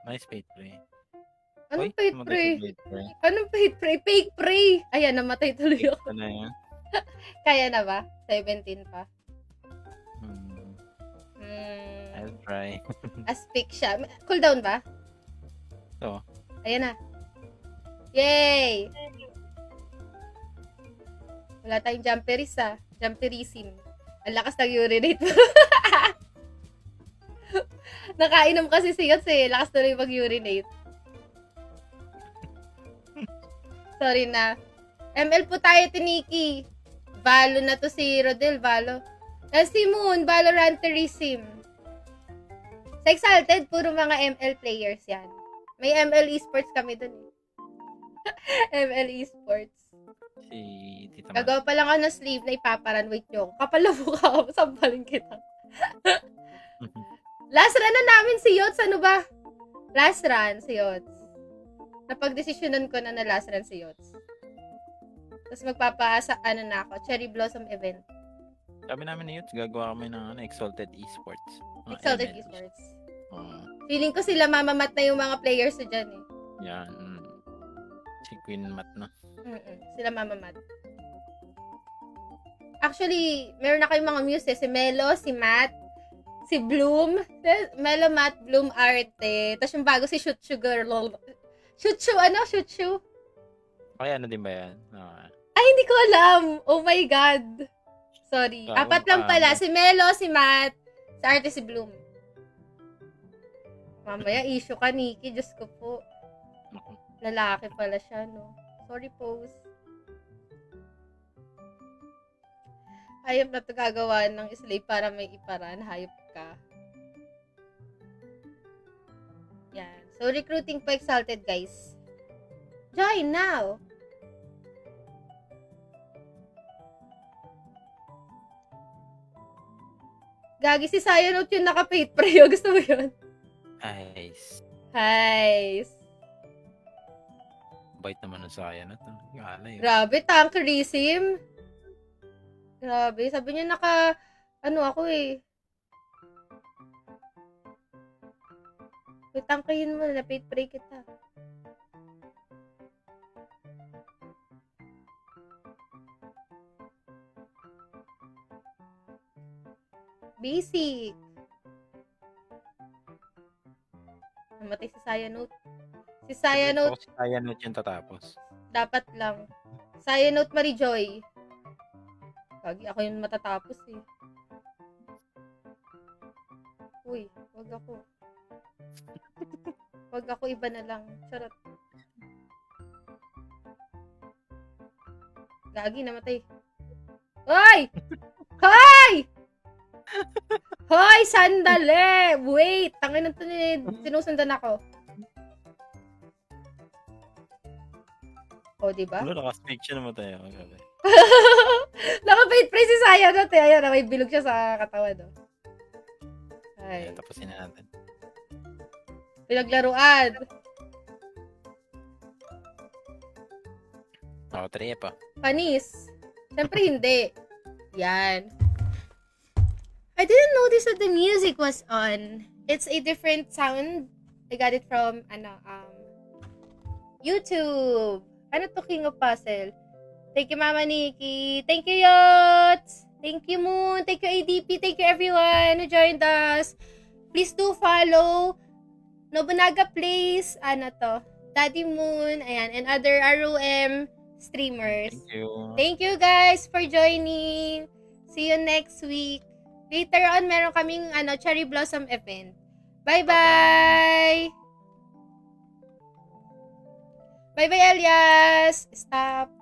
Nice fate pray. Anong fate pray? Anong fate pray? Fake pray! Ayan, namatay tuloy ako. Ano yan? Kaya na ba? 17 pa. I'll try. Asphyxia. Cooldown ba? Oo. Ayan na. Yay! Wala tayong jumperis Jumperism. Ang lakas ng urinate mo. Nakainom kasi si Yots eh. Lakas tuloy mag-urinate. Sorry na. ML po tayo, Tiniki. Valo na to si Rodel, Valo. Si Moon, Valoranterism. Sa Exalted, puro mga ML players yan. May ML esports kami dun eh. ML esports. Si Tita Mat. Gagawa pa lang ako ng sleeve na ipaparan. Wait nyo. Kapal na mukha ako. Sampalin kita. Last run na namin si Yots. Ano ba? Last run si Yots. Napag-desisyonan ko na last run si Yots. Tapos magpapaasa, na ako, Cherry Blossom event. Sabi namin ni Yots, gagawa kami ng Exalted Esports. Exalted ML. Esports. Oo. Feeling ko sila mamamat na yung mga players na dyan eh. Yan. Si Queen Mat na. Sila mamamat. Actually, meron na kayong mga muse eh. Si Melo, si Matt, Si Bloom. Melo Matt Bloom Arte. Tapos yung bago si Shutsu Girl. Shutsu, ano? Shutsu? Okay, ano din ba yan? Ay, hindi ko alam. Oh my God. Sorry. Apat lang pala. Si Melo, si Matt, si Arte, si Bloom. Mamaya, issue ka, Nikki. Diyos ko po. Lalaki pala siya, no? Sorry, pose. Hayop na ito gagawa ng slave para may iparan. Hayop ka. Yan. So, recruiting pa exalted, guys. Join now! Gagi si Sayanote yung naka-paid prayo. Gusto mo yun? Nice. Nice. Bait naman ng Sayanote. Alay. Grabe, tankerism. Grabe. Sabi niya ako eh. Wait, tangkayin mo. Na-paid pray kita. Basic. Namatay si Sayanote. Si Sayanote. Si Sayanote yung tatapos. Dapat lang. Sayanote Marijoy. Kagi ako yung matatapos eh. Uy, wag ako. Wag ako, iba na lang. Charot. Gagi, namatay. Hoy! Hoy! Hoy, sandali! Wait! Tangin na ito sinusundan ako. O, diba? Ano, nakaspeak siya naman tayo. Nakapait pre si Sayanote. Ayan, may bilog siya sa katawan. No? Ay. Ayan, tapusin na natin. Pinaglaruan. Ako, 3 pa. Panis. Siyempre hindi. Yan. I didn't notice that the music was on. It's a different sound. I got it from, YouTube. Ano to, King of Puzzle? Thank you, Mama Nikki. Thank you, Yots. Thank you, Moon. Thank you, ADP. Thank you, everyone who joined us. Please do follow Nobunaga Plays, Daddy Moon, ayan, and other ROM streamers. Thank you. Thank you, guys, for joining. See you next week. Later on, meron kaming, Cherry Blossom event. Bye-bye! Bye-bye, Elias! Stop!